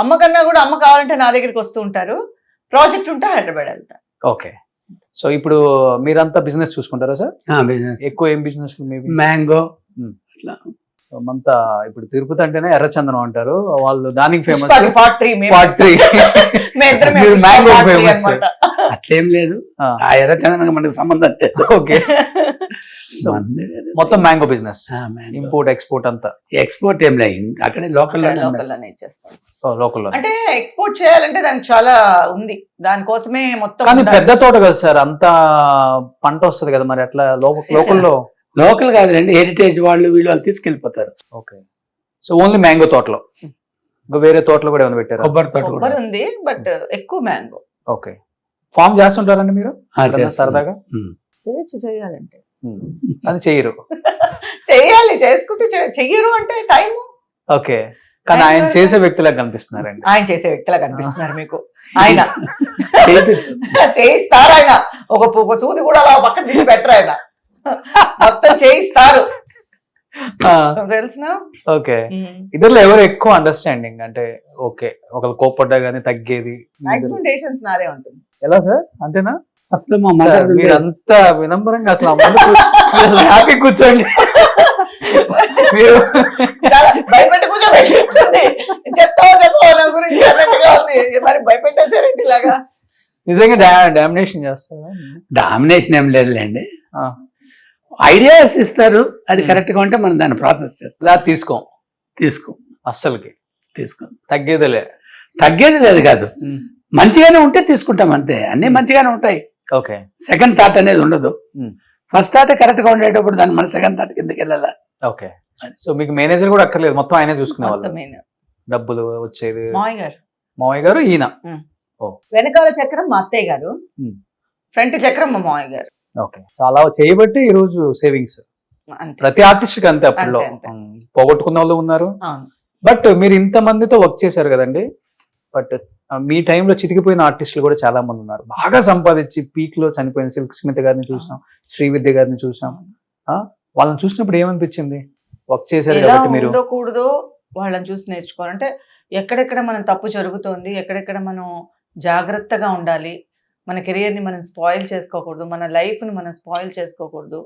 అమ్మ కన్నా కూడా అమ్మ కావాలంటే నా దగ్గరికి వస్తూ ఉంటారు. ప్రాజెక్ట్ ఉంటే హైదరాబాద్ వెళ్తా. ఓకే. సో ఇప్పుడు మీరంతా బిజినెస్ చూసుకుంటారా సార్? బిజినెస్ ఎక్కువ ఏం బిజినెస్? మ్యాంగో. అంతా ఇప్పుడు తిరుపతి అంటేనే ఎర్రచందనం అంటారు వాళ్ళు, దానికి ఫేమస్. Part 3 mango famous. అట్లేం లేదు, ఆ ఎర్రచందనం మనకు సంబంధం లేదు. ఓకే. మొత్తం మ్యాంగో బిజినెస్, ఇంపోర్ట్ ఎక్స్పోర్ట్ అంతా. ఎక్స్పోర్ట్ ఏం లేదు, అక్కడే లోకల్లోనే ఇచ్చేస్తాం. లోకల్లో అంటే ఎక్స్పోర్ట్ చేయాలంటే దానికి చాలా ఉంది, దానికోసమే మొత్తం. కానీ పెద్ద తోట కదా సార్, అంత పంట వస్తుంది కదా, మరి అట్లా లోకల్లో? లోకల్ కాదులేండి, హెరిటేజ్ వాళ్ళు వీళ్ళు తీసుకెళ్ళిపోతారు. ఓకే. సో ఓన్లీ మ్యాంగో తోటలో, ఇంకా వేరే తోటలో కూడా ఏమైనా పెట్టారు? కొబ్బరి ఉంది, బట్ ఎక్కువ మ్యాంగో. ఓకే. ఫామ్ చేస్తుంటారండి మీరు సరదాగా? చేయాలంటే అది చెయ్యరు. చెయ్యాలి, చేసుకుంటే చెయ్యరు అంటే టైం. ఓకే. కానీ ఆయన చేసే వ్యక్తిలాగా కనిపిస్తున్నారండి. ఆయన చేసే వ్యక్తిలా కనిపిస్తున్నారు మీకు. ఆయన చేయిస్తారు, ఆయన ఒక సూది కూడా అలా పక్కన తీసి పెట్టరు ఆయన. మొత్తం చేయిస్తారు తెలిసిన. ఓకే, ఇద్దరులో ఎవరు ఎక్కువ అండర్స్టాండింగ్? అంటే ఓకే, ఒకరు కోపడ్డా గానీ తగ్గేది డాక్యుమెంటేషన్స్ నాదే ఉంటుంది. ఎలా సార్? అంతేనా? అసలు మా సార్, మదర్ మీరంతా వినమ్రంగా అసలు హ్యాపీ కూర్చోండి. మీరు భయపెట్టి కూర్చోబెట్టింది. చెప్తావో చెప్పవో నా గురించి అన్నట్టుగా ఉంది. మరి భయపెట్టేసారంటే ఇలాగా. నిజంగా డామినేషన్ చేస్తారా? డామినేషన్ ఏం లేదులేండి, ఆ, ఐడియాస్ ఇస్తారు, అది కరెక్ట్ గా ఉంటే మనం దాన్ని ప్రాసెస్ చేస్తాం. ఇలా తీసుకోం అస్సలకి, తీసుకో తగ్గేదిలే. తగ్గేది లేదు కాదు, మంచిగానే ఉంటే తీసుకుంటాం అంతే. అన్ని మంచిగానే ఉంటాయి, ఓకే. సెకండ్ థాట్ అనేది ఉండదు. Hmm. ఫస్ట్ థాట్ కరెక్ట్ గా ఉండేటప్పుడు దాన్ని మన సెకండ్ థాట్ కిందకి వెళ్ళాలా. ఓకే, సో మీకు మేనేజర్ కూడా అక్కర్లేదు, మొత్తం ఆయనే చూసుకునే వాళ్ళు. మొత్తమేనా. డబ్బులు వచ్చేది మావయ్య గారు, మావయ్య గారు, ఈయన. వెనకాల చక్రం మా అత్తయ్య గారు, Hmm. ఫ్రంట్ చక్రం మా మావయ్య గారు. ఓకే, సో అలా చేయబట్టి ఈ రోజు సేవింగ్స్ అంతే. ప్రతి ఆర్టిస్ట్ కి అంతే. అప్పుడులో అంతే. పోగొట్టుకున్న వాళ్ళు ఉన్నారు. అవును. బట్ మీరు ఇంత మందితో వర్క్ చేశారు కదండి, బట్ మీ టైంలో చితికిపోయిన ఆర్టిస్టులు కూడా చాలా మంది ఉన్నారు, బాగా సంపాదించి పీక్ లో చనిపోయిన సిల్క్ స్మిత గారిని చూసాం, శ్రీవిద్య గారిని చూసాం. వాళ్ళని చూసినప్పుడు ఏమనిపించింది? వర్క్ చేశారు ఎలా కాబట్టి మీరు. ఉందో కూడదో వాళ్ళని చూసి నేర్చుకోవాలంటే ఎక్కడెక్కడ మనం తప్పు జరుగుతోంది, ఎక్కడెక్కడ మనం జాగ్రత్తగా ఉండాలి, మన కెరియర్ ని మనం స్పాయిల్ చేసుకోకూడదు, మన లైఫ్ ని మనం స్పాయిల్ చేసుకోకూడదు.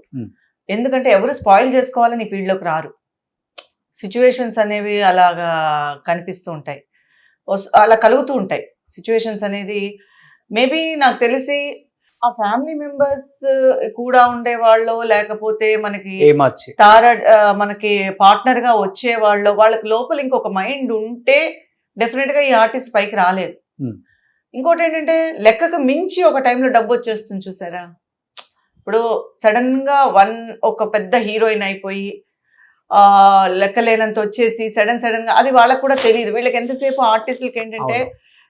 ఎందుకంటే ఎవరు స్పాయిల్ చేసుకోవాలని ఈ ఫీల్డ్ లోకి రారు. సిచ్యువేషన్స్ అనేవి అలాగా కనిపిస్తూ ఉంటాయి, అలా కలుగుతూ ఉంటాయి సిచ్యువేషన్స్ అనేది. మేబీ నాకు తెలిసి ఆ ఫ్యామిలీ మెంబర్స్ కూడా ఉండేవాళ్ళు, లేకపోతే మనకి ఏమార్చి మనకి పార్ట్నర్ గా వచ్చేవాళ్ళు, వాళ్ళకి లోపల ఇంకొక మైండ్ ఉంటే డెఫినెట్ గా ఈ ఆర్టిస్ట్ పైకి రాలేదు. ఇంకోటి ఏంటంటే లెక్కకు మించి ఒక టైంలో డబ్బు వచ్చేస్తుంది చూసారా. ఇప్పుడు సడన్ గా ఒక పెద్ద హీరోయిన్ అయిపోయి లెక్కలేనంత వచ్చేసి సడన్ గా అది వాళ్ళకు కూడా తెలియదు. వీళ్ళకి ఎంతసేపు ఆర్టిస్టులకి ఏంటంటే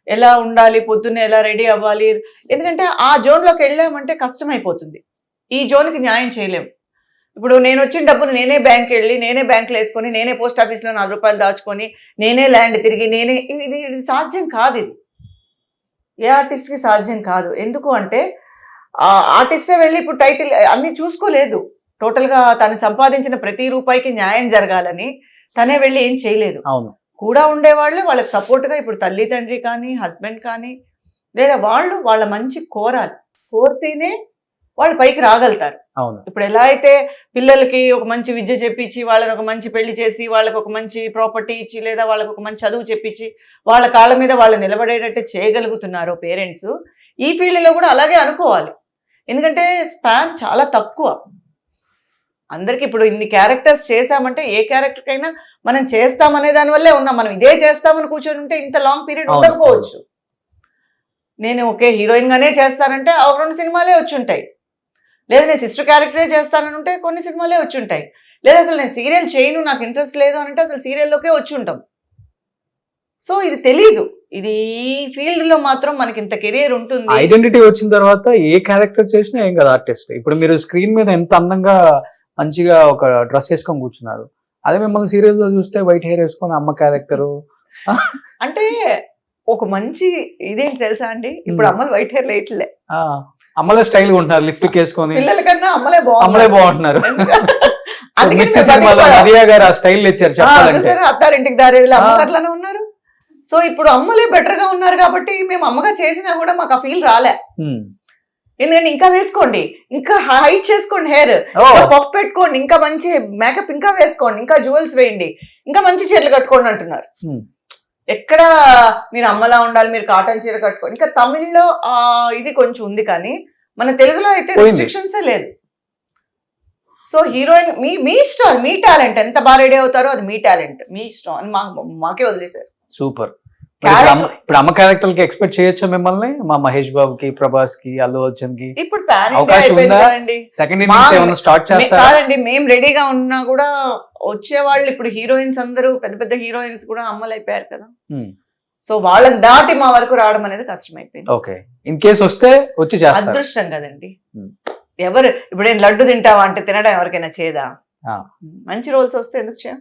ఎలా ఉండాలి, పొద్దున్నే ఎలా రెడీ అవ్వాలి, ఎందుకంటే ఆ జోన్లోకి వెళ్ళామంటే కష్టం అయిపోతుంది. ఈ జోన్కి న్యాయం చేయలేము. ఇప్పుడు నేను వచ్చిన డబ్బును నేనే బ్యాంక్ వెళ్ళి, నేనే బ్యాంకులో వేసుకొని, నేనే పోస్ట్ ఆఫీస్లో 4 రూపాయలు దాచుకొని, నేనే ల్యాండ్ తిరిగి, ఇది సాధ్యం కాదు. ఇది ఏ ఆర్టిస్ట్కి సాధ్యం కాదు. ఎందుకు అంటే ఆర్టిస్టే వెళ్ళి ఇప్పుడు టైటిల్ అన్ని చూసుకోలేదు. టోటల్గా తను సంపాదించిన ప్రతి రూపాయికి న్యాయం జరగాలని తనే వెళ్ళి ఏం చేయలేదు. అవును, కూడా ఉండేవాళ్ళు వాళ్ళకి సపోర్ట్గా ఇప్పుడు తల్లి తండ్రి కానీ హస్బెండ్ కానీ లేదా వాళ్ళ మంచి కోరితేనే వాళ్ళు పైకి రాగలుగుతారు. అవును. ఇప్పుడు ఎలా అయితే పిల్లలకి ఒక మంచి విద్య చెప్పించి, వాళ్ళని ఒక మంచి పెళ్లి చేసి, వాళ్ళకి ఒక మంచి ప్రాపర్టీ ఇచ్చి, లేదా వాళ్ళకి ఒక మంచి చదువు చెప్పించి, వాళ్ళ కాళ్ళ మీద వాళ్ళు నిలబడేటట్టు చేయగలుగుతున్నారు పేరెంట్స్, ఈ ఫీల్డ్లో కూడా అలాగే అనుకోవాలి. ఎందుకంటే స్పాన్ చాలా తక్కువ అందరికి. ఇప్పుడు ఇన్ని క్యారెక్టర్స్ చేసామంటే ఏ క్యారెక్టర్కైనా మనం చేస్తామనే దాని వల్లే ఉన్నాం. మనం ఇదే చేస్తామని కూర్చొని ఉంటే ఇంత లాంగ్ పీరియడ్ ఉండకపోవచ్చు. నేను ఒకే హీరోయిన్ గానే చేస్తానంటే 2 సినిమాలే వచ్చి ఉంటాయి, లేదా నేను సిస్టర్ క్యారెక్టరే చేస్తానని ఉంటే కొన్ని సినిమాలే వచ్చి ఉంటాయి, లేదా అసలు నేను సీరియల్ చేయను, నాకు ఇంట్రెస్ట్ లేదు అని అంటే అసలు సీరియల్లోకే వచ్చి ఉంటాం. సో ఇది తెలీదు. ఇది ఈ ఫీల్డ్ లో మాత్రం మనకి ఇంత కెరియర్ ఉంటుంది. ఐడెంటిటీ వచ్చిన తర్వాత ఏ క్యారెక్టర్ చేసినా ఏం కదా ఆర్టిస్ట్. ఇప్పుడు మీరు స్క్రీన్ మీద ఎంత అందంగా మంచిగా ఒక డ్రెస్ వేసుకొని కూర్చున్నారు, అదే మిమ్మల్ని సీరియల్ లో చూస్తే వైట్ హెయిర్ వేసుకొని అమ్మ క్యారెక్టరు అంటే ఒక మంచి ఇదేంటి తెలుసా అండి, ఇప్పుడు అమ్మలు వైట్ హెయిర్ లేట్లే, అమ్మలే స్టైల్ గా ఉంటున్నారు, లిఫ్ట్ వేసుకొని. పిల్లల కన్నా అమ్మలే బాగుంటున్నారు. సినిమాలో మరియా గారు ఆ స్టైల్ ఇచ్చారు చెప్పాలంటే. అత్తారింటికి దారేదిలో అమ్మగారులానే ఉన్నారు. సో ఇప్పుడు అమ్మలే బెటర్ గా ఉన్నారు కాబట్టి మేము అమ్మగా చేసినా కూడా మాకు ఆ ఫీల్ రాలే. ఎందుకంటే ఇంకా వేసుకోండి, ఇంకా హైట్ చేసుకోండి, హెయిర్ పఫ్ పెట్టుకోండి, ఇంకా మంచి మేకప్ ఇంకా వేసుకోండి, ఇంకా జ్యువెల్స్ వేయండి, ఇంకా మంచి చీరలు కట్టుకోండి అంటున్నారు. ఎక్కడ మీరు అమ్మలా ఉండాలి, మీరు కాటన్ చీర కట్టుకోండి. ఇంకా తమిళ్లో ఇది కొంచెం ఉంది, కానీ మన తెలుగులో అయితే రెస్ట్రిక్షన్సే లేదు. సో హీరోయిన్ మీ ఇష్టం, మీ టాలెంట్, ఎంత బాగా రెడీ అవుతారో అది మీ టాలెంట్, మీ ఇష్టం అని మాకే వదిలేశారు. సూపర్. ఇప్పుడు అమ్మ క్యారెక్టర్ కి ఎక్స్పెక్ట్ చేయొచ్చా మిమ్మల్ని? మా మహేష్ బాబుకి, ప్రభాస్ కి, అల్లు అర్జున్ కి ఇప్పుడు అవకాశం ఉందా? సెకండ్ ఇన్నింగ్స్ ఏమైనా స్టార్ట్ చేస్తారా? కాదండి, మేము రెడీగా ఉన్నా కూడా వచ్చేవాళ్ళు ఇప్పుడు హీరోయిన్స్ అందరూ పెద్ద పెద్ద హీరోయిన్స్ కూడా అమ్మలు అయిపోయారు కదా. సో వాళ్ళని దాటి మా వరకు రావడం అనేది కష్టమైపోయింది. ఓకే, ఇన్ కేసు వస్తే వచ్చి చేస్తారు. అదృష్టం కదండి. ఎవరు ఇప్పుడు నేను లడ్డు తింటావా అంటే తినడం ఎవరికైనా చేదా? మంచి రోల్స్ వస్తే ఎందుకు చేయ,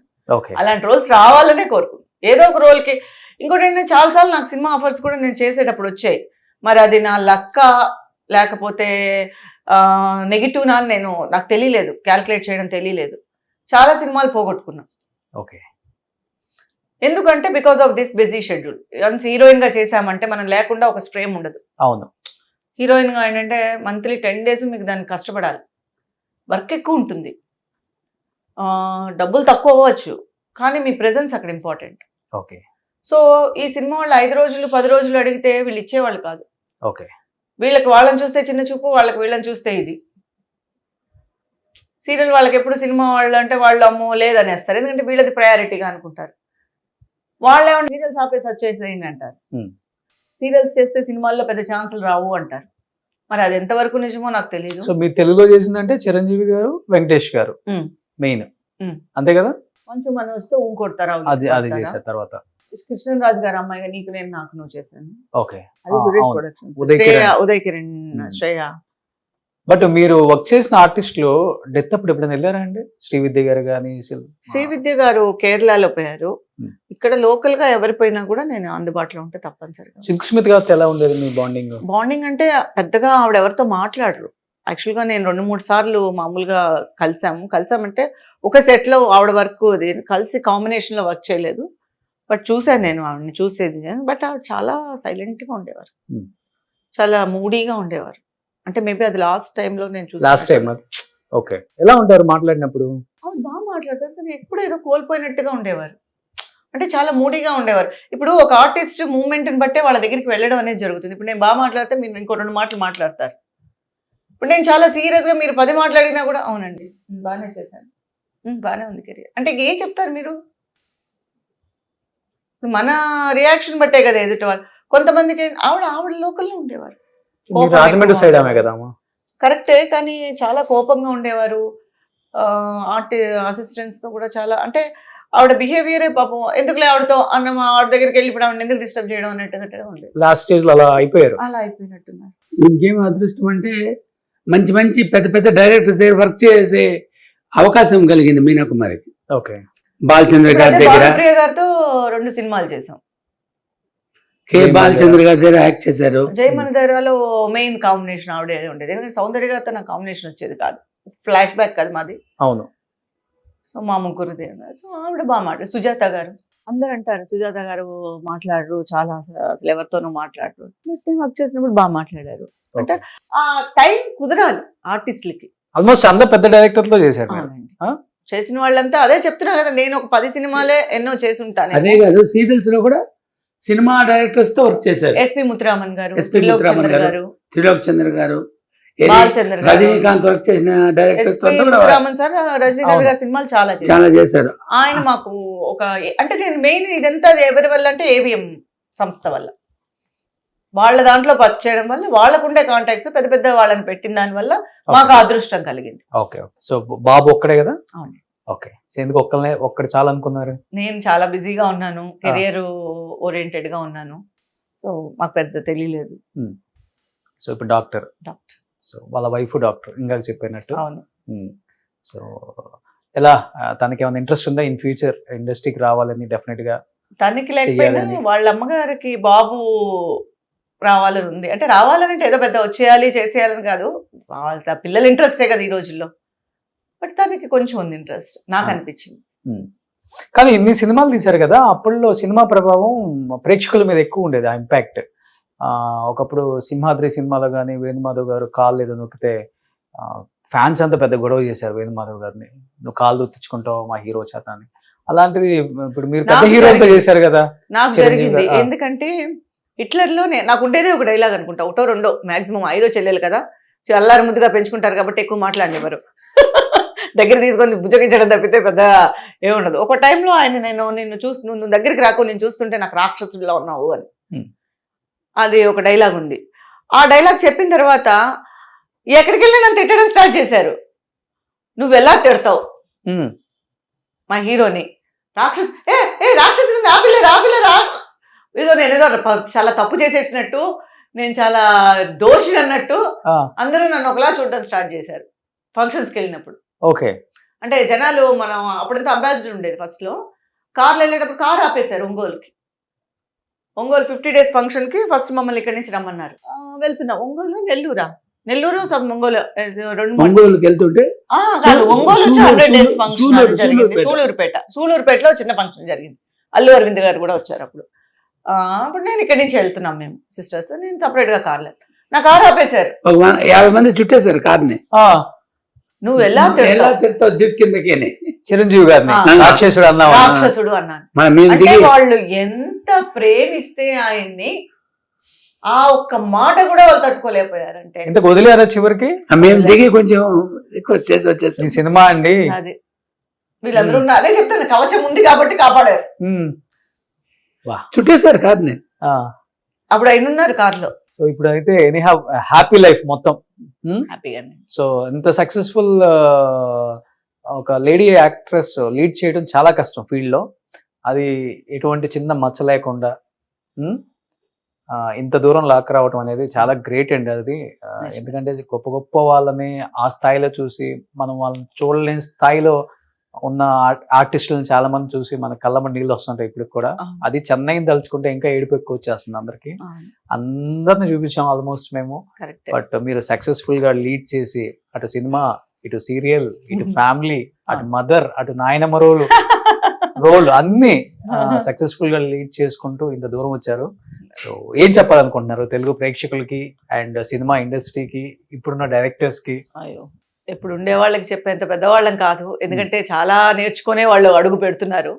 అలాంటి రోల్స్ రావాలనే కోరుకు. ఏదో ఒక రోల్ కి. ఇంకోటి ఏంటంటే చాలాసార్లు నాకు సినిమా ఆఫర్స్ కూడా నేను చేసేటప్పుడు వచ్చాయి. మరి అది నా లక్క లేకపోతే నెగిటివ్ నాకు తెలియలేదు, క్యాల్కులేట్ చేయడం తెలియలేదు. చాలా సినిమాలు పోగొట్టుకున్నా. ఓకే. ఎందుకంటే because of this busy schedule. Once heroine గా చేసామంటే మనం లేకుండా ఒక ఫ్రేమ్ ఉండదు. అవును. హీరోయిన్ గా ఏంటంటే మంత్లీ 10 days మీకు దానికి కష్టపడాలి, వర్క్ ఎక్కువ ఉంటుంది, డబ్బులు తక్కువ అవ్వచ్చు, కానీ మీ ప్రెజెన్స్ అక్కడ ఇంపార్టెంట్. ఓకే. సో ఈ సినిమా వాళ్ళు 5 రోజులు 10 రోజులు అడిగితే వీళ్ళు ఇచ్చేవాళ్ళు కాదు. ఓకే. వీళ్ళకి వాళ్ళని చూస్తే చిన్న చూపు, వాళ్ళకి వీళ్ళని చూస్తే ఇది. సీరియల్ వాళ్ళకి ఎప్పుడు సినిమా వాళ్ళు అంటే వాళ్ళు అమ్మో లేదనేస్తారు, ఎందుకంటే వీళ్ళది ప్రయారిటీగా అనుకుంటారు. వాళ్ళు ఏమన్నా సీరియల్స్ ఆపేసి వచ్చేసేయండి అంటారు. సీరియల్స్ చేస్తే సినిమాల్లో పెద్ద ఛాన్సులు రావు అంటారు. మరి అది ఎంతవరకు నిజమో నాకు తెలియదు. సో మీరు తెలుగులో చేసిందంటే చిరంజీవి గారు, వెంకటేష్ గారు మెయిన్, అంతే కదా? కొంచెం మనం వస్తే ఊంకొడతారా, అది చేశారు. తర్వాత కృష్ణరాజు గారు అమ్మాయిగా నీకు నేను నాకు నువ్వు చేశాను. ఓకే. అది సురేష్ ప్రొడక్షన్స్, ఉదయ్ కిరణ్, శ్రేయ. బట్ మీరు వర్క్ చేసిన ఆర్టిస్టులు డెత్ అప్పుడు ఎప్పుడైనా వెళ్ళారా అండి? శ్రీవిద్య గారు కానీ? శ్రీవిద్య గారు కేరళలో పోయారు. ఇక్కడ లోకల్ గా ఎవరి పోయినా కూడా నేను అందుబాటులో ఉంటే తప్పనిసరిగా. సిల్క్ స్మిత్ గారితో ఎలా ఉండేది మీ బాండింగ్? బాండింగ్ అంటే పెద్దగా ఆవిడ ఎవరితో మాట్లాడరు. యాక్చువల్గా నేను 2-3 సార్లు మామూలుగా కలిసామంటే ఒక సెట్ లో ఆవిడ వర్క్ అది కలిసి కాంబినేషన్ లో వర్క్ చేయలేదు. బట్ చూసాను నేను ఆవిడని, చూసేది. బట్ ఆవిడ చాలా సైలెంట్ గా ఉండేవారు, చాలా మూడీగా ఉండేవారు. అంటే మేబీ అది లాస్ట్ టైంలో నేను చూసాను. లాస్ట్ టైం అది. ఓకే. ఎలా ఉంటారు మాట్లాడినప్పుడు? ఆవిడ బాగా మాట్లాడతారు, కానీ ఎప్పుడు ఏదో కోల్పోయినట్టుగా ఉండేవారు. అంటే చాలా మూడీగా ఉండేవారు. ఇప్పుడు ఒక ఆర్టిస్ట్ మూమెంట్ని బట్టే వాళ్ళ దగ్గరికి వెళ్ళడం అనేది జరుగుతుంది. ఇప్పుడు నేను బాగా మాట్లాడితే మీరు ఇంకో 2 మాటలు మాట్లాడతారు. ఇప్పుడు నేను చాలా సీరియస్గా మీరు 10 మాట్లాడినా కూడా అవునండి బాగానే చేశాను, బాగానే ఉంది కెరియర్ అంటే ఏం చెప్తారు మీరు? మన రియాక్షన్ బట్టే కదా ఎదుటి వాళ్ళు. కొంతమందికి ఆవిడ లోకల్లో ఉండేవారు. రాజమండ్రి సైడ్ ఆమె కదా? కరెక్టే, కానీ చాలా కోపంగా ఉండేవారు. అసిస్టెంట్స్ తో కూడా చాలా, అంటే ఆవిడ బిహేవియరే పాపం ఎందుకులే ఆవిడతో అన్నం ఆవిడ దగ్గరికి వెళ్ళి ఇప్పుడు ఆవిడ ఎందుకు డిస్టర్బ్ చేయడం అన్నట్టుగా ఉండేది. లాస్ట్ స్టేజ్ లో అలా అయిపోయారు. అలా అయిపోయినట్టున్నారు. ఇంకేం అదృష్టం అంటే మంచి మంచి పెద్ద పెద్ద డైరెక్టర్స్ దగ్గర వర్క్ చేసే అవకాశం కలిగింది మీనాకుమారికి. ఓకే. బాలచంద్ర గారి దగ్గర, ప్రియ గారితో 2 సినిమాలు చేసాం. కే బాలచంద్ర గారి దగ్గర యాక్ట్ చేశారు. జయమని దగ్గరలో మెయిన్ కాంబినేషన్ ఆవిడే ఉండేది, ఎందుకంటే సౌందర్య గారితో నాకు కాంబినేషన్ వచ్చేది కాదు, ఫ్లాష్ బ్యాక్ కాదు మాది. అవును. సో మా ముగ్గురుది. సో ఆవిడ బాగా మాట్లాడు. సుజాత గారు అందరు అంటారు సుజాత గారు మాట్లాడరు, చాలా అసలు ఎవరితోనూ మాట్లాడరు. వర్క్ చేసినప్పుడు బాగా మాట్లాడారు. అంటే ఆ టైం కుదరాలి ఆర్టిస్టులకి. ఆల్మోస్ట్ అందరు పెద్ద డైరెక్టర్ తో చేశారు. చేసిన వాళ్ళంతా అదే చెప్తున్నా కదా, నేను ఒక 10 సినిమాలే ఎన్నో చేసి ఉంటాను. అదే కాదు, సీరియల్స్ లో కూడా సినిమా డైరెక్టర్స్ తో వర్క్ చేశారు. ఎస్పి ముత్తురామన్ గారు, త్రిలోక్ చంద్ర గారు, బాలచంద్ర గారు, రజనీకాంత్ వర్క్ చేసిన డైరెక్టర్స్ తో ముత్తురామన్ సార్, రజనీకాంత్ గారి సినిమాలు చాలా చేశారు. ఆయన మాకు ఒక, అంటే నేను మెయిన్ ఇదంతా ఎవరి వల్ల అంటే ఏవిఎం సంస్థ వల్ల, వాళ్ళ దాంట్లో వర్క్ చేయడం వల్ల, వాళ్ళకుండే కాంటాక్ట్స్ పెద్ద పెద్ద వాళ్ళని పెట్టిన దాని వల్ల మాకు అదృష్టం కలిగింది. ఓకే. సో బాబు ఒక్కడే కదా? అవును. ఓకే. సో ఎందుకు ఒక్కడే చాలా అనుకున్నారు? నేను చాలా బిజీగా ఉన్నాను, కెరియర్ ఓరియంటెడ్ గా ఉన్నాను, సో మాకు పెద్ద తెలియలేదు. సో ఇప్పుడు డాక్టర్, సో వాళ్ళ వైఫ్ డాక్టర్ ఇందాక చెప్పినట్టు. అవును. సో ఎలా, తనకి ఏమైనా ఇంట్రెస్ట్ ఉందా ఇన్ ఫ్యూచర్ ఇండస్ట్రీకి రావాలని? డెఫినెట్ గా తనకి లేకపోయినా వాళ్ళ అమ్మగారికి బాబు రావాలని ఉంది. అంటే రావాలని ఏదో పెద్ద వచ్చేయాలి చేసేయాలని కాదు, వాళ్ళ పిల్లల ఇంట్రెస్టే కదా ఈ రోజుల్లో. బట్ తనకి కొంచెం ఉంది ఇంట్రెస్ట్, నాకు అనిపించింది. కానీ ఇన్ని సినిమాలు తీశారు కదా, అప్పట్లో సినిమా ప్రభావం ప్రేక్షకుల మీద ఎక్కువ ఉండేది, ఆ ఇంపాక్ట్. ఒకప్పుడు సింహాద్రి సినిమాలో కానీ వేణుమాధవ్ గారు కాళ్ళు ఏదో నొక్కితే ఫ్యాన్స్ అంతా పెద్ద గొడవ చేశారు వేణుమాధవ్ గారిని, నువ్వు కాళ్ళు దొత్తించుకుంటావు మా హీరో చేత అని. అలాంటిది ఇప్పుడు మీరు పెద్ద హీరోతో చేశారు కదా. నాకు జరిగింది, ఎందుకంటే హిట్లర్లో నాకు ఉండేదే ఒక డైలాగ్ అనుకుంటా, 1, 2 మాక్సిమం 5 చెల్లెలు కదా, అల్లారు ముద్దుగా పెంచుకుంటారు కాబట్టి ఎక్కువ మాట్లాడినవారు, దగ్గర తీసుకొని భుజగించడం తప్పితే పెద్ద ఏముండదు. ఒక టైంలో ఆయన నిన్ను నువ్వు దగ్గరికి రాకు, నేను చూస్తుంటే నాకు రాక్షసుడిలో ఉన్నావు అని, అది ఒక డైలాగ్ ఉంది. ఆ డైలాగ్ చెప్పిన తర్వాత ఎక్కడికి వెళ్ళి నన్ను తిట్టడం స్టార్ట్ చేశారు. నువ్వు ఎలా తిడతావు మా హీరోని, రాక్షసుని ఆపిల్లే ఏదో నేనేదో చాలా తప్పు చేసేసినట్టు, నేను చాలా దోషి అన్నట్టు అందరూ నన్ను ఒకలా చూడడం స్టార్ట్ చేశారు ఫంక్షన్స్కి వెళ్ళినప్పుడు. ఓకే. అంటే జనాలు, మనం అప్పుడంతా అంబాసిడర్ ఉండేది, ఫస్ట్ లో కార్లో వెళ్ళేటప్పుడు కార్ ఆపేశారు ఒంగోలు 50 days ఫంక్షన్ కి. ఫస్ట్ మమ్మల్ని ఇక్కడి నుంచి రమ్మన్నారు, వెళ్తున్నా ఒంగోలు నెల్లూరా నెల్లూరు ఒంగోలు రెండు ఒంగోలుకి వెళ్తుంటే కాదు ఒంగోలు వచ్చి 100 days ఫంక్షన్ సూలూరు- జరిగింది. సూలూరుపేట. సూలూరుపేటలో చిన్న ఫంక్షన్ జరిగింది. అల్లు అరవింద్ గారు కూడా వచ్చారు అప్పుడు. అప్పుడు నేను ఇక్కడి నుంచి వెళ్తున్నాం మేము సిస్టర్స్, నేను సపరేట్ గా కార్లో. నా కారు ఆపేశారు. ఒక 50 మంది చుట్టేశారు కార్ని. నువ్వు ఎలా ఎలా తిరుగుతావు దిక్కు కిందకేనే. చిరంజీవి గారిని ఆ. రాక్షసుడు అన్నావా? రాక్షసుడు అన్నాను. మన మేము అంటే దిగి వాళ్ళు ఎంత ప్రేమిస్తే ఆయన్ని ఆ ఒక్క మాట కూడా వాళ్ళు తట్టుకోలేకపోయారంటే ఇంతకు వదిలేరా చివరికి? మేము దిగి కొంచెం రిక్వెస్ట్ చేసి ఈ వచ్చేసాం. సినిమా అండి. అది వీళ్ళందరూ అదే చెప్తాను, కవచం ఉంది కాబట్టి కాపాడారు. ఉమ్. చుట్టేశారు కార్ని. అప్పుడు ఆయన ఉన్నారు కార్లో సో ఇప్పుడు అయితే ఎనీ హ్యాపీ లైఫ్ మొత్తం. హ్యాపీగానే. సో ఇంత సక్సెస్ఫుల్ ఒక లేడీ యాక్ట్రెస్ లీడ్ చేయడం చాలా కష్టం ఫీల్డ్ లో. అది ఎటువంటి చిన్న మచ్చ లేకుండా ఇంత దూరం లాక్ రావటం అనేది చాలా గ్రేట్ అండి. అది ఎందుకంటే గొప్ప గొప్ప వాళ్ళని ఆ స్థాయిలో చూసి మనం వాళ్ళని చూడలేని స్థాయిలో ఉన్న ఆర్టిస్టులను చాలా మంది చూసి మన కళ్ళమ్మ నీళ్ళు వస్తుంటాయి ఇప్పుడు కూడా. అది చెన్నైని తలుచుకుంటే ఇంకా ఏడుపు ఎక్కువ వచ్చేస్తుంది అందరికి. అందరిని చూపించాం ఆల్మోస్ట్ మేము. బట్ మీరు సక్సెస్ఫుల్ గా లీడ్ చేసి అటు సినిమా, ఇటు సీరియల్, ఇటు ఫ్యామిలీ, అటు మదర్, అటు నాయనమ్మ రోల్ అన్ని సక్సెస్ఫుల్ గా లీడ్ చేసుకుంటూ ఇంత దూరం వచ్చారు. సో ఏం చెప్పాలనుకుంటున్నారు తెలుగు ప్రేక్షకులకి అండ్ సినిమా ఇండస్ట్రీకి, ఇప్పుడున్న డైరెక్టర్స్ కి? అయ్యో, ఇప్పుడు ఉండే వాళ్ళకి చెప్పేంత పెద్దవాళ్ళం కాదు, ఎందుకంటే చాలా నేర్చుకునే వాళ్ళు అడుగు పెడుతున్నారు.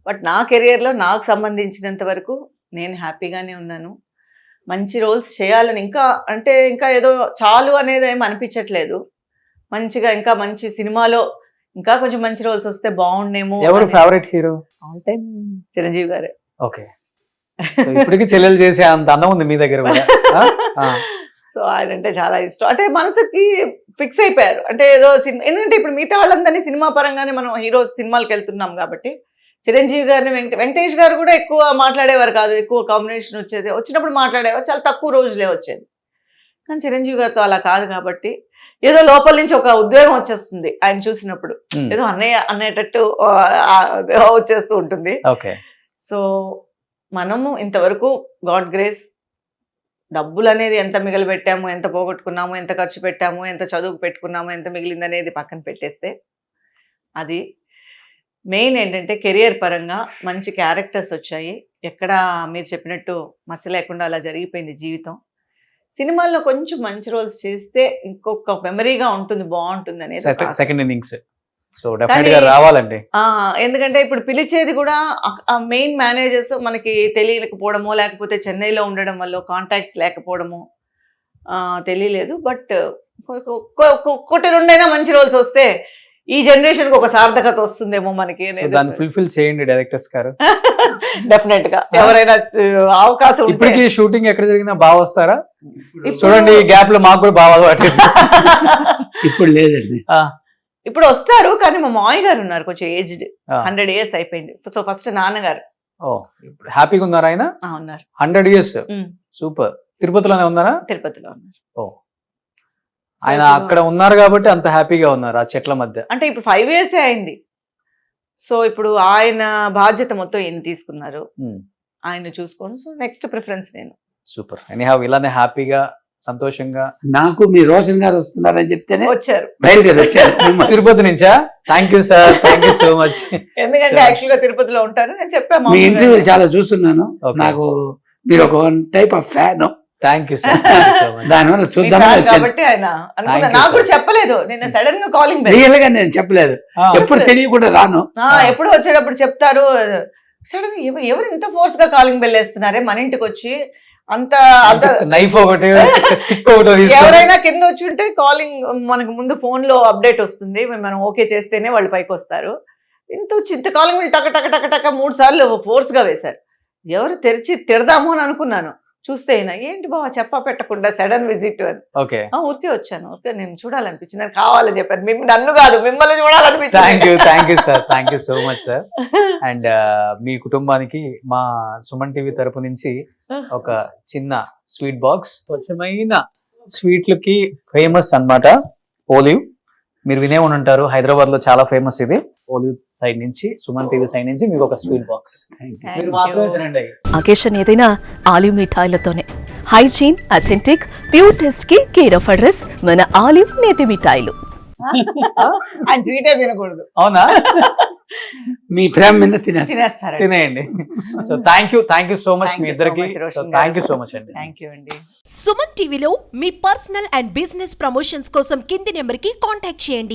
బట్ నా కెరియర్ లో నాకు సంబంధించినంత వరకు నేను హ్యాపీగానే ఉన్నాను. మంచి రోల్స్ చేయాలని ఇంకా ఏదో చాలు అనేది ఏమి అనిపించట్లేదు. మంచిగా ఇంకా మంచి సినిమాలో ఇంకా కొంచెం మంచి రోల్స్ వస్తే బాగుండేమో. ఎవరు favourite hero? All time Chiranjeevi గారే. ఓకే. సో ఇప్పటికి చెల్లెలు చేసే అంత అందం ఉంది మీ దగ్గర కూడా. సో ఆయన అంటే చాలా ఇష్టం. అంటే మనసుకి ఫిక్స్ అయిపోయారు. అంటే ఏదో సినిమా, ఎందుకంటే ఇప్పుడు మిగతా వాళ్ళందరినీ సినిమా పరంగానే మనం హీరోస్ సినిమాలకు వెళ్తున్నాం కాబట్టి చిరంజీవి గారిని వెంకటేష్ గారు కూడా ఎక్కువ మాట్లాడేవారు కాదు. ఎక్కువ కాంబినేషన్ వచ్చేది, వచ్చినప్పుడు మాట్లాడేవారు, చాలా తక్కువ రోజులే వచ్చేది. కానీ చిరంజీవి గారితో అలా కాదు కాబట్టి ఏదో లోపల నుంచి ఒక ఉద్వేగం వచ్చేస్తుంది ఆయన చూసినప్పుడు. ఏదో అన్నయ్య అనేటట్టు వచ్చేస్తూ ఉంటుంది. ఓకే. సో మనము ఇంతవరకు గాడ్ గ్రేస్ డబ్బులు అనేది ఎంత మిగిలిపెట్టాము, ఎంత పోగొట్టుకున్నాము, ఎంత ఖర్చు పెట్టాము, ఎంత చదువుకు పెట్టుకున్నాము, ఎంత మిగిలింది అనేది పక్కన పెట్టేస్తే, అది మెయిన్ ఏంటంటే కెరియర్ పరంగా మంచి క్యారెక్టర్స్ వచ్చాయి. ఎక్కడ మీరు చెప్పినట్టు మచ్చ లేకుండా అలా జరిగిపోయింది జీవితం. సినిమాల్లో కొంచెం మంచి రోల్స్ చేస్తే ఇంకొక మెమరీగా ఉంటుంది, బాగుంటుంది అనేది సెకండ్ ఇన్నింగ్స్. సో డెఫినెట్ గా రావాలండి. ఎందుకంటే ఇప్పుడు పిలిచేది కూడా మెయిన్ మేనేజర్స్ మనకి తెలియకపోవడమో, లేకపోతే చెన్నైలో ఉండడం వల్ల కాంటాక్ట్స్ లేకపోవడమో తెలియలేదు. బట్ ఒక్కటి రెండైనా మంచి రోల్స్ వస్తే ఈ జనరేషన్ కి ఒక సార్థకత వస్తుందేమో మనకి. దాన్ని ఫుల్ఫిల్ చేయండి డైరెక్టర్స్ గారు. డెఫినెట్ గా ఎవరైనా అవకాశం. ఇప్పటికి షూటింగ్ ఎక్కడ జరిగినా బాగా వస్తారా? చూడండి ఈ గ్యాప్ లో మాకు కూడా బాగా అలవాటు. ఇప్పుడు లేదండి. ఇప్పుడు వస్తారు, కానీ మా మామయ్య గారు ఉన్నారు, కొంచెం ఏజ్డ్, 100 years అయిపోయింది. సో ఫస్ట్ నాన్నగారు. ఇప్పుడు హ్యాపీగా ఉన్నారా ఆయన? ఉన్నారు. 100 years. సూపర్. తిరుపతిలోనే ఉన్నారా? తిరుపతిలో ఉన్నారు. ఆయన అక్కడ ఉన్నారు కాబట్టి అంత హ్యాపీగా ఉన్నారు ఆ చెట్ల మధ్య. అంటే ఇప్పుడు 5 years అయింది. సో ఇప్పుడు ఆయన బాధ్యత మొత్తం ఈయన తీసుకున్నారు, ఆయన చూసుకోండి. సో నెక్స్ట్ ప్రిఫరెన్స్ నేను. సూపర్. ఎనీహౌ ఇలానే హ్యాపీగా సంతోషంగా. నాకు మీ రోషన్ గారు వస్తున్నారని చెప్తేనే వచ్చారు, బయలుదేరి వచ్చారు తిరుపతి నుంచా? Thank you sir, thank you so much. ఎందుకంటే యాక్చువల్ గా తిరుపతిలో ఉంటారు, నేను చెప్పాను. మీ ఇంటర్వ్యూ చాలా చూస్తున్నాను. నాకు మీరు ఒక type of fan. Thank you sir. దానివల్ల చూద్దామని కాబట్టి ఆయన అనుకున్నా. నాకు కూడా చెప్పలేదు, నిన్న సడన్ గా కాలింగ్ బెల్. రియల్ గా నేను చెప్పలేదు, ఎప్పుడు తెలియకుండా రాను. ఎప్పుడు వచ్చేటప్పుడు చెప్తారు. సడన్ ఎవరు ఇంత ఫోర్స్ గా కాలింగ్ బెల్ వేస్తున్నారే మన ఇంటికి వచ్చి, అంత నైఫ్ ఒకటి స్టిక్ ఒకటి. ఎవరైనా కింద వచ్చి ఉంటే కాలింగ్ మనకు ముందు ఫోన్ లో అప్డేట్ వస్తుంది, మనం ఓకే చేస్తేనే వాళ్ళు పైకి వస్తారు. ఇంత కాలింగ్ బెల్ టక టక టక టక 3 సార్లు ఫోర్స్ గా వేశారు. ఎవరు తెరిచి తిడదాము అని అనుకున్నాను, చూస్తే అయినా ఏంటి బావ చెప్పా పెట్టకుండా సడన్ విజిట్ అని. ఓకే. ఊరికే వచ్చాను, ఊరికే నేను చూడాలనిపించింది, నాకు కావాలని చెప్పాను. నన్ను కాదు, మిమ్మల్ని చూడాలనిపించింది. Thank you sir, thank you so much sir. And మీ కుటుంబానికి మా సుమన్ టీవీ తరపు నుంచి ఒక చిన్న స్వీట్ బాక్స్. స్వచ్ఛమైన స్వీట్లకి ఫేమస్ అన్నమాట ఓలివ్. మీరు వినే ఉంటారు, హైదరాబాద్ లో చాలా ఫేమస్ ఇది. ఓలివ్ సైడ్ నుంచి, సుమన్ టీవీ సైడ్ నుంచి మీకు ఒక స్వీట్ బాక్స్. మీరు మాత్రమే తినండి. అకేషన్ ఏదైనా ఆలివ్ మిఠాయిలతోనే. హైజీన్, అథెంటిక్, ప్యూర్ టెస్ట్ కి కేర్ ఆఫ్ అడ్రస్ మన ఆలివ్ నేతి మిఠాయిలు. ఆయన స్వీటే తినకూడదు, అవునా? మీ ప్రేమ మీద తినేస్తాను. తినేస్తారు. తినేయండి. So thank you so much మీ ఇద్దరికి. థ్యాంక్ యూ సో మచ్ అండి. థ్యాంక్ యూ అండి. సుమన్ టీవీలో మీ పర్సనల్ అండ్ బిజినెస్ ప్రమోషన్స్ కోసం కింది నెంబర్కి కాంటాక్ట్ చేయండి.